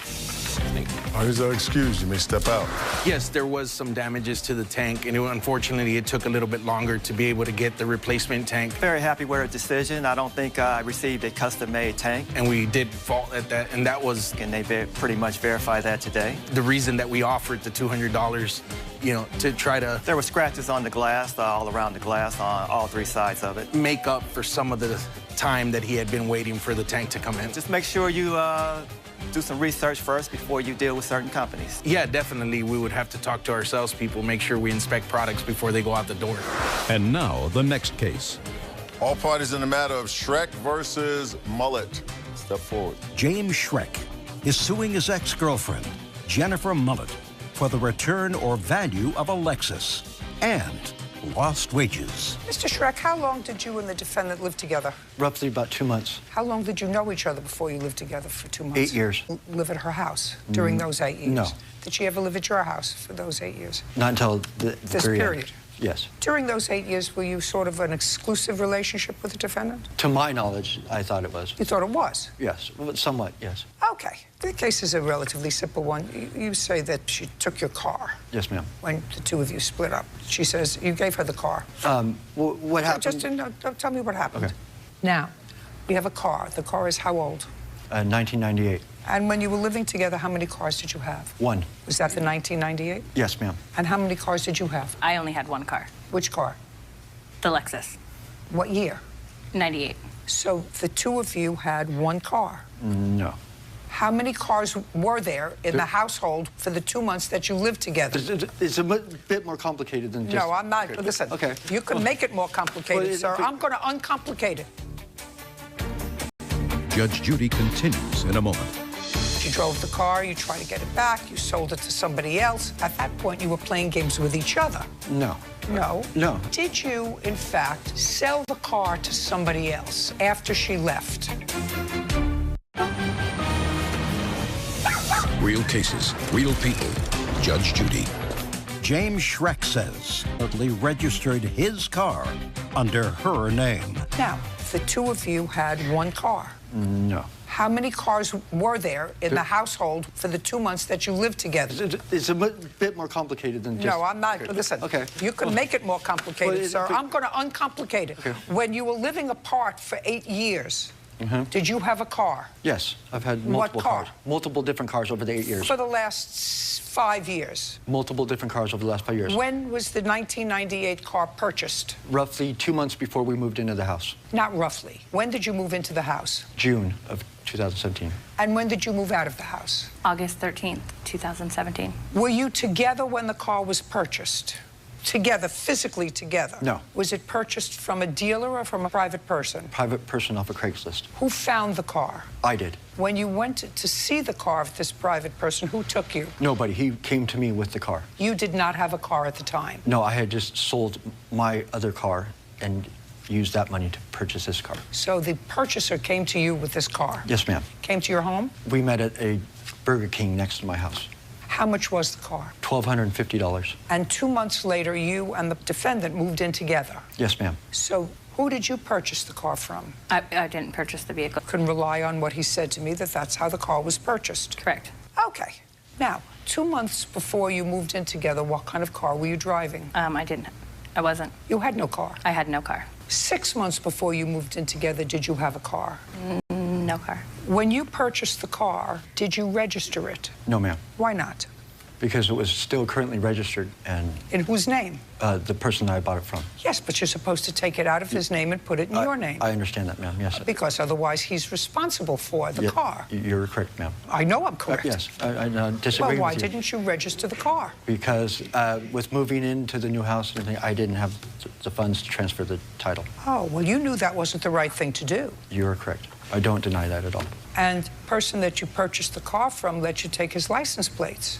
Here's our excuse. You may step out. Yes, there was some damages to the tank, and unfortunately, it took a little bit longer to be able to get the replacement tank. Very happy with our decision. I don't think I received a custom-made tank. And we did fault at that, and that was... And they pretty much verified that today. The reason that we offered the $200, you know, to try to... There were scratches on the glass, all around the glass, on all three sides of it. Make up for some of the time that he had been waiting for the tank to come in. Just make sure you do some research first before you deal with certain companies. Yeah, definitely. We would have to talk to our salespeople, make sure we inspect products before they go out the door. And now, the next case. All parties in the matter of Shrek versus Mullet. Step forward. James Shrek is suing his ex-girlfriend, Jennifer Mullet, for the return or value of a Lexus and lost wages. Mr. Shrek, how long did you and the defendant live together? Roughly about 2 months. How long did you know each other before you lived together for 2 months? 8 years. Live at her house during those 8 years? No. Did she ever live at your house for those 8 years? Not until the This very period? end. Yes. During those 8 years, were you sort of an exclusive relationship with the defendant? To my knowledge, I thought it was. You thought it was? Yes, somewhat, yes. Okay. The case is a relatively simple one. You say that she took your car. Yes, ma'am. When the two of you split up. She says you gave her the car. What happened? Just don't tell me what happened. Okay. Now, we have a car. The car is how old? 1998. And when you were living together, how many cars did you have? One. Was that the 1998? Yes, ma'am. And how many cars did you have? I only had one car. Which car? The Lexus. What year? 98. So the two of you had one car? No. How many cars were there in the household for the 2 months that you lived together? It's a bit more complicated than just... No, I'm not. Okay. Listen, okay. You can make it more complicated, Well, sir. I'm going to uncomplicate it. Judge Judy continues in a moment. You drove the car, you tried to get it back, you sold it to somebody else. At that point, you were playing games with each other. No. No? No. Did you, in fact, sell the car to somebody else after she left? Real cases, real people. Judge Judy. James Shrek says he registered his car under her name. Now, the two of you had one car. No. How many cars were there in the household for the 2 months that you lived together? It's a bit more complicated than just... No, I'm not. Okay. Listen, okay. You can make it more complicated, Well, sir. I'm going to uncomplicate it. Okay. When you were living apart for 8 years, did you have a car? Yes, I've had multiple What car? cars. Multiple different cars over the 8 years. For the last 5 years. Multiple different cars over the last 5 years. When was the 1998 car purchased? Roughly 2 months before we moved into the house. Not roughly. When did you move into the house? June of 2017. And when did you move out of the house? August 13th, 2017. Were you together when the car was purchased? Together, physically together? No. Was it purchased from a dealer or from a private person? Private person off of Craigslist. Who found the car? I did. When you went to see the car of this private person, who took you? Nobody. He came to me with the car. You did not have a car at the time? No, I had just sold my other car and used that money to purchase this car. So the purchaser came to you with this car? Yes, ma'am. Came to your home? We met at a Burger King next to my house. How much was the car? $1,250. And 2 months later, you and the defendant moved in together? Yes, ma'am. So who did you purchase the car from? I didn't purchase the vehicle. Can rely on what he said to me, that that's how the car was purchased? Correct. Okay. Now, 2 months before you moved in together, what kind of car were you driving? I wasn't. You had no car? I had no car. 6 months before you moved in together, did you have a car? No car. When you purchased the car, did you register it? No, ma'am. Why not? Because it was still currently registered and... In whose name? The person I bought it from. Yes, but you're supposed to take it out of his name and put it in your name. I understand that, ma'am, yes. Because otherwise he's responsible for the car. You're correct, ma'am. I know I'm correct. Yes, I disagree with you. Well, why didn't you register the car? Because with moving into the new house and everything, I didn't have the funds to transfer the title. Oh, well, you knew that wasn't the right thing to do. You're correct. I don't deny that at all. And the person that you purchased the car from let you take his license plates?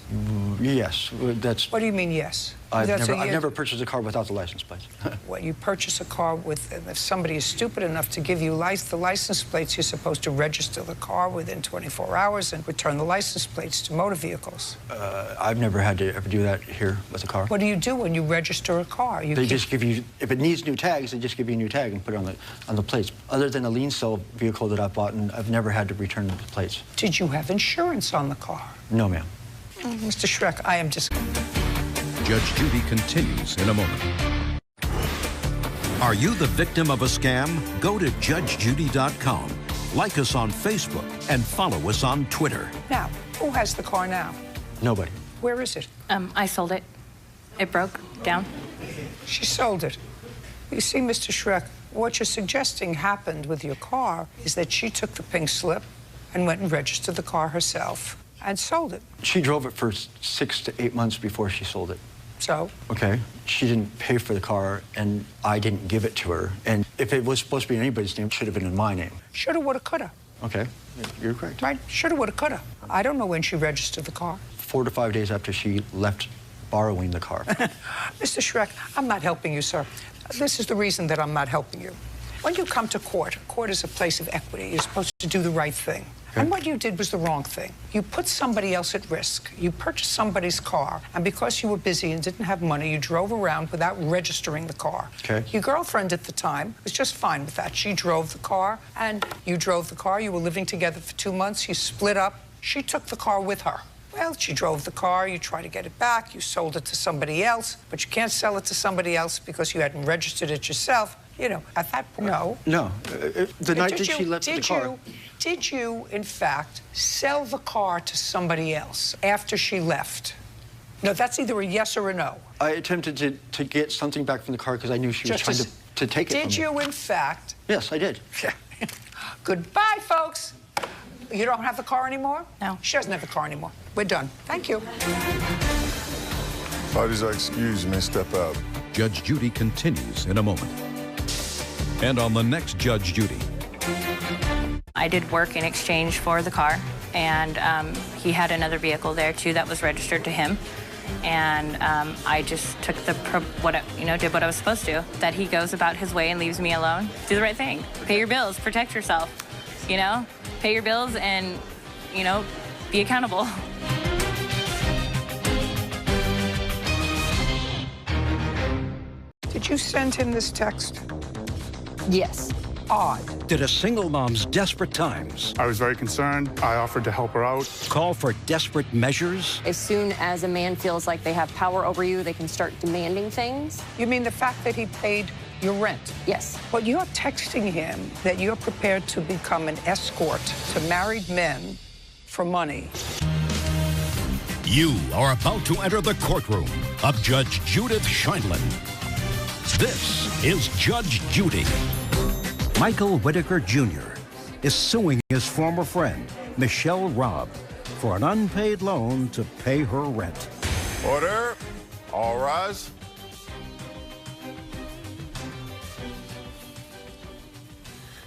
Yes, that's... What do you mean, yes? I've never purchased a car without the license plates. Well, you purchase a car with, if somebody is stupid enough to give you the license plates, you're supposed to register the car within 24 hours and return the license plates to motor vehicles. I've never had to ever do that here with a car. What do you do when you register a car? They just give you, if it needs new tags, they just give you a new tag and put it on the plates. Other than a lien sale vehicle that I bought, and I've never had to return the plates. Did you have insurance on the car? No, ma'am. Mr. Shrek, I am just... Judge Judy continues in a moment. Are you the victim of a scam? Go to judgejudy.com. Like us on Facebook and follow us on Twitter. Now, who has the car now? Nobody. Where is it? I sold it. It broke down. She sold it. You see, Mr. Shrek, what you're suggesting happened with your car is that she took the pink slip, and went and registered the car herself and sold it. She drove it for 6 to 8 months before she sold it. So? Okay. She didn't pay for the car, and I didn't give it to her. And if it was supposed to be in anybody's name, it should have been in my name. Shoulda, woulda, coulda. Okay. You're correct. Right? Shoulda, woulda, coulda. I don't know when she registered the car. 4 to 5 days after she left borrowing the car. Mr. Schreck, I'm not helping you, sir. This is the reason that I'm not helping you. When you come to court is a place of equity. You're supposed to do the right thing. Okay. And what you did was the wrong thing. You put somebody else at risk. You purchased somebody's car, and because you were busy and didn't have money, you drove around without registering the car. Okay. Your girlfriend at the time was just fine with that. She drove the car, and you drove the car. You were living together for 2 months. You split up. She took the car with her. Well, she drove the car, you tried to get it back, you sold it to somebody else, but you can't sell it to somebody else because you hadn't registered it yourself. You know, at that point, no. No. The night that she left the car. Did you, in fact, sell the car to somebody else after she left? No, that's either a yes or a no. I attempted to get something back from the car because I knew she was trying to take it from me. Did you, in fact? Yes, I did. Goodbye, folks. You don't have the car anymore? No. She doesn't have the car anymore. We're done. Thank you. Parties are excused. You may step out. Judge Judy continues in a moment. And on the next Judge Judy. I did work in exchange for the car, and he had another vehicle there too that was registered to him. And I just took did what I was supposed to. That he goes about his way and leaves me alone. Do the right thing. Pay your bills. Protect yourself. You know, pay your bills and, you know, be accountable. Did you send him this text? Yes. Odd. Did a single mom's desperate times I was very concerned. I offered to help her out. call for desperate measures? As soon as a man feels like they have power over you, they can start demanding things. You mean the fact that he paid your rent? Yes. But you're texting him that you're prepared to become an escort to married men for money. You are about to enter the courtroom of Judge Judith Scheindlin. This is Judge Judy. Michael Whitaker Jr. is suing his former friend, Michelle Robb, for an unpaid loan to pay her rent. Order. All rise.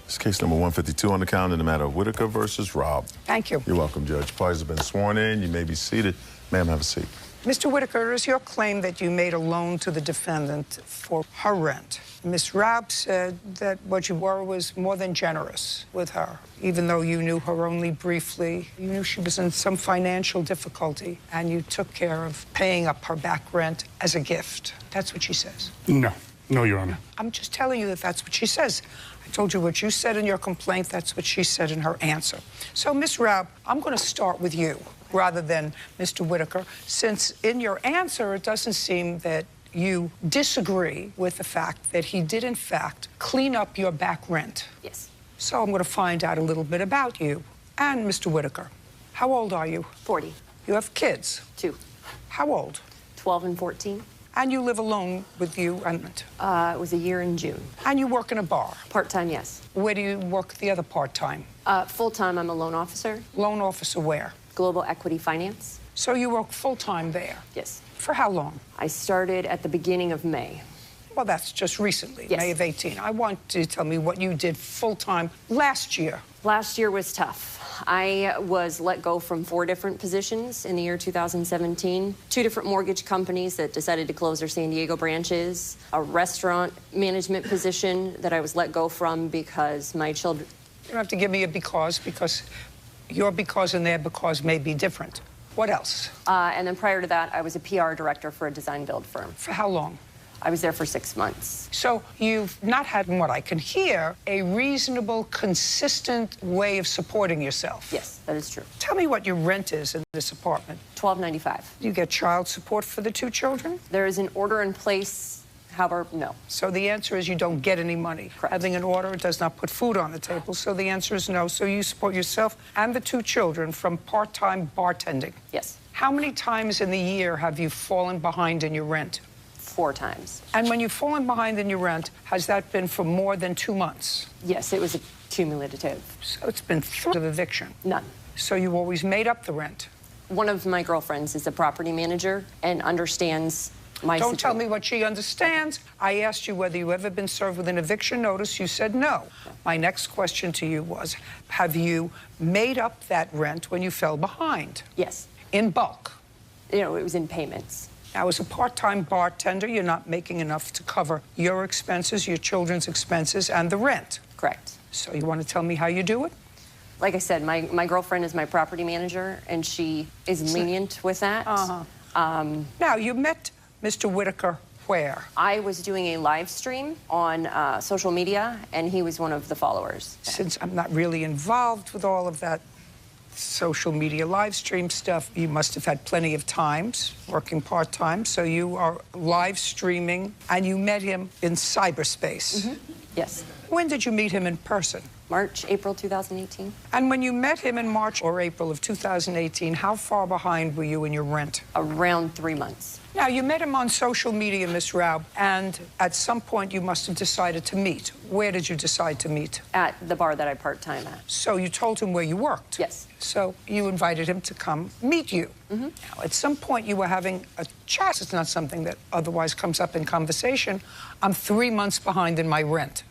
This is case number 152 on the calendar in the matter of Whitaker versus Robb. Thank you. You're welcome, Judge. Parties have been sworn in. You may be seated. Ma'am, have a seat. Mr. Whitaker, it is your claim that you made a loan to the defendant for her rent. Ms. Robb said that what you were was more than generous with her, even though you knew her only briefly. You knew she was in some financial difficulty, and you took care of paying up her back rent as a gift. That's what she says. No. No, Your Honor. I'm just telling you that that's what she says. I told you what you said in your complaint. That's what she said in her answer. So, Ms. Robb, I'm going to start with you rather than Mr. Whitaker, since in your answer it doesn't seem that you disagree with the fact that he did, in fact, clean up your back rent. Yes. So I'm going to find out a little bit about you. And Mr. Whitaker, how old are you? 40. You have kids? 2. How old? 12 and 14. And you live alone with you and... It was a year in June. And you work in a bar? Part-time, yes. Where do you work the other part-time? Full-time, I'm a loan officer. Loan officer where? Global Equity Finance. So you work full-time there? Yes. For how long? I started at the beginning of May. Well, that's just recently, yes. May of 18. I want you to tell me what you did full-time last year. Last year was tough. I was let go from 4 different positions in the year 2017. 2 different mortgage companies that decided to close their San Diego branches. A restaurant management position that I was let go from because my children... You don't have to give me a because your because and their because may be different. What else? And then prior to that, I was a PR director for a design-build firm. For how long? I was there for 6 months. So you've not had, from what I can hear, a reasonable, consistent way of supporting yourself. Yes, that is true. Tell me what your rent is in this apartment. $12.95. Do you get child support for the 2 children? There is an order in place, however, no. So the answer is you don't get any money. Correct. Having an order does not put food on the table, so the answer is no. So you support yourself and the 2 children from part-time bartending. Yes. How many times in the year have you fallen behind in your rent? 4 times. And when you've fallen behind in your rent, has that been for more than 2 months? Yes, it was cumulative. So it's been 3 of eviction? None. So you always made up the rent? One of my girlfriends is a property manager and understands my Don't situation. tell me what she understands. I asked you whether you ever been served with an eviction notice. You said no. My next question to you was, have you made up that rent when you fell behind? Yes. In bulk? You know, it was in payments. Now, as a part-time bartender, you're not making enough to cover your expenses, your children's expenses, and the rent. Correct. So you want to tell me how you do it? Like I said, my girlfriend is my property manager, and she is lenient with that. Now, you met Mr. Whitaker where? I was doing a live stream on social media, and he was one of the followers. Since I'm not really involved with all of that social media live stream stuff, you must have had plenty of times working part-time, so you are live streaming, and you met him in cyberspace. Yes. When did you meet him in person? March, April 2018. And when you met him in March or April of 2018, how far behind were you in your rent? Around 3 months. Now, you met him on social media, Miss Raub, and at some point you must have decided to meet. Where did you decide to meet? At the bar that I part-time at. So you told him where you worked? Yes. So you invited him to come meet you. Now, at some point you were having a chat. It's not something that otherwise comes up in conversation. I'm 3 months behind in my rent.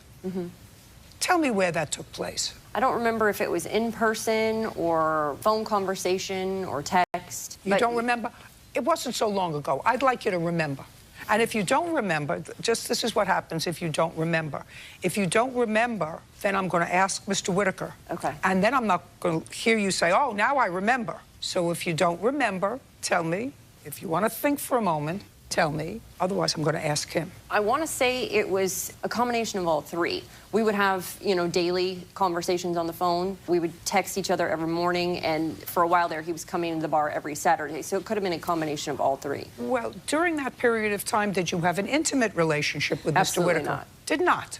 Tell me where that took place. I don't remember if it was in person or phone conversation or text. You don't remember? It wasn't so long ago. I'd like you to remember. And if you don't remember, just this is what happens if you don't remember. If you don't remember, then I'm going to ask Mr. Whitaker. Okay. And then I'm not going to hear you say, oh, now I remember. So if you don't remember, tell me. If you want to think for a moment, tell me. Otherwise, I'm going to ask him. I want to say it was a combination of all 3. We would have, you know, daily conversations on the phone. We would text each other every morning, and for a while there, he was coming to the bar every Saturday. So it could have been a combination of all 3. Well, during that period of time, did you have an intimate relationship with Absolutely Mr. Whitaker? Not. Did not?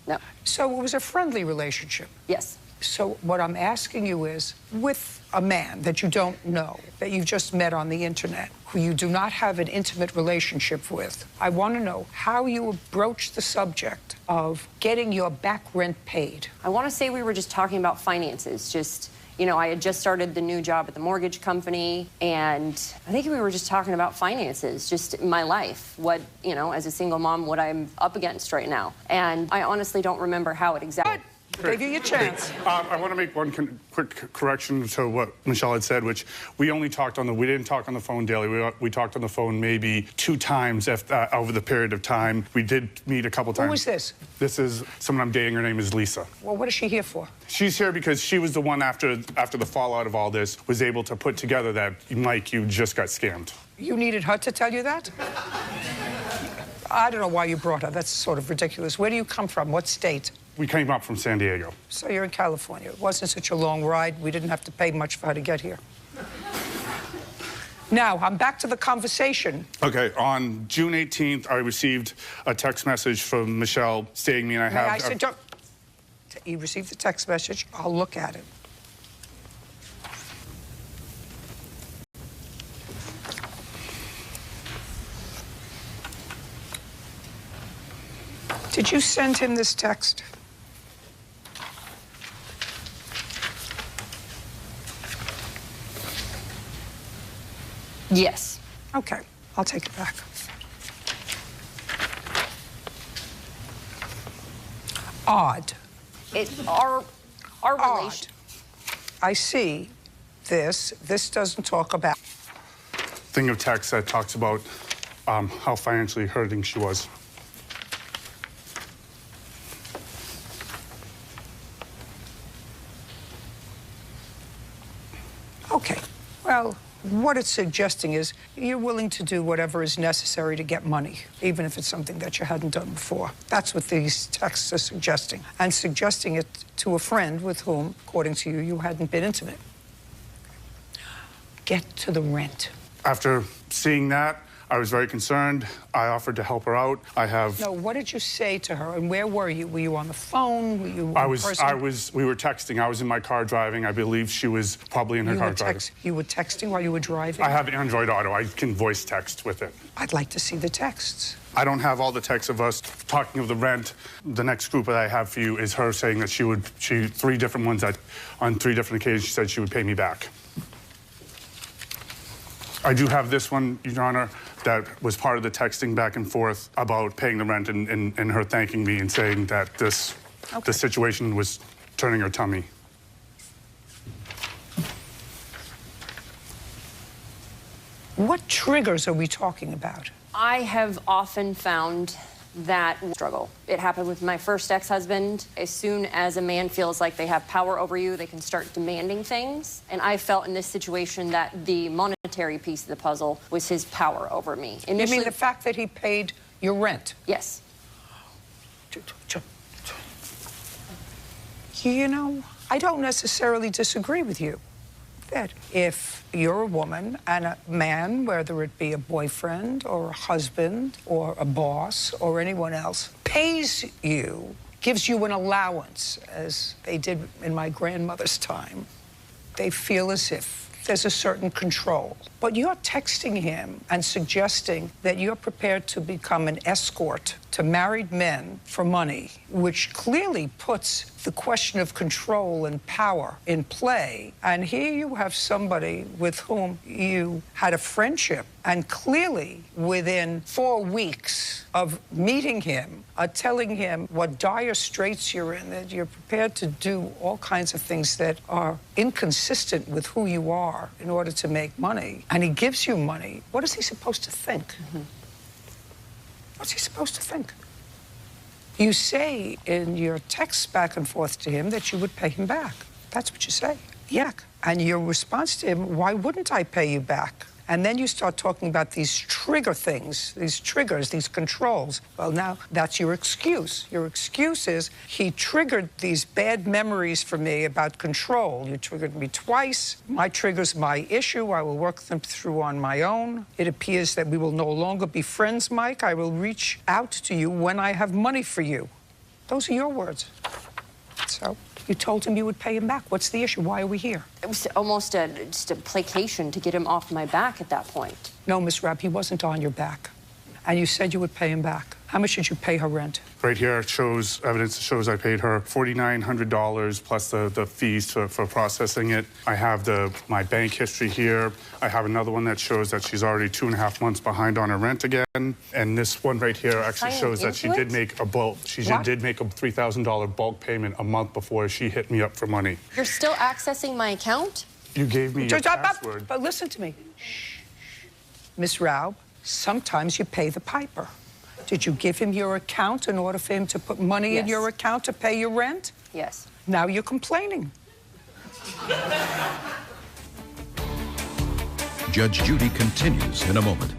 No. So it was a friendly relationship? Yes. So what I'm asking you is, with a man that you don't know, that you've just met on the internet, who you do not have an intimate relationship with, I want to know how you broach the subject of getting your back rent paid. I want to say we were just talking about finances. Just, you know, I had just started the new job at the mortgage company, and I think we were just talking about finances, just my life, what, you know, as a single mom, what I'm up against right now. And I honestly don't remember how it exactly... Gave you your chance. I want to make one quick correction to what Michelle had said, which we didn't talk on the phone daily. We talked on the phone maybe 2 times over the period of time. We did meet a couple times. Who is this? This is someone I'm dating. Her name is Lisa. Well, what is she here for? She's here because she was the one after the fallout of all this was able to put together that, Mike, you just got scammed. You needed her to tell you that? I don't know why you brought her. That's sort of ridiculous. Where do you come from? What state? We came up from San Diego. So you're in California. It wasn't such a long ride. We didn't have to pay much for her to get here. Now, I'm back to the conversation. Okay, on June 18th, I received a text message from Michelle stating me and I have... I said, don't... You received the text message. I'll look at it. Did you send him this text? Yes. Okay, I'll take it back. Odd. Our relation. I see this. This doesn't talk about... Thing of text that talks about how financially hurting she was. Okay, well, what it's suggesting is you're willing to do whatever is necessary to get money, even if it's something that you hadn't done before. That's what these texts are suggesting, and suggesting it to a friend with whom, according to you, you hadn't been intimate. Get to the rent. After seeing that, I was very concerned. I offered to help her out. No, what did you say to her, and where were you? Were you on the phone? Were you in person? We were texting. I was in my car driving. I believe she was probably in her car driving. You were texting while you were driving? I have Android Auto. I can voice text with it. I'd like to see the texts. I don't have all the texts of us talking of the rent. The next group that I have for you is her saying that three different ones that on 3 different occasions she said she would pay me back. I do have this one, Your Honor, that was part of the texting back and forth about paying the rent and her thanking me and saying that this situation was turning her tummy. What triggers are we talking about? I have often found that struggle. It happened with my first ex-husband. As soon as a man feels like they have power over you, they can start demanding things. And I felt in this situation that the monetary piece of the puzzle was his power over me. You mean the fact that he paid your rent? Yes. You know, I don't necessarily disagree with you. That if you're a woman and a man, whether it be a boyfriend or a husband or a boss or anyone else, pays you, gives you an allowance, as they did in my grandmother's time, they feel as if there's a certain control. But you're texting him and suggesting that you're prepared to become an escort to married men for money, which clearly puts the question of control and power in play. And here you have somebody with whom you had a friendship, and clearly within 4 weeks of meeting him, telling him what dire straits you're in, that you're prepared to do all kinds of things that are inconsistent with who you are in order to make money, and he gives you money. What is he supposed to think? Mm-hmm. What's he supposed to think? You say in your texts back and forth to him that you would pay him back. That's what you say. Yeah. And your response to him, why wouldn't I pay you back? And then you start talking about these trigger things, these triggers, these controls. Well, now that's your excuse. Your excuse is he triggered these bad memories for me about control. You triggered me twice. My trigger's my issue. I will work them through on my own. It appears that we will no longer be friends, Mike. I will reach out to you when I have money for you. Those are your words. So you told him you would pay him back. What's the issue? Why are we here? It was almost just a placation to get him off my back at that point. No, Miss Rabb, he wasn't on your back. And you said you would pay him back. How much did you pay her rent? Right here it shows evidence that shows I paid her $4,900 plus the fees for processing it. I have my bank history here. I have another one that shows that she's already 2.5 months behind on her rent again. And this one right here actually shows that she did make a bulk. She did make a $3,000 bulk payment a month before she hit me up for money. You're still accessing my account? You gave me your password. But listen to me. Miss Raub, sometimes you pay the piper. Did you give him your account in order for him to put money in your account to pay your rent? Yes. Now you're complaining. Judge Judy continues in a moment.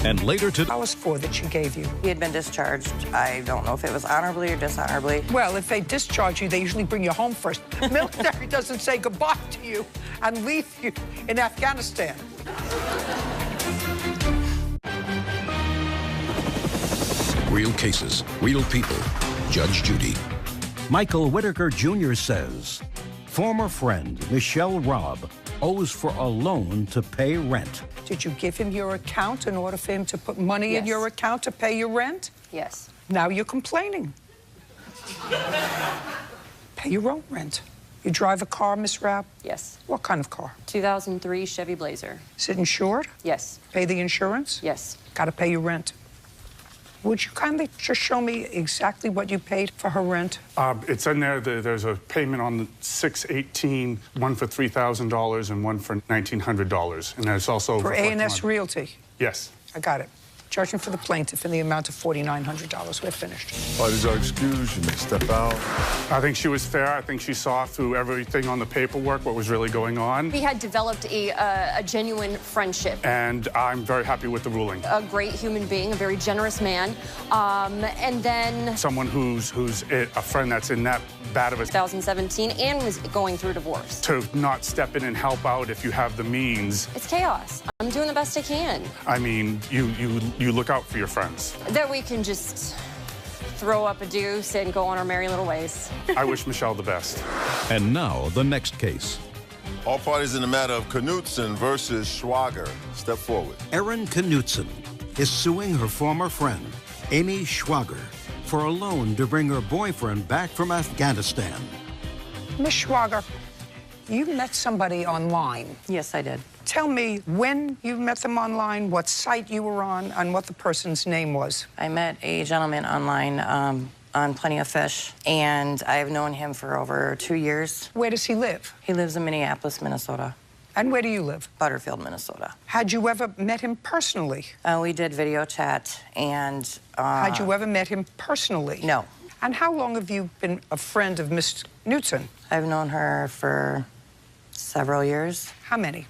And later today... That was $4 that she gave you. He had been discharged. I don't know if it was honorably or dishonorably. Well, if they discharge you, they usually bring you home first. The military doesn't say goodbye to you and leave you in Afghanistan. Real cases, real people. Judge Judy. Michael Whitaker Jr. says former friend Michelle Robb owes for a loan to pay rent. Did you give him your account in order for him to put money in your account to pay your rent? Yes. Now you're complaining. Pay your own rent. You drive a car, Miss Rabb? Yes. What kind of car? 2003 Chevy Blazer. Is it insured? Yes. Pay the insurance? Yes. Got to pay your rent. Would you kindly just show me exactly what you paid for her rent? It's in there. There's a payment on the 6/18, one for $3,000 and one for $1,900. And there's also... For A&S Realty? Yes. I got it. Judgment for the plaintiff in the amount of $4,900. We're finished. What is our excuse? You may step out. I think she was fair. I think she saw through everything on the paperwork, what was really going on. We had developed a genuine friendship. And I'm very happy with the ruling. A great human being, a very generous man. And then... Someone who's a friend that's in that bad of a... 2017 and was going through divorce. To not step in and help out if you have the means. It's chaos. I'm doing the best I can. I mean, you look out for your friends. That we can just throw up a deuce and go on our merry little ways. I wish Michelle the best. And now, the next case. All parties in the matter of Knutson versus Schwager. Step forward. Erin Knutson is suing her former friend, Amy Schwager, for a loan to bring her boyfriend back from Afghanistan. Miss Schwager, you met somebody online. Yes, I did. Tell me when you met them online, what site you were on, and what the person's name was. I met a gentleman online on Plenty of Fish, and I've known him for over 2 years. Where does he live? He lives in Minneapolis, Minnesota. And where do you live? Butterfield, Minnesota. Had you ever met him personally? We did video chat, and... Had you ever met him personally? No. And how long have you been a friend of Miss Knutson? I've known her for several years. How many?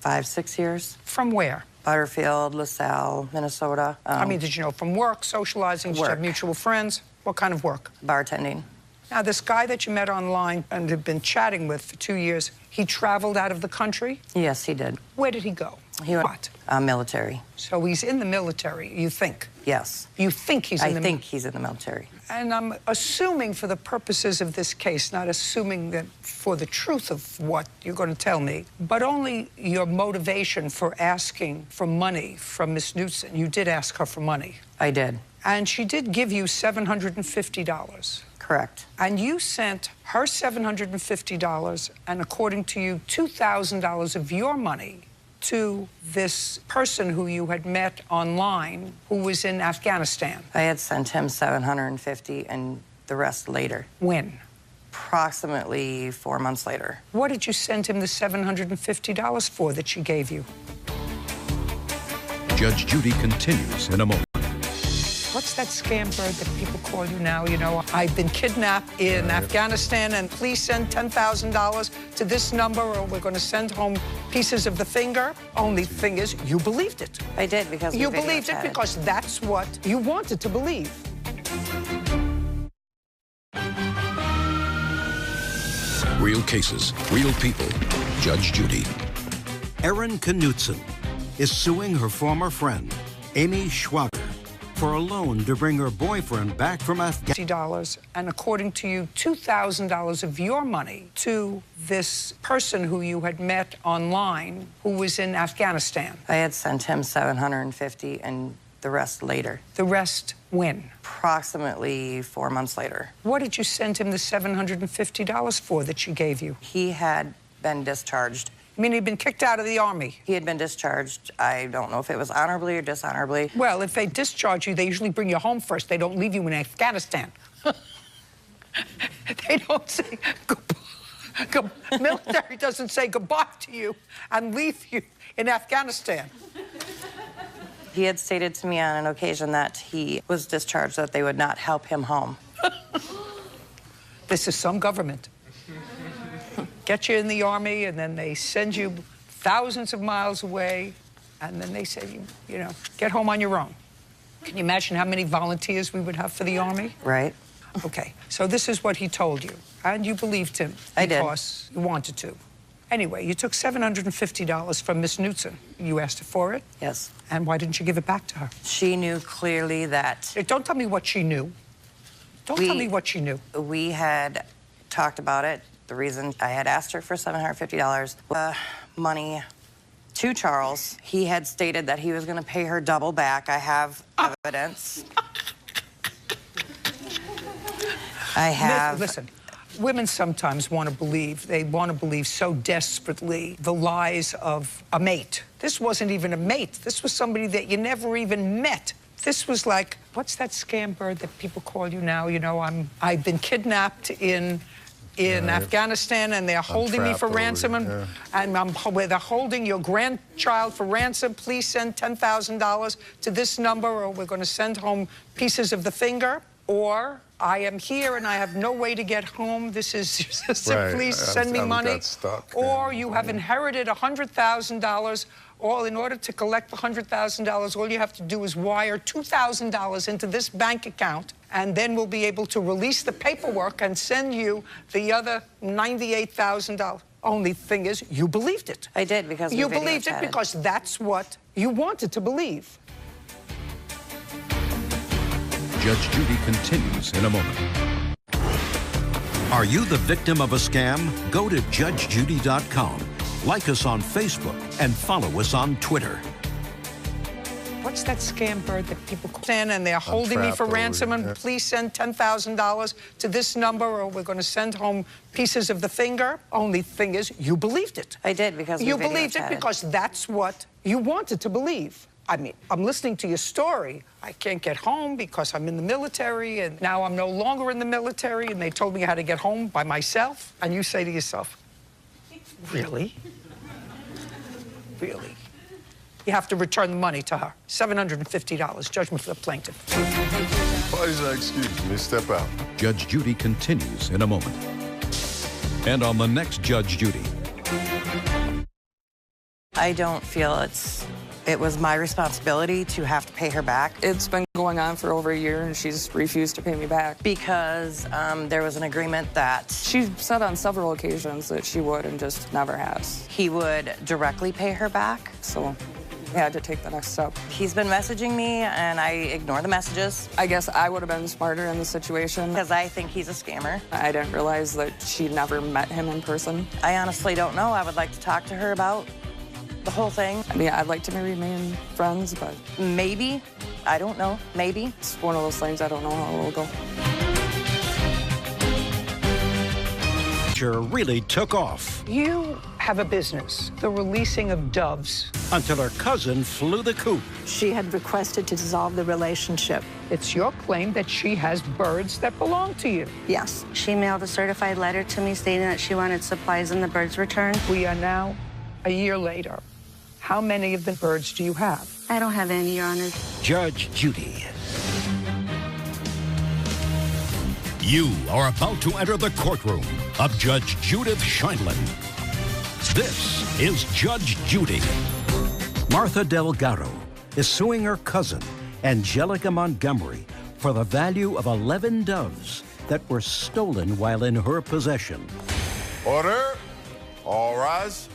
5, 6 years. From where? Butterfield, LaSalle, Minnesota. I mean, did you know from work, socializing, did you have mutual friends? What kind of work? Bartending. Now, this guy that you met online and have been chatting with for 2 years, he traveled out of the country? Yes, he did. Where did he go? He went, what? Military. So he's in the military, you think? Yes. You think he's in the military? I think he's in the military. And I'm assuming for the purposes of this case, not assuming that for the truth of what you're going to tell me, but only your motivation for asking for money from Miss Knutson. You did ask her for money. I did. And she did give you $750. Correct. And you sent her $750, and according to you, $2,000 of your money to this person who you had met online who was in Afghanistan. I had sent him $750 and the rest later. When? Approximately 4 months later. What did you send him the $750 for that she gave you? Judge Judy continues in a moment. What's that scam bird that people call you now? You know, I've been kidnapped in Afghanistan, and please send $10,000 to this number, or we're going to send home pieces of the finger. Only thing is, you believed it. I did, because you believed it because that's what you wanted to believe. Real cases, real people. Judge Judy. Erin Knutson is suing her former friend, Amy Schwager, for a loan to bring her boyfriend back from Afghanistan. And according to you, $2,000 of your money to this person who you had met online who was in Afghanistan. I had sent him $750 and the rest later. The rest when? Approximately 4 months later. What did you send him the $750 for that she gave you? He had been discharged. I mean, he'd been kicked out of the Army. He had been discharged. I don't know if it was honorably or dishonorably. Well, if they discharge you, they usually bring you home first. They don't leave you in Afghanistan. They don't say goodbye. Military doesn't say goodbye to you and leave you in Afghanistan. He had stated to me on an occasion that he was discharged, that they would not help him home. This is some government. Get you in the Army, and then they send you thousands of miles away, and then they say, you know, get home on your own. Can you imagine how many volunteers we would have for the Army? Right. Okay, so this is what he told you, and you believed him. I did. Because you wanted to. Anyway, you took $750 from Miss Knutson. You asked her for it? Yes. And why didn't you give it back to her? She knew clearly that... Hey, don't tell me what she knew. Don't tell me what she knew. We had talked about it. The reason I had asked her for $750 money to Charles. He had stated that he was going to pay her double back. I have evidence. I have... Listen, women sometimes want to believe, they want to believe so desperately the lies of a mate. This wasn't even a mate. This was somebody that you never even met. This was like, what's that scam bird that people call you now? You know, I've been kidnapped in Afghanistan, and they're holding me for ransom, and they're holding your grandchild for ransom. Please send $10,000 to this number, or we're going to send home pieces of the finger. Or I am here and I have no way to get home. This is please send me money. Or you have inherited $100,000. All in order to collect the $100,000, all you have to do is wire $2,000 into this bank account, and then we'll be able to release the paperwork and send you the other $98,000. Only thing is, you believed it. I did because you believed it because that's what you wanted to believe. Judge Judy continues in a moment. Are you the victim of a scam? Go to judgejudy.com. Like us on Facebook and follow us on Twitter. What's that scam bird that people call in and they're holding me for ransom and please send $10,000 to this number or we're going to send home pieces of the finger? Only thing is, you believed it. I did because you believed it because that's what you wanted to believe. I mean, I'm listening to your story. I can't get home because I'm in the military and now I'm no longer in the military and they told me how to get home by myself. And you say to yourself, really? Really? You have to return the money to her. $750, judgment for the plaintiff. Parties are excused. You may step out. Judge Judy continues in a moment. And on the next Judge Judy. I don't feel it was my responsibility to have to pay her back. It's been going on for over a year and she's refused to pay me back. Because there was an agreement that... She said on several occasions that she would and just never has. He would directly pay her back. So I had to take the next step. He's been messaging me and I ignore the messages. I guess I would have been smarter in the situation. Because I think he's a scammer. I didn't realize that she never met him in person. I honestly don't know. I would like to talk to her about the whole thing. I mean, I'd like to remain friends, but... Maybe. I don't know. Maybe. It's one of those things I don't know how it will go. Really took off. You have a business, the releasing of doves. Until her cousin flew the coop. She had requested to dissolve the relationship. It's your claim that she has birds that belong to you. Yes. She mailed a certified letter to me stating that she wanted supplies and the birds returned. We are now a year later. How many of the birds do you have? I don't have any, Your Honor. Judge Judy. You are about to enter the courtroom of Judge Judith Scheindlin. This is Judge Judy. Martha Delgado is suing her cousin, Angelica Montgomery, for the value of 11 doves that were stolen while in her possession. Order. All rise.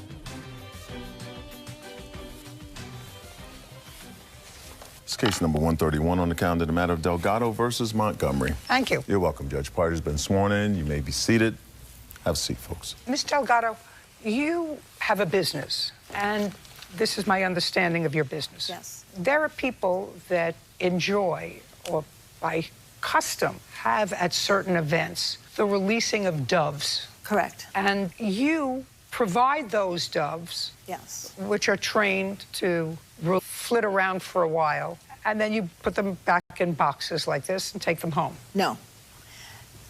It's case number 131 on the calendar, the matter of Delgado versus Montgomery. Thank you. You're welcome, Judge. Party's been sworn in. You may be seated. Have a seat, folks. Ms. Delgado, you have a business, and this is my understanding of your business. Yes. There are people that enjoy, or by custom, have at certain events, the releasing of doves. Correct. And you provide those doves, yes, which are trained to flit around for a while, and then you put them back in boxes like this and take them home. No.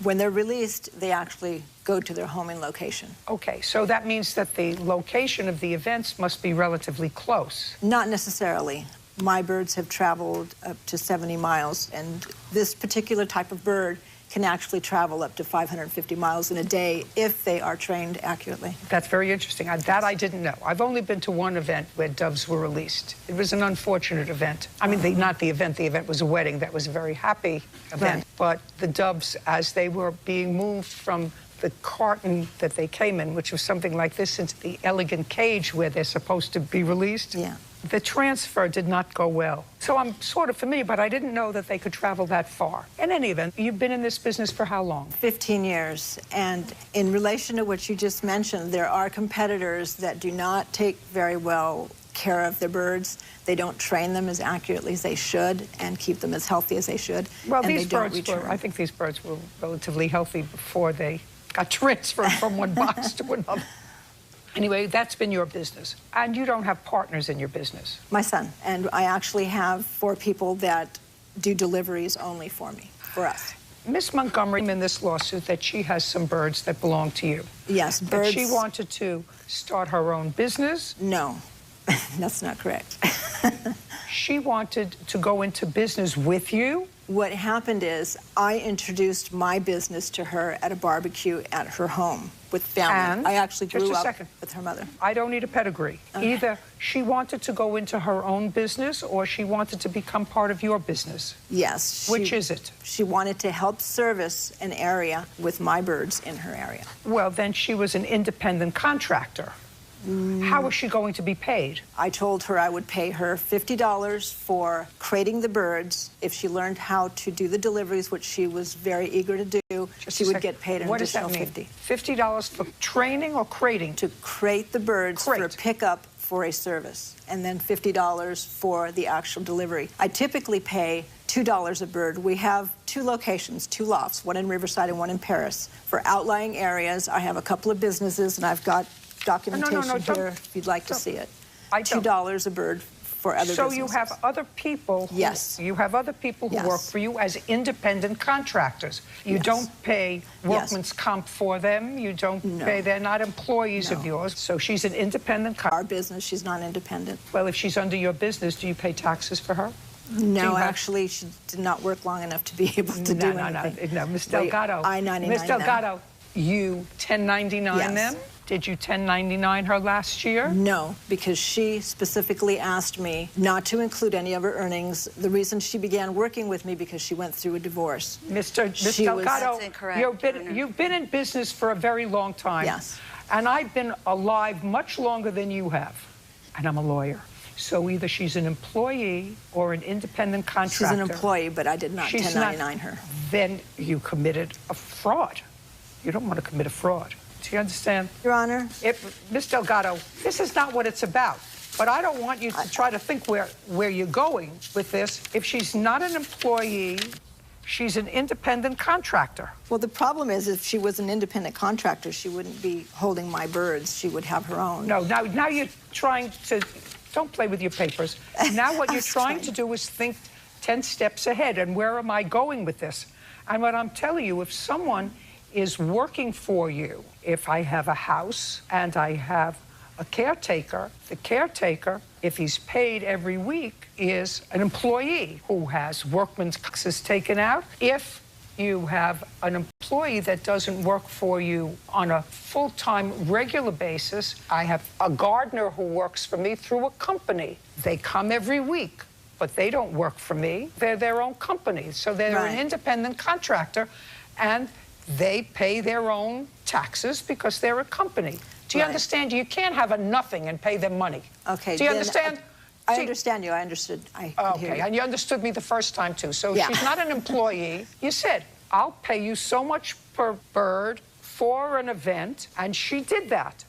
When they're released, they actually go to their homing location. Okay, so that means that the location of the events must be relatively close. Not necessarily. My birds have traveled up to 70 miles, and this particular type of bird can actually travel up to 550 miles in a day if they are trained accurately. That's very interesting. That I didn't know. I've only been to one event where doves were released. It was an unfortunate event. I mean, not the event was a wedding. That was a very happy event. Right. But the doves, as they were being moved from the carton that they came in, which was something like this, into the elegant cage where they're supposed to be released, yeah, the transfer did not go well. So I'm sort of familiar, but I didn't know that they could travel that far. In any event, you've been in this business for how long? 15 years. And in relation to what you just mentioned, there are competitors that do not take very well care of their birds. They don't train them as accurately as they should and keep them as healthy as they should. Well, these birds were, I think these birds were relatively healthy before they got transferred from one box to another. Anyway, that's been your business. And you don't have partners in your business. My son. And I actually have 4 people that do deliveries only for me, for us. Miss Montgomery, in this lawsuit, that she has some birds that belong to you. Yes, birds. That she wanted to start her own business. No, that's not correct. She wanted to go into business with you. What happened is I introduced my business to her at a barbecue at her home with family. And? I actually Just grew a up second. with her mother. I don't need a pedigree. Okay. Either she wanted to go into her own business or she wanted to become part of your business. Yes. Which is it? She wanted to help service an area with my birds in her area. Well, then she was an independent contractor. How was she going to be paid? I told her I would pay her $50 for crating the birds. If she learned how to do the deliveries, which she was very eager to do, she would get paid an What does additional that mean? $50. $50 for training or crating? To crate the birds for pickup for a service, and then $50 for the actual delivery. I typically pay $2 a bird. We have 2 locations, 2 lofts, one in Riverside and one in Paris. For outlying areas, I have a couple of businesses, and I've got documentation here if you'd like to see it. $2 a bird for other businesses. So you have other people who, Yes. You have other people who work for you as independent contractors. You don't pay workman's comp for them. You don't pay, they're not employees of yours. So she's an independent Our business, she's not independent. Well, if she's under your business, do you pay taxes for her? No, actually, she did not work long enough to be able to do anything. No, Ms. Delgado. I-99 Ms. them. Delgado, you 1099 them? Did you 1099 her last year? No, because she specifically asked me not to include any of her earnings. The reason she began working with me because she went through a divorce. Ms. Delgado, you've been in business for a very long time. Yes. And I've been alive much longer than you have. And I'm a lawyer. So either she's an employee or an independent contractor. She's an employee, but I did not 1099 her. Then you committed a fraud. You don't want to commit a fraud. Do you understand? Your Honor. Ms. Delgado, this is not what it's about. But I don't want you to try to think where you're going with this. If she's not an employee, she's an independent contractor. Well, the problem is if she was an independent contractor, she wouldn't be holding my birds. She would have her own. No, now you're trying to... Don't play with your papers. Now what you're trying to do is think 10 steps ahead. And where am I going with this? And what I'm telling you, if someone is working for you, if I have a house and I have a caretaker, the caretaker, if he's paid every week, is an employee who has workman's taxes taken out. If you have an employee that doesn't work for you on a full-time, regular basis. I have a gardener who works for me through a company. They come every week, but they don't work for me. They're their own company, so they're an independent contractor, and they pay their own taxes because they're a company. Do you understand? You can't have a nothing and pay them money. Okay. Do you understand? I understand you. I understood. I could hear you. And you understood me the first time, too. So Yeah. she's not an employee. You said, I'll pay you so much per bird for an event, and she did that.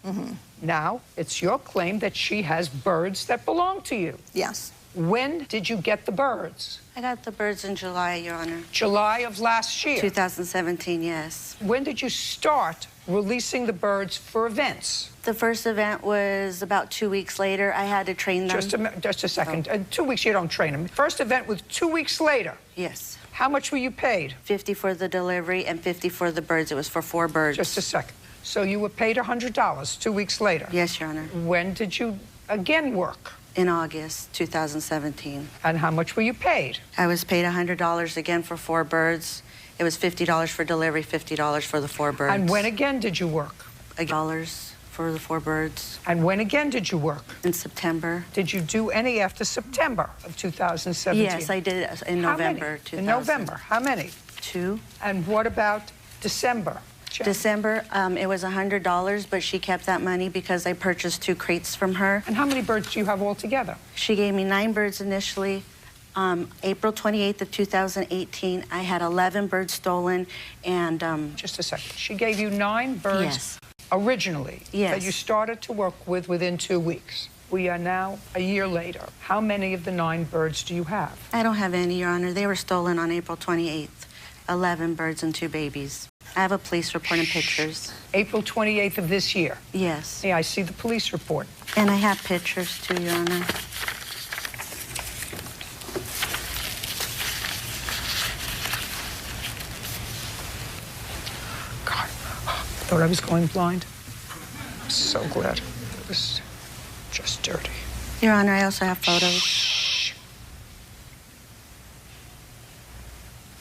Now, it's your claim that she has birds that belong to you. Yes. When did you get the birds? I got the birds in July, Your Honor. July of last year? 2017, yes. When did you start releasing the birds for events? The first event was about 2 weeks later. I had to train them. Just a second. 2 weeks, you don't train them. First event was 2 weeks later? Yes. How much were you paid? $50 for the delivery and $50 for the birds. It was for 4 birds. Just a second. So you were paid $100 2 weeks later? Yes, Your Honor. When did you again work? In August 2017. And how much were you paid? I was paid $100 again for 4 birds. It was $50 for delivery, $50 for the 4 birds. And when again did you work? $1 for the 4 birds. And when again did you work? In September. Did you do any after September of 2017? Yes, I did it in November 2000. In November. How many? 2. And what about December? December, it was $100, but she kept that money because I purchased 2 crates from her. And how many birds do you have altogether? She gave me 9 birds initially. April 28th of 2018, I had 11 birds stolen, and... Just a second. She gave you 9 birds originally that you started to work with within 2 weeks. We are now a year later. How many of the 9 birds do you have? I don't have any, Your Honor. They were stolen on April 28th. 11 birds and 2 babies. I have a police report and pictures. April 28th of this year? Yes. Yeah, I see the police report. And I have pictures too, Your Honor. God, I thought I was going blind. I'm so glad. It was just dirty. Your Honor, I also have photos.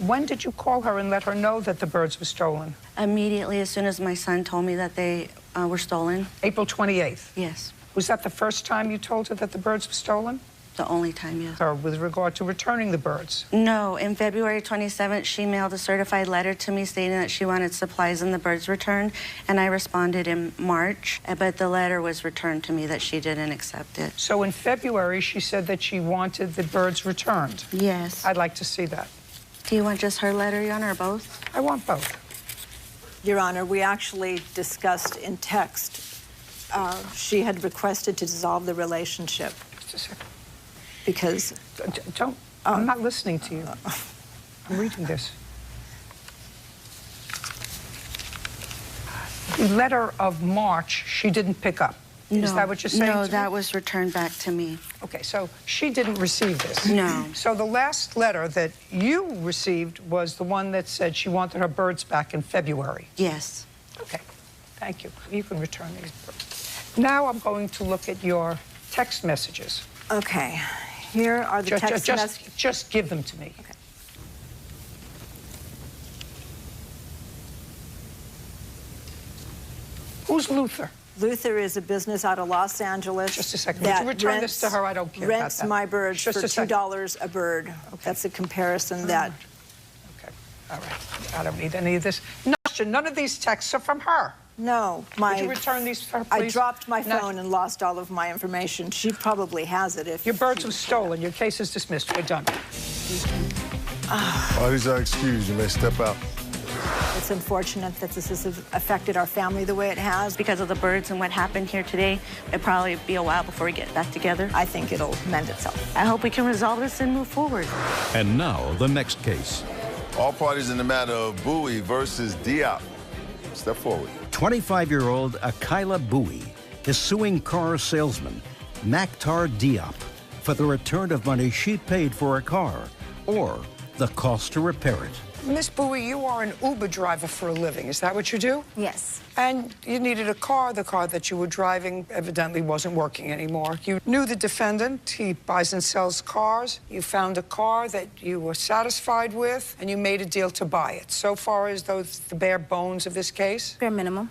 When did you call her and let her know that the birds were stolen? Immediately, as soon as my son told me that they were stolen. April 28th? Yes. Was that the first time you told her that the birds were stolen? The only time, yes. Or with regard to returning the birds? No. In February 27th, she mailed a certified letter to me stating that she wanted supplies and the birds returned, and I responded in March, but the letter was returned to me that she didn't accept it. So in February, she said that she wanted the birds returned? Yes. I'd like to see that. Do you want just her letter, Your Honor, or both? I want both. Your Honor, we actually discussed in text. She had requested to dissolve the relationship. Just a second. Because... Don't, I'm not listening to you. I'm reading this. The letter of March, she didn't pick up. No. Is that what you're saying? No, that was returned back to me. Okay, so she didn't receive this? No. So the last letter that you received was the one that said she wanted her birds back in February? Yes. Okay, thank you. You can return these birds. Now I'm going to look at your text messages. Okay, here are the text messages. Just give them to me. Okay. Who's Luther? Luther is a business out of Los Angeles. Just a second. Would you return this to her? I don't care about rents that. my birds Just for $2 a bird. Okay. That's a comparison that... Okay, all right. I don't need any of this. None of these texts are from her. No. Would you return these to her, please? I dropped my phone and lost all of my information. She probably has it if... Your birds were stolen. Your case is dismissed. We're done. Parties are excused. You may step out. It's unfortunate that this has affected our family the way it has. Because of the birds and what happened here today, it'll probably be a while before we get back together. I think it'll mend itself. I hope we can resolve this and move forward. And now, the next case. All parties in the matter of Bowie versus Diop. Step forward. 25-year-old Akila Bowie is suing car salesman Maktar Diop for the return of money she paid for a car or the cost to repair it. Miss Bowie, you are an Uber driver for a living. Is that what you do? Yes. And you needed a car. The car that you were driving evidently wasn't working anymore. You knew the defendant. He buys and sells cars. You found a car that you were satisfied with, and you made a deal to buy it. So far as those the bare bones of this case? Bare minimum.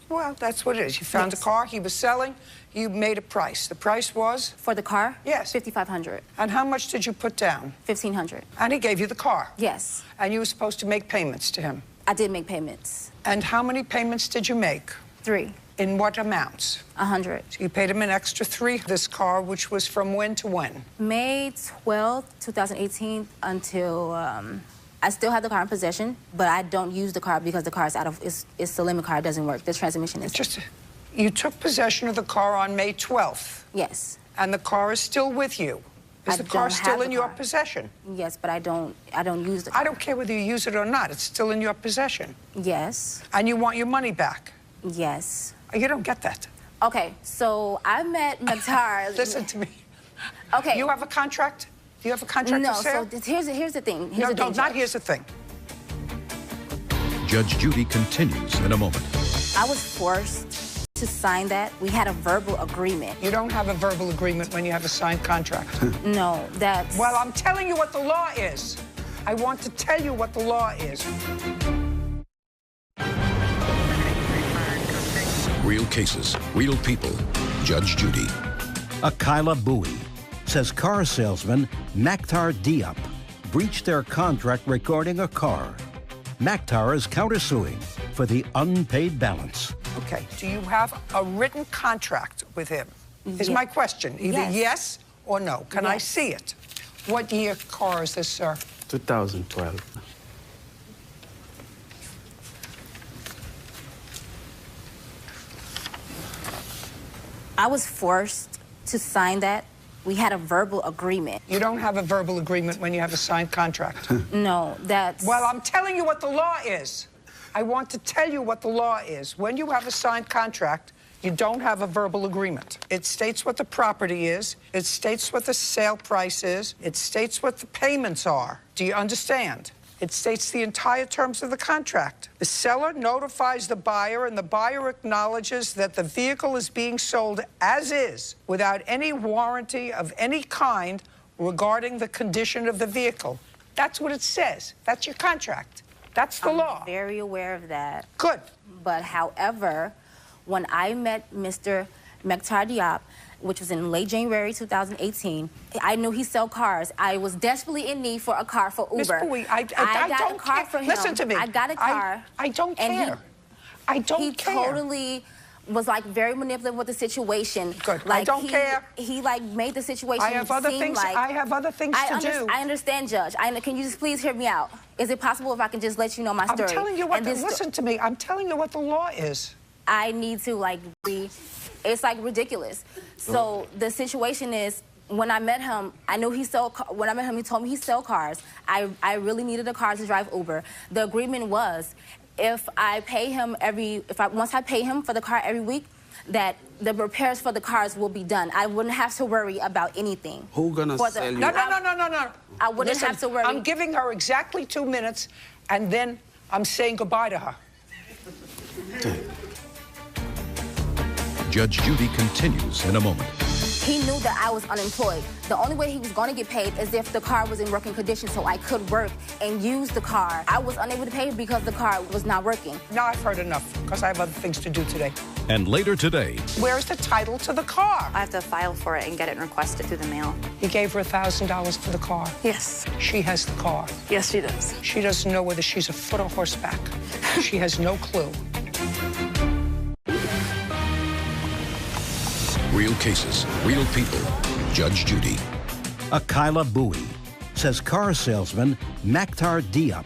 Well, that's what it is. You found a car he was selling. You made a price. The price was? For the car? Yes. $5,500. And how much did you put down? $1,500. And he gave you the car? Yes. And you were supposed to make payments to him? I did make payments. And how many payments did you make? 3. In what amounts? 100. So you paid him an extra 3 for this car, which was from when to when? May 12th, 2018 until I still have the car in possession, but I don't use the car because the car is out of, it's the limit car, it doesn't work. The transmission is... You took possession of the car on May 12th? Yes. And the car is still with you? Is the car still in your possession? Yes, but I don't use the car. I don't care whether you use it or not. It's still in your possession. Yes. And you want your money back? Yes. You don't get that. Okay, so I met Maktar. Listen to me. Okay. You have a contract? Do you have a contract no, for sale? so here's the thing. Not here's the thing. Judge Judy continues in a moment. I was forced to sign that. We had a verbal agreement. You don't have a verbal agreement when you have a signed contract. No, that's... Well, I'm telling you what the law is. I want to tell you what the law is. Real cases, real people. Judge Judy. Akila Bowie says car salesman Maktar Diop breached their contract regarding a car. Maktar is countersuing for the unpaid balance. Okay, do you have a written contract with him? Is my question. Either yes or no. Can I see it? What year car is this, sir? 2012. I was forced to sign that. We had a verbal agreement. You don't have a verbal agreement when you have a signed contract. No, that's... Well, I'm telling you what the law is. I want to tell you what the law is. When you have a signed contract, you don't have a verbal agreement. It states what the property is. It states what the sale price is. It states what the payments are. Do you understand? It states the entire terms of the contract. The seller notifies the buyer, and the buyer acknowledges that the vehicle is being sold as is, without any warranty of any kind regarding the condition of the vehicle. That's what it says. That's your contract. That's the law. I'm very aware of that. Good. But however, when I met Mr. Mektar Diop, which was in late January 2018, I knew he sold cars. I was desperately in need for a car for Uber. Miss Bowie, I got don't a car care. for him. Listen to me. I got a car. I don't care. I don't care. He totally was like very manipulative with the situation. Good. Like, I don't care. He like made the situation I have other seem things. like I have other things to do. I understand, Judge. Can you just please hear me out? Is it possible if I can just let you know my story? I'm telling you what. Listen to me. I'm telling you what the law is. I need to it's like ridiculous. So the situation is, when I met him, I knew he sold. When I met him, he told me he sold cars. I really needed a car to drive Uber. The agreement was, if I pay him once I pay him for the car every week, that the repairs for the cars will be done. I wouldn't have to worry about anything. Who gonna sell you? No. I wouldn't have to worry. I'm giving her exactly 2 minutes, and then I'm saying goodbye to her. Judge Judy continues in a moment. He knew that I was unemployed. The only way he was going to get paid is if the car was in working condition, so I could work and use the car. I was unable to pay because the car was not working. Now I've heard enough, because I have other things to do today. And later today, where's the title to the car? I have to file for it and get it requested through the mail. You gave her $1,000 for the car? Yes. She has the car? Yes, she does. She doesn't know whether she's a foot or horseback. She has no clue. real cases, real people. Judge Judy. Akila Bowie says car salesman Mektar Diop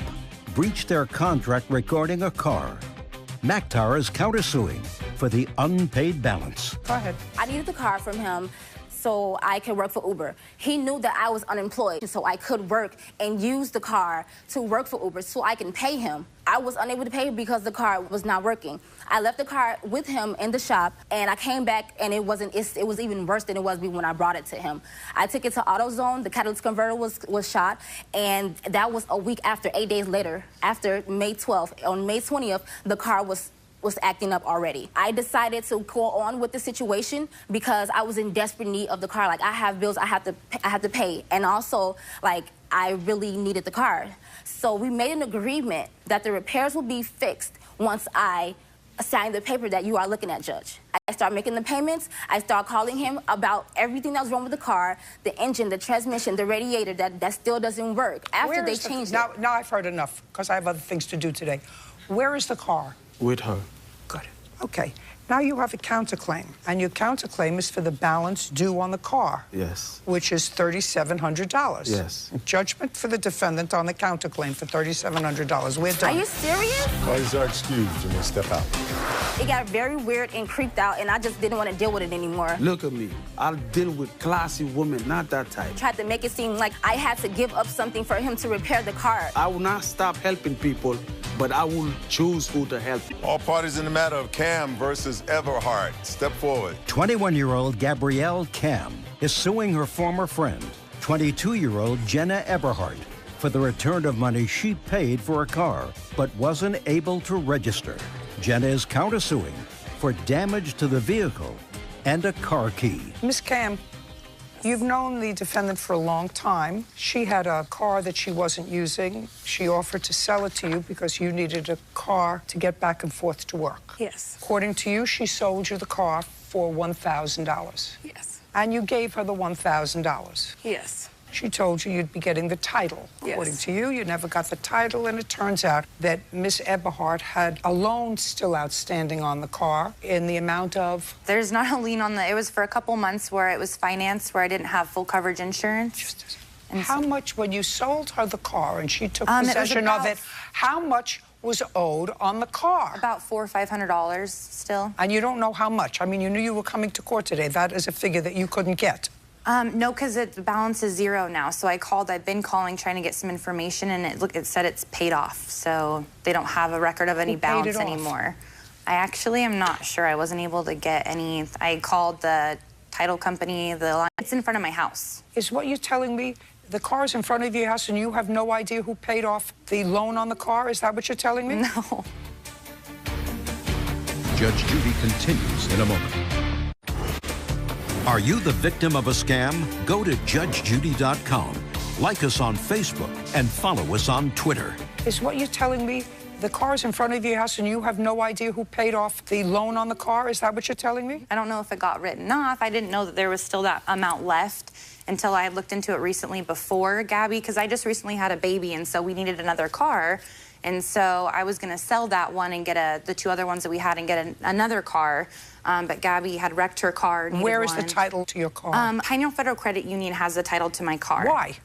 breached their contract regarding a car. Mektar is countersuing for the unpaid balance. Go ahead. I needed the car from him so I could work for Uber. He knew that I was unemployed, so I could work and use the car to work for Uber so I can pay him. I was unable to pay him because the car was not working. I left the car with him in the shop, and I came back, and it was even worse than it was when I brought it to him. I took it to AutoZone. The catalytic converter was shot, and that was a week after, 8 days later, after May 12th. On May 20th, the car was acting up already. I decided to go on with the situation because I was in desperate need of the car. Like, I have bills I have to pay, and also, like, I really needed the car. So we made an agreement that the repairs will be fixed once I signed the paper that you are looking at, Judge. I start making the payments. I start calling him about everything that was wrong with the car, the engine, the transmission, the radiator that still doesn't work. After they changed it. Now I've heard enough because I have other things to do today. Where is the car? With her. Good. Okay. Now you have a counterclaim, and your counterclaim is for the balance due on the car. Yes. Which is $3,700. Yes. Judgment for the defendant on the counterclaim for $3,700. We're done. Are you serious? Parties are excused. You may step out. It got very weird and creeped out, and I just didn't want to deal with it anymore. Look at me. I deal with classy women, not that type. Tried to make it seem like I had to give up something for him to repair the car. I will not stop helping people, but I will choose who to help. All parties in the matter of Cam versus Everhart. Step forward. 21-year-old Gabrielle Cam is suing her former friend, 22-year-old Jenna Everhart, for the return of money she paid for a car but wasn't able to register. Jenna is countersuing for damage to the vehicle and a car key. Miss Cam, you've known the defendant for a long time. She had a car that she wasn't using. She offered to sell it to you because you needed a car to get back and forth to work. Yes. According to you, she sold you the car for $1,000. Yes. And you gave her the $1,000. Yes. She told you you'd be getting the title. Yes. According to you, you never got the title, and it turns out that Miss Eberhardt had a loan still outstanding on the car in the amount of... There's not a lien on it was for a couple months where it was financed, where I didn't have full coverage insurance. And how much, when you sold her the car and she took possession of it, how much was owed on the car? About $400 or $500 still. And you don't know how much? I mean, you knew you were coming to court today. That is a figure that you couldn't get. No, because the balance is zero now. So I've been calling, trying to get some information, and it said it's paid off. So they don't have a record of any balance anymore. I actually am not sure. I wasn't able to get any. I called the title company. It's in front of my house. Is what you're telling me the car's in front of your house and you have no idea who paid off the loan on the car? Is that what you're telling me? No. Judge Judy continues in a moment. Are you the victim of a scam? Go to judgejudy.com. Like us on Facebook and follow us on Twitter. Is what you're telling me the car's in front of your house and you have no idea who paid off the loan on the car? Is that what you're telling me? I don't know if it got written off. I didn't know that there was still that amount left until I looked into it recently before Gabby, because I just recently had a baby, and so we needed another car. And so I was going to sell that one and get the two other ones that we had and get another car. But Gabby had wrecked her car. Where is the title to your car? Pioneer Federal Credit Union has the title to my car. Why?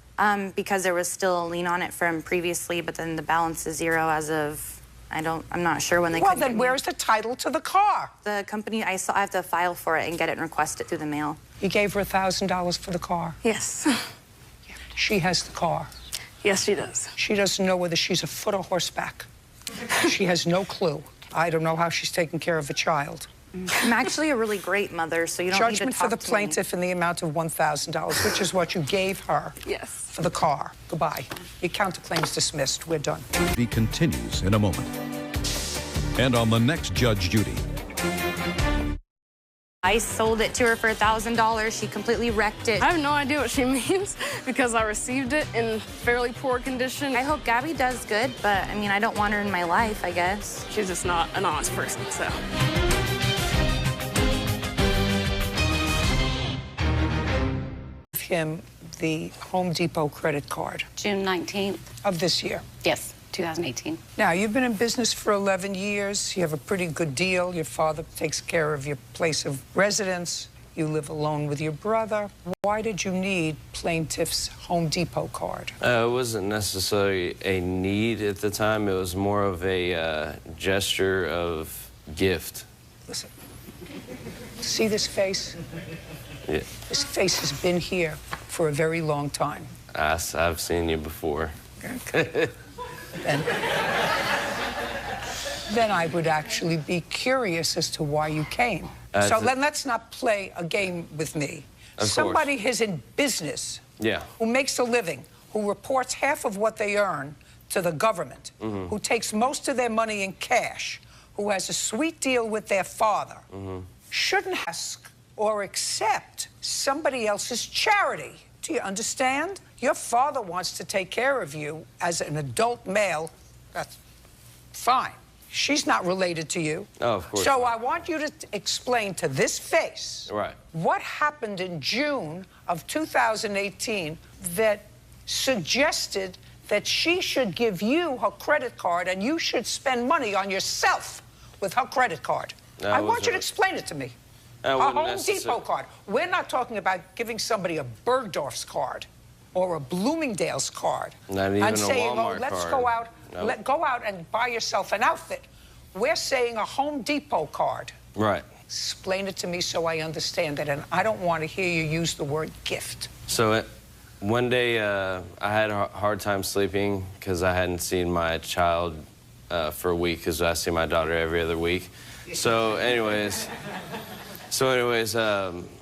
Because there was still a lien on it from previously, but then the balance is zero as of, I'm not sure when they Well, then where's the title to the car? The company, I have to file for it and get it and request it through the mail. You gave her $1,000 for the car? Yes. She has the car. Yes, she does. She doesn't know whether she's a foot or horseback. She has no clue. I don't know how she's taking care of a child. I'm actually a really great mother, so you don't need to talk to me. Judgment for the plaintiff in the amount of $1,000, which is what you gave her. Yes. For the car. Goodbye. Your counterclaim's dismissed. We're done. He continues in a moment. And on the next Judge Judy. I sold it to her for $1,000. She completely wrecked it. I have no idea what she means because I received it in fairly poor condition. I hope Gabby does good, but I mean, I don't want her in my life, I guess. She's just not an honest person, so. Him the Home Depot credit card. June 19th. Of this year. Yes, 2018. Now, you've been in business for 11 years. You have a pretty good deal. Your father takes care of your place of residence. You live alone with your brother. Why did you need plaintiff's Home Depot card? It wasn't necessarily a need at the time. It was more of a gesture of gift. Listen, see this face? Yeah. This face has been here for a very long time. I've seen you before. Okay. Then I would actually be curious as to why you came. So then let's not play a game with me. Somebody who's in business, who makes a living, who reports half of what they earn to the government, who takes most of their money in cash, who has a sweet deal with their father, shouldn't ask or accept somebody else's charity. Do you understand? Your father wants to take care of you as an adult male. That's fine. She's not related to you. Oh, of course. So I want you to explain to this face what happened in June of 2018 that suggested that she should give you her credit card and you should spend money on yourself with her credit card. I want you to explain it to me. A Home Depot card. We're not talking about giving somebody a Bergdorf's card or a Bloomingdale's card. Not even and a saying, Walmart oh, let's card. go out, Nope. go out and buy yourself an outfit. We're saying a Home Depot card. Right. Explain it to me so I understand it, and I don't want to hear you use the word gift. So one day I had a hard time sleeping because I hadn't seen my child for a week because I see my daughter every other week. So anyways,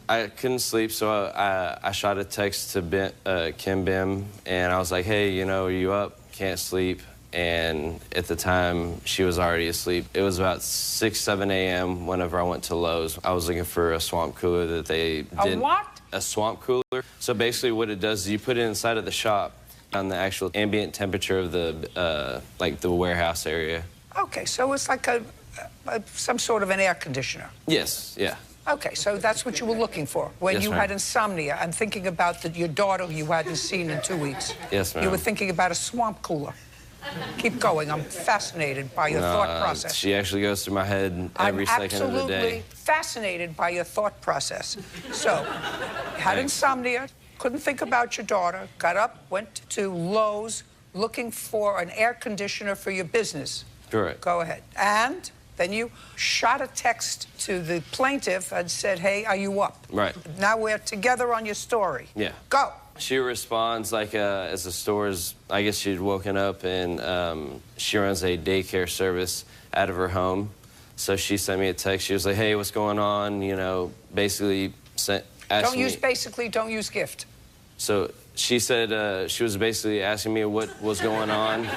I couldn't sleep, so I shot a text to Kim Bim, and I was like, hey, you know, are you up? Can't sleep. And at the time, she was already asleep. It was about 6, 7 a.m. whenever I went to Lowe's. I was looking for a swamp cooler that they did. A what? A swamp cooler. So basically what it does is you put it inside of the shop on the actual ambient temperature of the, like the warehouse area. Okay, so it's like some sort of an air conditioner. Yes, yeah. Okay, so that's what you were looking for when you had insomnia. I'm thinking about your daughter who you hadn't seen in 2 weeks. Yes, ma'am. You were thinking about a swamp cooler. Keep going. I'm fascinated by your thought process. She actually goes through my head every second of the day. I'm absolutely fascinated by your thought process. So, you had insomnia, couldn't think about your daughter, got up, went to Lowe's looking for an air conditioner for your business. Correct. Go ahead. And then you shot a text to the plaintiff and said, hey, are you up? Right. Now we're together on your story. Yeah. Go. She responds like as the store's, I guess she'd woken up and she runs a daycare service out of her home. So she sent me a text. She was like, hey, what's going on? You know, basically asked Don't use me, basically, don't use gift. So she said she was basically asking me what was going on.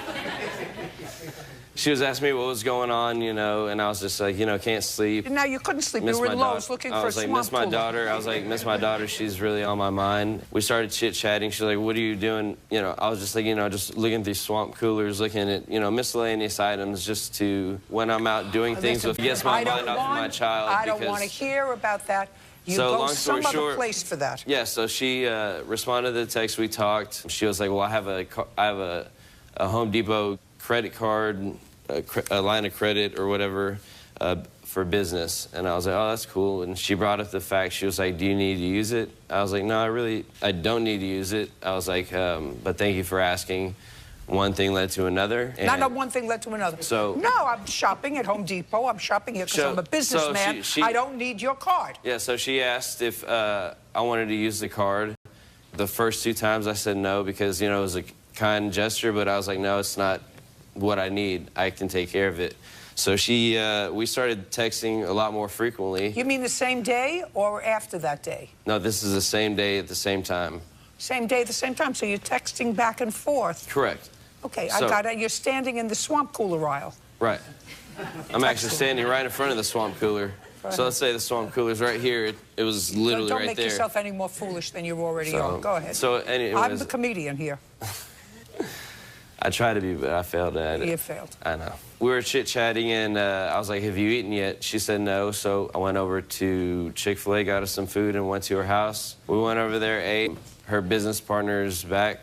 She was asking me what was going on, you know, and I was just like, you know, can't sleep. Now, you couldn't sleep. You were in Lowe's looking for a swamp miss my cooler. daughter. I was like, miss my daughter. She's really on my mind. We started chit-chatting. She's like, what are you doing? You know, I was just like, you know, just looking at these swamp coolers, looking at, you know, miscellaneous items just to, when I'm out doing things with, get my mind off of my child. I don't want to hear about that. You So, go long story some short, other place for that. Yeah, so she responded to the text. We talked. She was like, well, I have a Home Depot credit card, a line of credit or whatever for business. And I was like, oh, that's cool. And she brought up the fact, she was like, do you need to use it? I was like, no, I don't need to use it. I was like, but thank you for asking. One thing led to another. Not one thing led to another. So, no, I'm shopping at Home Depot. I'm shopping here because I'm a businessman. I don't need your card. Yeah, so she asked if I wanted to use the card. The first 2 times I said no because, you know, it was a kind gesture, but I was like, no, it's not what I need. I can take care of it. So we started texting a lot more frequently. You mean the same day or after that day? No, this is the same day at the same time. Same day at the same time, so you're texting back and forth. Correct. Okay, I got it. You're standing in the swamp cooler aisle. Right. I'm actually standing right in front of the swamp cooler. So let's say the swamp cooler's right here. It was literally right there. Don't make yourself any more foolish than you already are. Go ahead. So anyways, I'm the comedian here. I tried to be, but I failed at it. You failed. I know. We were chit-chatting, and I was like, have you eaten yet? She said no, so I went over to Chick-fil-A, got us some food, and went to her house. We went over there, ate. Her business partner's back,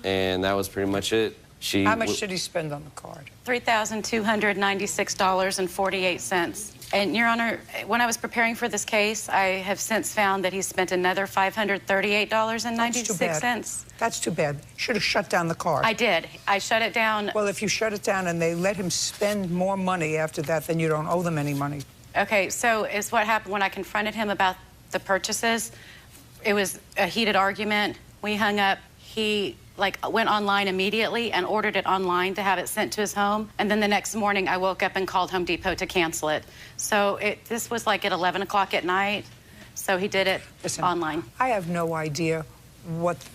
and that was pretty much it. How much did he spend on the card? $3,296.48. And, Your Honor, when I was preparing for this case, I have since found that he spent another $538.96. That's too bad. Should have shut down the card. I did. I shut it down. Well, if you shut it down and they let him spend more money after that, then you don't owe them any money. Okay, so is what happened when I confronted him about the purchases. It was a heated argument. We hung up. He went online immediately and ordered it online to have it sent to his home. And then the next morning I woke up and called Home Depot to cancel it. So this was like at 11 o'clock at night. So he did it online. I have no idea what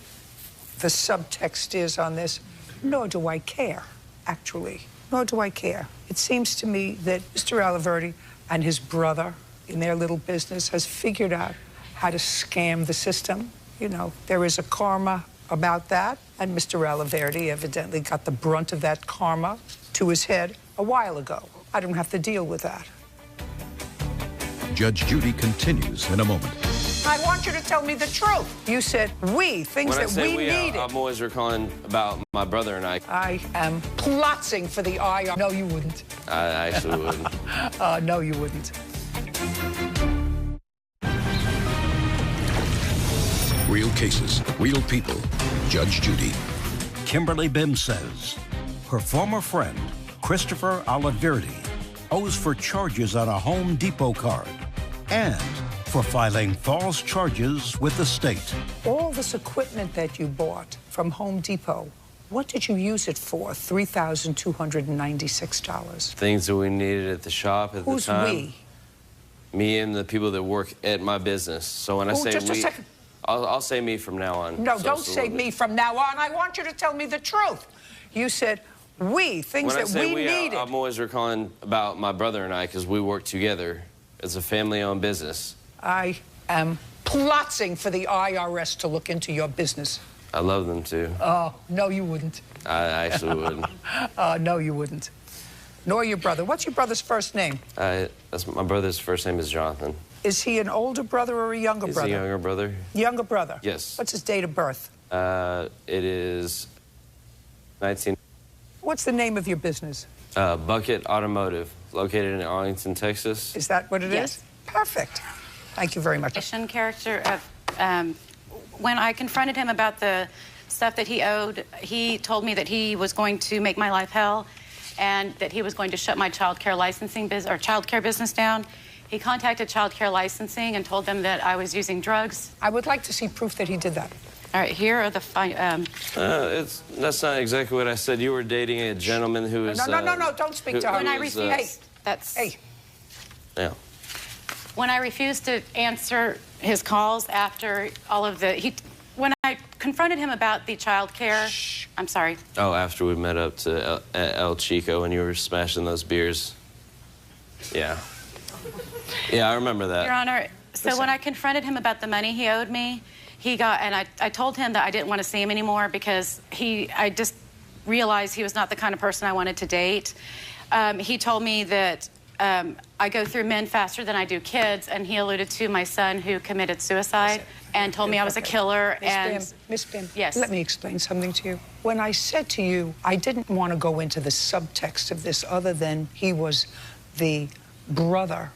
the subtext is on this, nor do I care, actually. Nor do I care. It seems to me that Mr. Aliverdi and his brother in their little business has figured out how to scam the system. You know, there is a karma about that, and Mr. Aliverdi evidently got the brunt of that karma to his head a while ago. I don't have to deal with that. Judge Judy continues in a moment. I want you to tell me the truth. You said things that we needed. I'm always recalling about my brother and I. I am plotting for the IR. No, you wouldn't. I actually wouldn't. No, you wouldn't. Real cases, real people. Judge Judy. Kimberly Bim says her former friend, Christopher Aliverdi, owes for charges on a Home Depot card and for filing false charges with the state. All this equipment that you bought from Home Depot, what did you use it for? $3,296. Things that we needed at the shop at the time. Who's we? Me and the people that work at my business. So when I say just we, a second. I'll say me from now on. No, don't say me from now on. I want you to tell me the truth. You said things that we needed. I'm always recalling about my brother and I because we work together. It's a family-owned business. I am plotting for the IRS to look into your business. I love them too. No, you wouldn't. I actually wouldn't. No, you wouldn't. Nor your brother. What's your brother's first name? My brother's first name is Jonathan. Is he an older brother or a younger brother? He's a younger brother. Younger brother? Yes. What's his date of birth? It is 19... What's the name of your business? Bucket Automotive, located in Arlington, Texas. Is that what it is? Yes. Perfect. Thank you very much. Character of, when I confronted him about the stuff that he owed, he told me that he was going to make my life hell and that he was going to shut my child care licensing business down. He contacted child care licensing and told them that I was using drugs. I would like to see proof that he did that. All right, here are the that's not exactly what I said. You were dating a gentleman who is... No, don't speak to her. When I refused... Yeah. When I refused to answer his calls after all of the... when I confronted him about the child care, I'm sorry. Oh, after we met up to El Chico and you were smashing those beers. Yeah. Yeah, I remember that. Your Honor, so when I confronted him about the money he owed me, and I told him that I didn't want to see him anymore because I just realized he was not the kind of person I wanted to date. He told me that I go through men faster than I do kids, and he alluded to my son who committed suicide and told me I was a killer. Miss Bim, yes. Let me explain something to you. When I said to you, I didn't want to go into the subtext of this other than he was the brother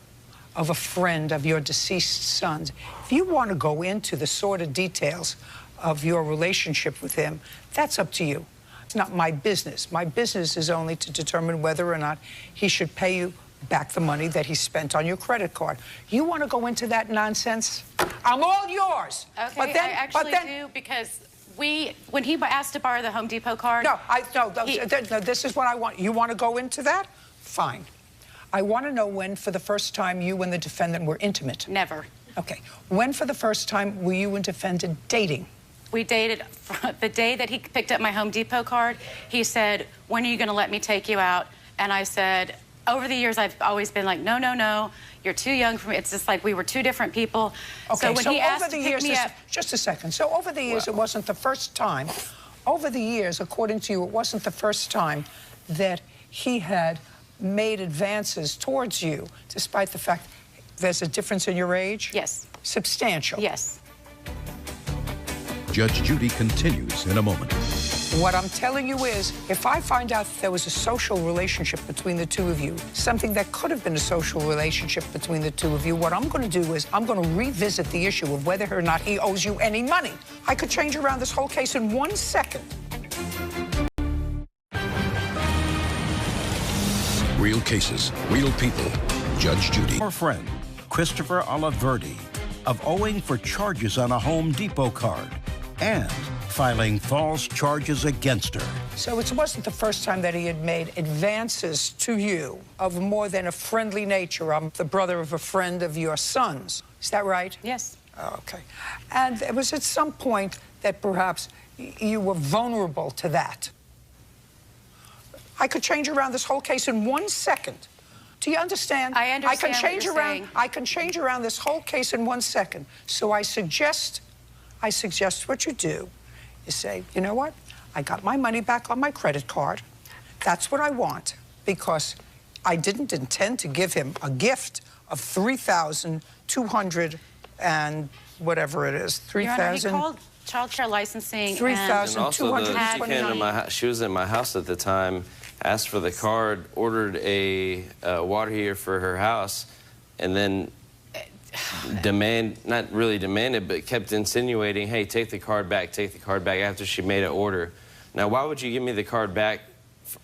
of a friend of your deceased sons. If you want to go into the sort of details of your relationship with him, that's up to you. It's not my business. My business is only to determine whether or not he should pay you back the money that he spent on your credit card. You want to go into that nonsense? I'm all yours. Okay, but then, I actually do, because when he asked to borrow the Home Depot card... No, this is what I want. You want to go into that? Fine. I want to know when, for the first time, you and the defendant were intimate. Never. Okay. When, for the first time, were you and defendant dating? We dated the day that he picked up my Home Depot card. He said, when are you going to let me take you out? And I said, over the years, I've always been like, no, no, no, you're too young for me. It's just like we were two different people. Okay, so when he asked to pick me up... Just a second. So over the years, it wasn't the first time. Over the years, according to you, it wasn't the first time that he had made advances towards you, despite the fact there's a difference in your age? Yes. Substantial? Yes. Judge Judy continues in a moment. What I'm telling you is, if I find out that there was a social relationship between the two of you, something that could have been a social relationship between the two of you, what I'm going to do is I'm going to revisit the issue of whether or not he owes you any money. I could change around this whole case in 1 second. Real cases, real people. Judge Judy. Our friend, Christopher Oliverdi, of owing for charges on a Home Depot card and filing false charges against her. So it wasn't the first time that he had made advances to you of more than a friendly nature. I'm the brother of a friend of your sons. Is that right? Yes. Okay. And it was at some point that perhaps you were vulnerable to that. I could change around this whole case in 1 second. Do you understand? I understand what you're saying. I can change around this whole case in 1 second. So I suggest what you do is say, you know what? I got my money back on my credit card. That's what I want, because I didn't intend to give him a gift of $3,200 and whatever it is, $3,000. He called child care licensing. $3,200. She was in my house at the time, asked for the card, ordered a water heater for her house, and then not really demanded, but kept insinuating, hey, take the card back after she made an order. Now, why would you give me the card back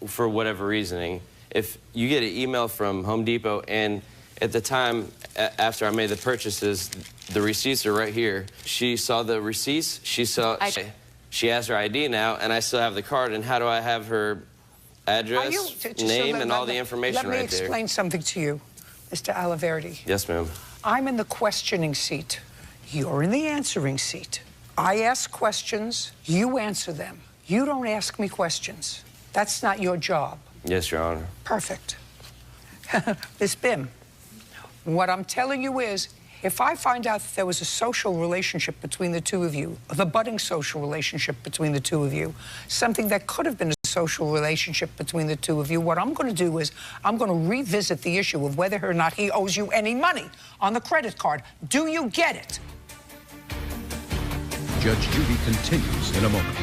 for whatever reasoning? If you get an email from Home Depot, and at the time, after I made the purchases, the receipts are right here. She saw the receipts, she has her ID now, and I still have the card, and how do I have her address, name, and all the information right there? Let me explain something to you, Mr. Oliverdi. Yes, ma'am. I'm in the questioning seat. You're in the answering seat. I ask questions, you answer them. You don't ask me questions. That's not your job. Yes, Your Honor. Perfect. Miss Bim, what I'm telling you is, if I find out that there was a social relationship between the two of you, the budding social relationship between the two of you, something that could have been a social relationship between the two of you, what I'm going to do is I'm going to revisit the issue of whether or not he owes you any money on the credit card. Do you get it? Judge Judy continues in a moment.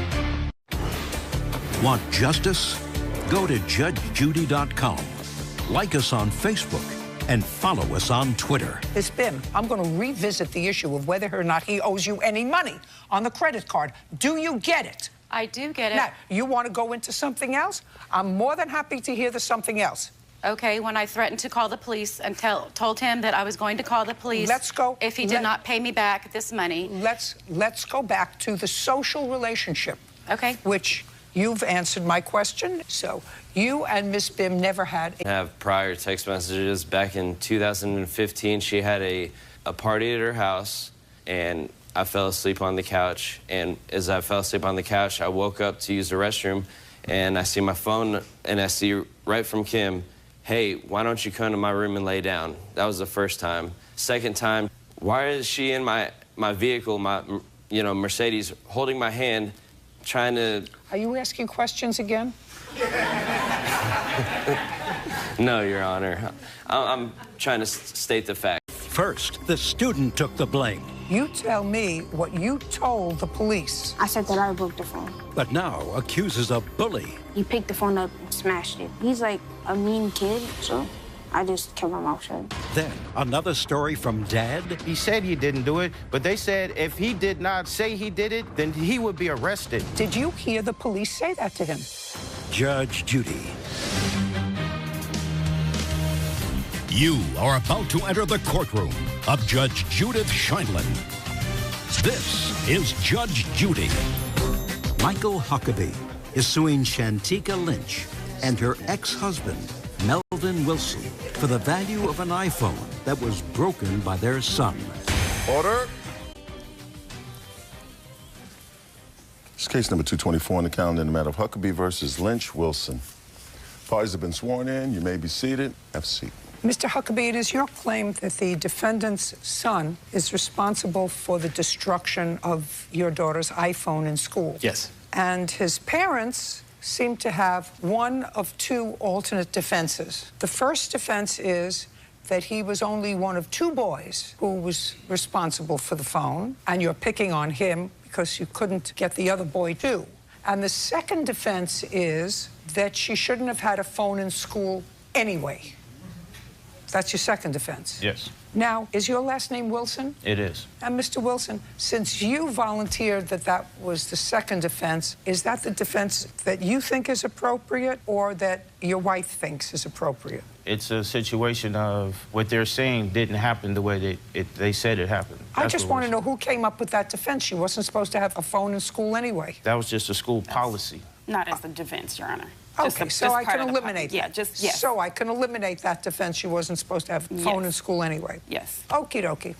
Want justice? Go to judgejudy.com. Like us on Facebook and follow us on Twitter. Miss Bim, I'm going to revisit the issue of whether or not he owes you any money on the credit card. Do you get it? I do get it. Now, you want to go into something else? I'm more than happy to hear the something else. Okay, when I threatened to call the police and told him that I was going to call the police if he did not pay me back this money. Let's go back to the social relationship. Okay. Which you've answered my question. So you and Miss Bim never had... Have prior text messages. Back in 2015, she had a party at her house, and I fell asleep on the couch, and as I fell asleep on the couch, I woke up to use the restroom, and I see my phone, and I see right from Kim, hey, why don't you come to my room and lay down? That was the first time. Second time, why is she in my vehicle, my Mercedes, holding my hand, trying to... Are you asking questions again? No, Your Honor. I'm trying to state the fact. First, the student took the blame. You tell me what you told the police. I said that I broke the phone. But now accuses a bully. He picked the phone up and smashed it. He's like a mean kid, so I just kept my mouth shut. Then another story from Dad. He said he didn't do it, but they said if he did not say he did it, then he would be arrested. Did you hear the police say that to him? Judge Judy. You are about to enter the courtroom of Judge Judith Scheindlin. This is Judge Judy. Michael Huckabee is suing Shantika Lynch and her ex-husband, Melvin Wilson, for the value of an iPhone that was broken by their son. Order. This is case number 224 on the calendar in the matter of Huckabee versus Lynch Wilson. Parties have been sworn in. You may be seated. Have a seat. Mr. Huckabee, it is your claim that the defendant's son is responsible for the destruction of your daughter's iPhone in school. Yes. And his parents seem to have one of two alternate defenses. The first defense is that he was only one of two boys who was responsible for the phone, and you're picking on him because you couldn't get the other boy too. And the second defense is that she shouldn't have had a phone in school anyway. That's your second defense. Yes. Now, is your last name Wilson? It is. And Mr. Wilson, since you volunteered that that was the second defense, is that the defense that you think is appropriate or that your wife thinks is appropriate? It's a situation of what they're saying didn't happen the way they said it happened. I just want to know who came up with that defense. She wasn't supposed to have a phone in school anyway. That was just a school policy. Not as the defense, Your Honor. Okay, so I can eliminate Yeah, that. just, yes. So I can eliminate that defense. She wasn't supposed to have a phone in school anyway. Yes. Okie dokie.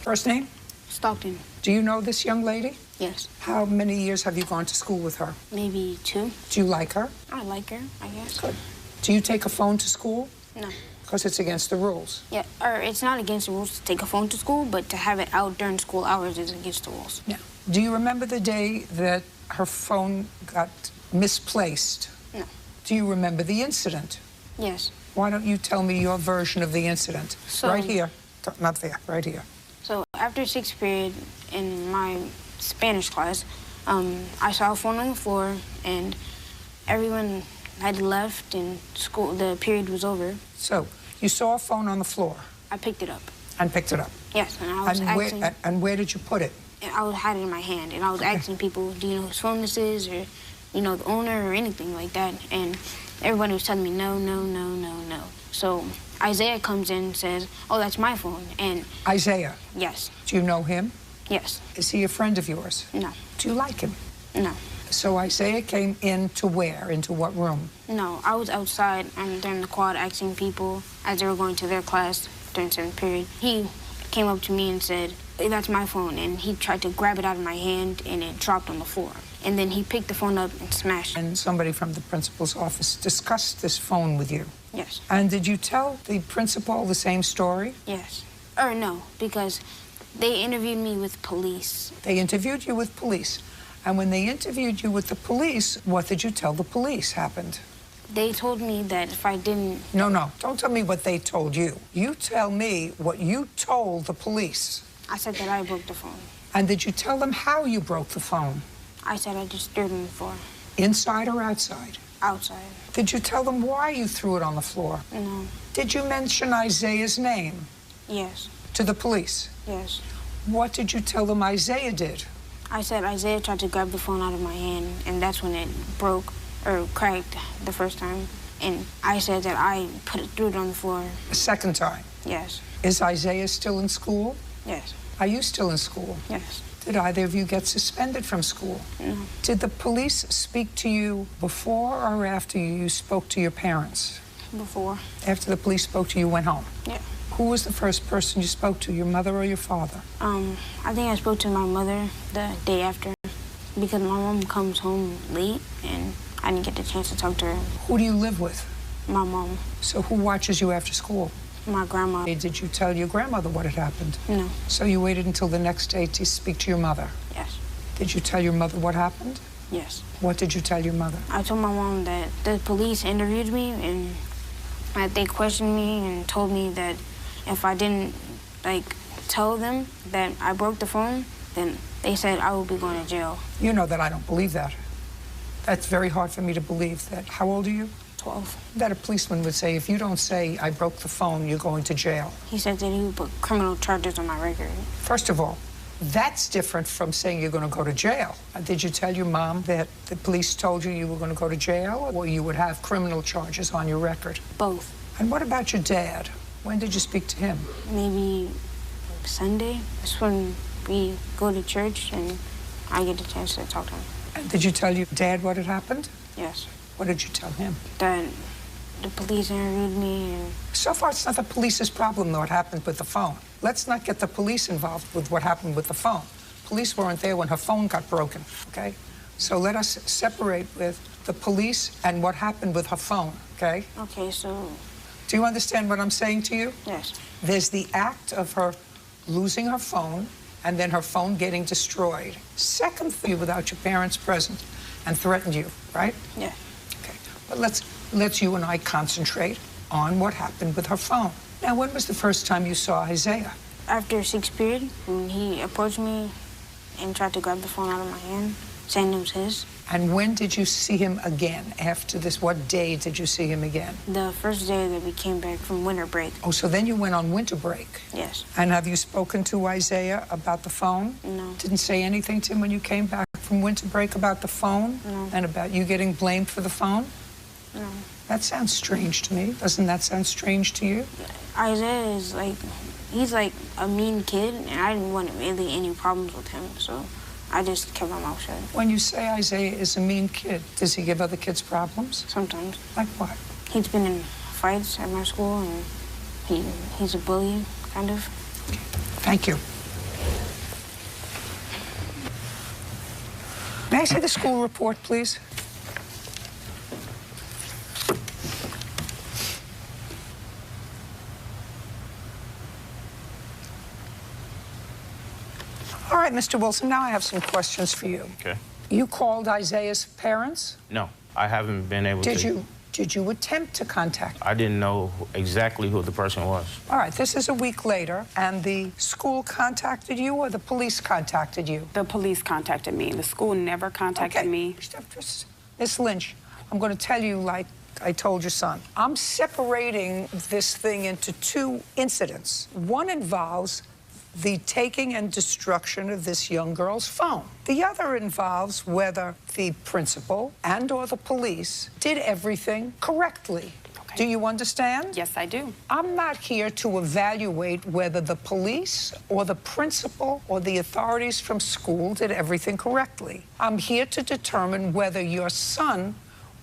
First name? Stockton. Do you know this young lady? Yes. How many years have you gone to school with her? Maybe 2. Do you like her? I like her, I guess. Good. Do you take a phone to school? No. Because it's against the rules. Yeah, or it's not against the rules to take a phone to school, but to have it out during school hours is against the rules. Yeah. Do you remember the day that her phone got misplaced? No. Do you remember the incident? Yes. Why don't you tell me your version of the incident? So, right here. Not there, right here. So after 6th period in my Spanish class, I saw a phone on the floor, and everyone had left, and the period was over. So you saw a phone on the floor? I picked it up. And picked it up? Yes, and I was asking... And where did you put it? I had it in my hand, and I was asking people, do you know whose phone this is, or, you know, the owner, or anything like that, and everybody was telling me no, no, no, no, no. So Isaiah comes in and says, oh, that's my phone, and... Isaiah? Yes. Do you know him? Yes. Is he a friend of yours? No. Do you like him? No. So Isaiah came in to where? Into what room? No, I was outside during the quad asking people as they were going to their class during 7th period. He came up to me and said, hey, that's my phone, and he tried to grab it out of my hand, and it dropped on the floor. And then he picked the phone up and smashed it. And somebody from the principal's office discussed this phone with you? Yes. And did you tell the principal the same story? Yes. Or no, because they interviewed me with police. They interviewed you with police. And when they interviewed you with the police, what did you tell the police happened? They told me that if I didn't... No, don't tell me what they told you. You tell me what you told the police. I said that I broke the phone. And did you tell them how you broke the phone? I said I just threw it on the floor. Inside or outside? Outside. Did you tell them why you threw it on the floor? No. Did you mention Isaiah's name? Yes. To the police? Yes. What did you tell them Isaiah did? I said Isaiah tried to grab the phone out of my hand, and that's when it broke or cracked the first time. And I said that I threw it on the floor. A second time? Yes. Is Isaiah still in school? Yes. Are you still in school? Yes. Did either of you get suspended from school? No. Did the police speak to you before or after you spoke to your parents? Before. After the police spoke to you, you went home? Yeah. Who was the first person you spoke to, your mother or your father? I think I spoke to my mother the day after because my mom comes home late and I didn't get the chance to talk to her. Who do you live with? My mom. So who watches you after school? My grandma. Did you tell your grandmother what had happened? No. So you waited until the next day to speak to your mother? Yes. Did you tell your mother what happened? Yes. What did you tell your mother? I told my mom that the police interviewed me and they questioned me and told me that if I didn't, tell them that I broke the phone, then they said I would be going to jail. You know that I don't believe that. That's very hard for me to believe that. How old are you? 12. That a policeman would say, if you don't say I broke the phone, you're going to jail. He said that he would put criminal charges on my record. First of all, that's different from saying you're going to go to jail. Did you tell your mom that the police told you were going to go to jail or you would have criminal charges on your record? Both. And what about your dad? When did you speak to him? Maybe Sunday. That's when we go to church and I get a chance to talk to him. And did you tell your dad what had happened? Yes. What did you tell him? That the police interviewed me and... So far, it's not the police's problem, though, what happened with the phone. Let's not get the police involved with what happened with the phone. Police weren't there when her phone got broken, okay? So let us separate with the police and what happened with her phone, okay? Okay, so... Do you understand what I'm saying to you? Yes. There's the act of her losing her phone and then her phone getting destroyed. Second thing, without your parents present and threatened you, right? Yeah. Okay, but let's you and I concentrate on what happened with her phone. Now, when was the first time you saw Isaiah? After 6th period, when he approached me and tried to grab the phone out of my hand, saying it was his. And when did you see him again after this? What day did you see him again? The first day that we came back from winter break. Oh, so then you went on winter break? Yes. And have you spoken to Isaiah about the phone? No. Didn't say anything to him when you came back from winter break about the phone? No. And about you getting blamed for the phone? No. That sounds strange to me. Doesn't that sound strange to you? Isaiah is he's like a mean kid, and I didn't want really any problems with him, so I just kept my mouth shut. When you say Isaiah is a mean kid, does he give other kids problems? Sometimes. Like what? He's been in fights at my school, and he's a bully, kind of. Thank you. May I see the school report, please? All right, Mr. Wilson, now I have some questions for you. Okay. You called Isaiah's parents? No, I haven't been able to. Did you attempt to contact them? I didn't know exactly who the person was. All right, this is a week later, and the school contacted you or the police contacted you? The police contacted me. The school never contacted me. Miss Lynch, I'm going to tell you like I told your son. I'm separating this thing into two incidents. One involves the taking and destruction of this young girl's phone. The other involves whether the principal and or the police did everything correctly. Okay. Do you understand? Yes, I do. I'm not here to evaluate whether the police or the principal or the authorities from school did everything correctly. I'm here to determine whether your son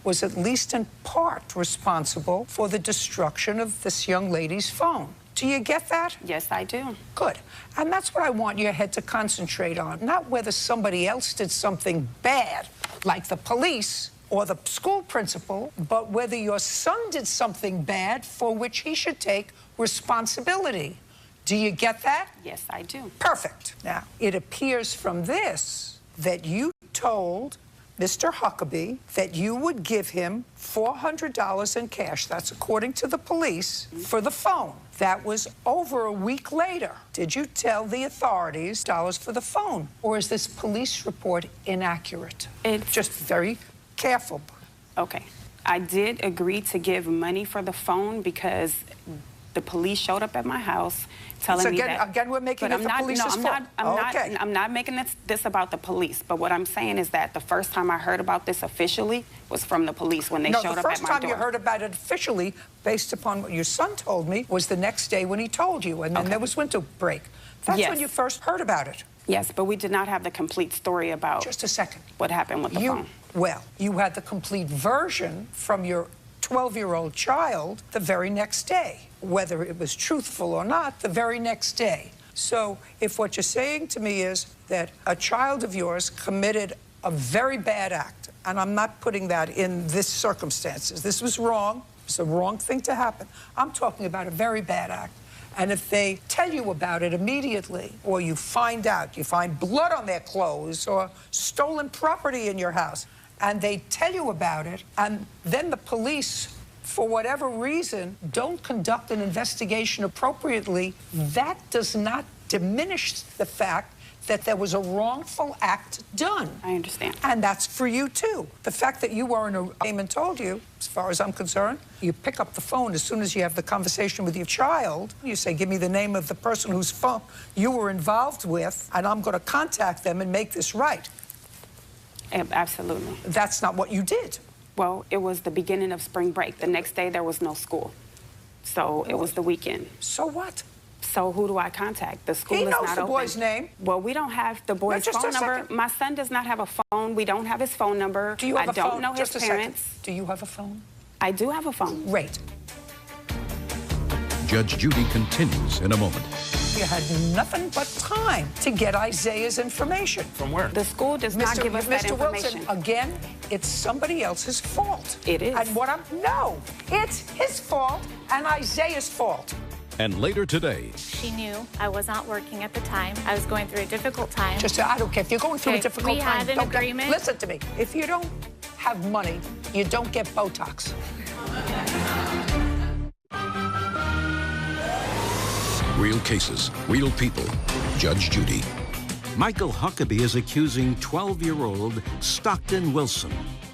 was at least in part responsible for the destruction of this young lady's phone. Do you get that? Yes, I do. Good. And that's what I want your head to concentrate on, not whether somebody else did something bad, like the police or the school principal, but whether your son did something bad for which he should take responsibility. Do you get that? Yes, I do. Perfect. Now, it appears from this that you told Mr. Huckabee that you would give him $400 in cash, that's according to the police, for the phone. That was over a week later. Did you tell the authorities dollars for the phone? Or is this police report inaccurate? It's just very careful. Okay. I did agree to give money for the phone because the police showed up at my house telling me that. Again, we're making it the police's fault. I'm not making this about the police. But what I'm saying is that the first time I heard about this officially was from the police when they showed up at my door. No, the first time you heard about it officially, based upon what your son told me, was the next day when he told you, and then there was winter break. That's when you first heard about it. Yes, but we did not have the complete story about... Just a second. What happened with the phone. Well, you had the complete version from your 12-year-old child the very next day, whether it was truthful or not, the very next day. So if what you're saying to me is that a child of yours committed a very bad act, and I'm not putting that in this circumstances, this was wrong, it's a wrong thing to happen. I'm talking about a very bad act. And if they tell you about it immediately, or you find out, you find blood on their clothes or stolen property in your house, and they tell you about it, and then the police, for whatever reason, don't conduct an investigation appropriately, that does not diminish the fact that there was a wrongful act done. I understand. And that's for you, too. The fact that you weren't and told you, as far as I'm concerned, you pick up the phone as soon as you have the conversation with your child. You say, give me the name of the person whose phone you were involved with, and I'm going to contact them and make this right. Absolutely. That's not what you did. Well, it was the beginning of spring break. The next day, there was no school. So it was the weekend. So what? So who do I contact? The school is not open. He knows the boy's name. Well, we don't have the boy's phone number. My son does not have a phone. We don't have his phone number. Do you have a phone? I don't know his parents. Second. Do you have a phone? I do have a phone. Great. Judge Judy continues in a moment. You had nothing but time to get Isaiah's information. From where? The school does not give us that information. Mr. Wilson, again, it's somebody else's fault. It is. And no, it's his fault and Isaiah's fault. And later today, she knew I was not working at the time. I was going through a difficult time. I don't care if you're going through a difficult time. We had an agreement. Listen to me. If you don't have money, you don't get Botox. real cases, real people. Judge Judy. Michael Huckabee is accusing 12-year-old Stockton Wilson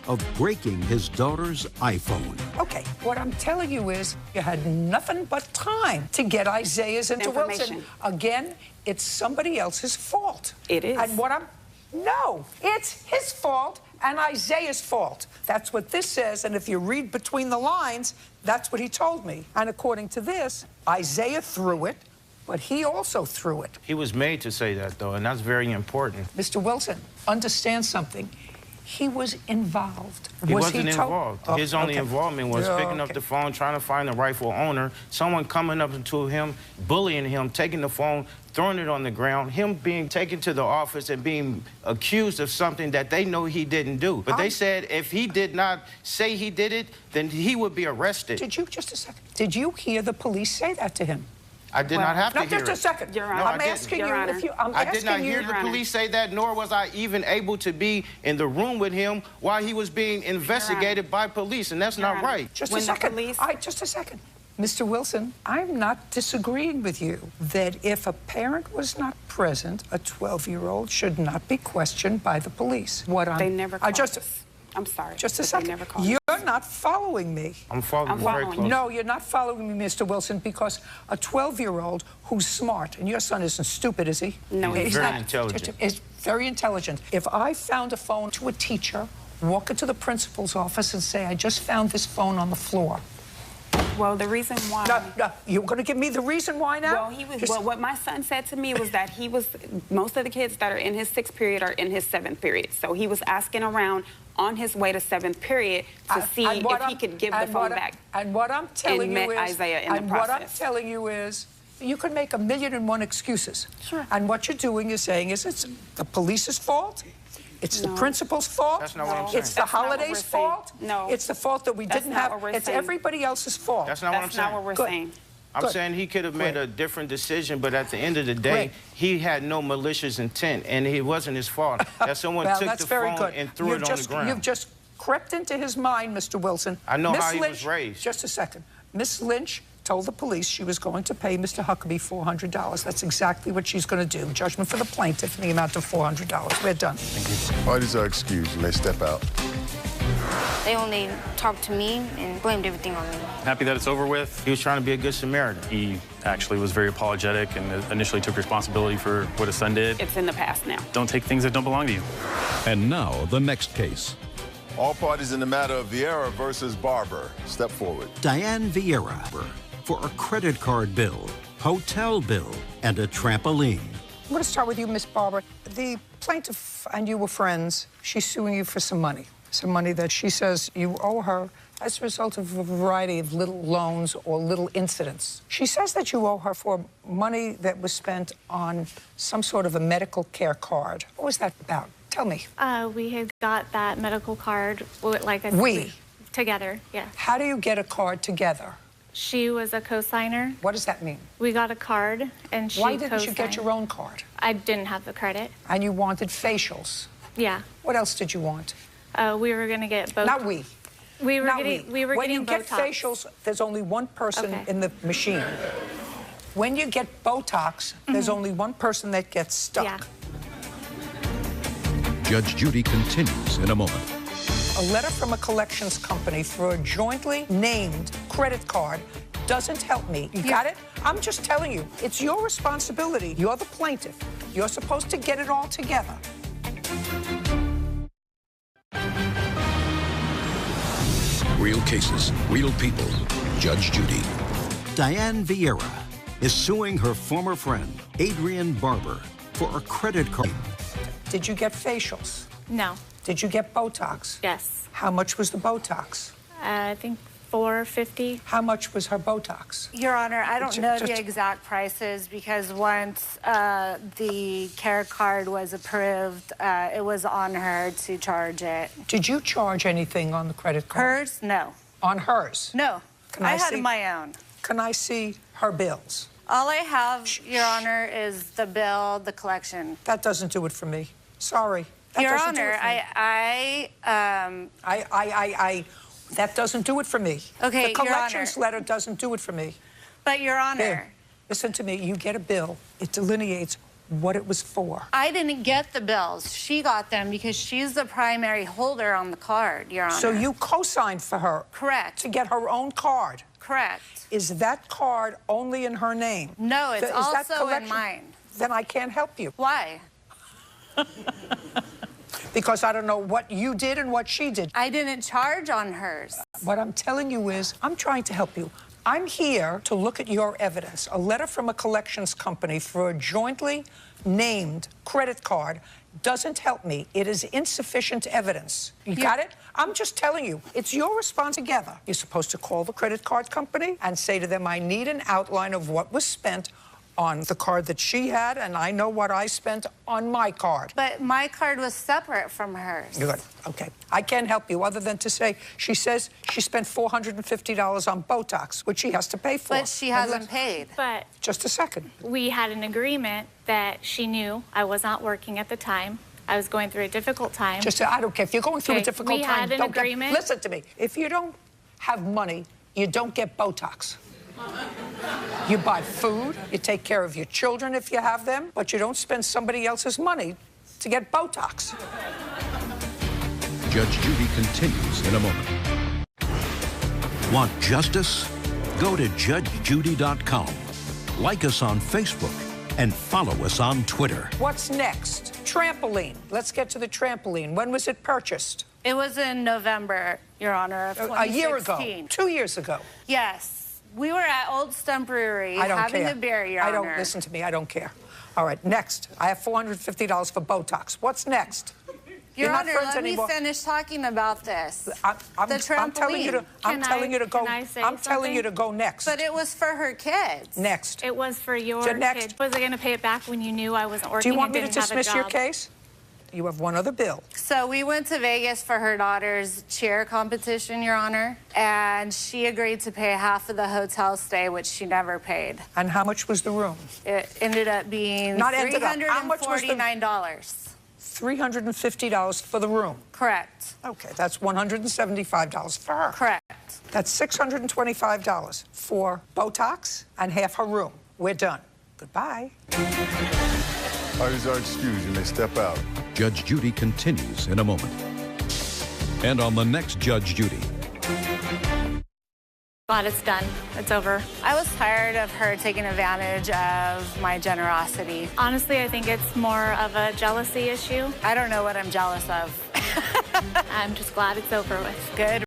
of breaking his daughter's iPhone. Okay, what I'm telling you is you had nothing but time to get Isaiah's into Wilson. Again, it's somebody else's fault. It is. And no, it's his fault and Isaiah's fault. That's what this says, and if you read between the lines, that's what he told me. And according to this, Isaiah threw it, but he also threw it. He was made to say that, though, and that's very important. Mr. Wilson, understand something. He was involved. He wasn't involved. His only involvement was picking up the phone, trying to find the rightful owner, someone coming up to him, bullying him, taking the phone, throwing it on the ground, him being taken to the office and being accused of something that they know he didn't do. But they said if he did not say he did it, then he would be arrested. Just a second. Did you hear the police say that to him? I did not have to hear it. Just a second. Your Honor. No, I'm asking you if you... I did not hear the police say that, nor was I even able to be in the room with him while he was being investigated by police, and that's not right. Just a second. Just a second. Mr. Wilson, I'm not disagreeing with you that if a parent was not present, a 12-year-old should not be questioned by the police. They never called us. I'm sorry. Just a second. You're not following me. I'm following very close. No, you're not following me, Mr. Wilson, because a 12-year-old who's smart, and your son isn't stupid, is he? No, he's very intelligent. He's very intelligent. If I found a phone to a teacher, walk into the principal's office and say, I just found this phone on the floor. Well, the reason why... No, you're going to give me the reason why now? Well, what my son said to me was that most of the kids that are in his 6th period are in his 7th period. So he was asking around on his way to 7th period to see if he could give the phone back. And what I'm telling you is... Isaiah in the process. What I'm telling you is... You can make 1,000,001 excuses. Sure. And what you're doing is saying is it's the police's fault, it's the principal's fault, That's not what I'm saying. it's the holidays' fault, No. It's the fault that we didn't have, it's everybody else's fault. That's not what I'm saying. That's not what we're saying. I'm saying he could have made a different decision, but at the end of the day, he had no malicious intent, and it wasn't his fault that someone took the phone and threw it on the ground. You've just crept into his mind, Mr. Wilson. I know how he was raised. Just a second. Miss Lynch told the police she was going to pay Mr. Huckabee $400. That's exactly what she's going to do. Judgment for the plaintiff in the amount of $400. We're done. Thank you. Parties are excused. You may step out. They only talked to me and blamed everything on me. Happy that it's over with. He was trying to be a good Samaritan. He actually was very apologetic and initially took responsibility for what his son did. It's in the past now. Don't take things that don't belong to you. And now, the next case. All parties in the matter of Vieira versus Barber, step forward. Diane Vieira for a credit card bill, hotel bill, and a trampoline. I'm going to start with you, Miss Barber. The plaintiff and you were friends. She's suing you for some money that she says you owe her as a result of a variety of little loans or little incidents. She says that you owe her for money that was spent on some sort of a medical care card. What was that about? Tell me. We had got that medical card, like I said, together, yes. How do you get a card together? She was a co-signer. What does that mean? We got a card, and she Why didn't you get your own card? I didn't have the credit. And you wanted facials? Yeah. What else did you want? We were going to get Botox. Not we. We were Not getting, we. we were when getting you get Botox. facials, there's only one person in the machine. When you get Botox, there's only one person that gets stuck. Yeah. Judge Judy continues in a moment. A letter from a collections company for a jointly named credit card doesn't help me. You got it? I'm just telling you, it's your responsibility. You're the plaintiff. You're supposed to get it all together. Real cases, real people. Judge Judy. Diane Vieira is suing her former friend, Adrian Barber, for a credit card. Did you get facials? No. Did you get Botox? Yes. How much was the Botox? I think $450. How much was her Botox? Your Honor, I don't know the exact prices because once the care card was approved, it was on her to charge it. Did you charge anything on the credit card? Hers? No. On hers? No. I had my own. Can I see her bills? All I have, Your Honor, is the bill, the collection. That doesn't do it for me. Sorry. That Your doesn't do Honor, it for me. That doesn't do it for me. Okay, the collections letter doesn't do it for me. But, Your Honor. Here, listen to me. You get a bill. It delineates what it was for. I didn't get the bills. She got them because she's the primary holder on the card, Your Honor. So you co-signed for her? Correct. To get her own card? Correct. Is that card only in her name? No, it's also in mine. Then I can't help you. Why? Because I don't know what you did and what she did. I didn't charge on hers. What I'm telling you is, I'm trying to help you. I'm here to look at your evidence. A letter from a collections company for a jointly named credit card doesn't help me. It is insufficient evidence. You got it? I'm just telling you, it's your response together. You're supposed to call the credit card company and say to them, I need an outline of what was spent on the card that she had, and I know what I spent on my card. But my card was separate from hers. Good. Okay. I can't help you other than to say she says she spent $450 on Botox, which she has to pay for. But she hasn't paid. But just a second. We had an agreement that she knew I was not working at the time. I was going through a difficult time. I don't care. If you're going through a difficult time, we had an agreement. Listen to me. If you don't have money, you don't get Botox. You buy food, you take care of your children if you have them, but you don't spend somebody else's money to get Botox. Judge Judy continues in a moment. Want justice? Go to judgejudy.com. Like us on Facebook and follow us on Twitter. What's next? Trampoline. Let's get to the trampoline. When was it purchased? It was in November, Your Honor, of 2016. A year ago. 2 years ago. Yes. We were at Old Stump Brewery having a beer, Your Honor. Listen to me, I don't care. All right, next. I have $450 for Botox. What's next? Your Honor, let me finish talking about this. I'm telling you to go. I'm telling you to go next. But it was for her kids. Next. It was for your kids. Was I going to pay it back when you knew I wasn't working? Do you want me to dismiss your case? You have one other bill. So we went to Vegas for her daughter's cheer competition, Your Honor, and she agreed to pay half of the hotel stay, which she never paid. And how much was the room? It ended up being $349. How much was $350 for the room? Correct. Okay, that's $175 for her. Correct. That's $625 for Botox and half her room. We're done. Goodbye. Parties are excused. You may step out. Judge Judy continues in a moment. And on the next Judge Judy. Glad it's done. It's over. I was tired of her taking advantage of my generosity. Honestly, I think it's more of a jealousy issue. I don't know what I'm jealous of. I'm just glad it's over with. Good.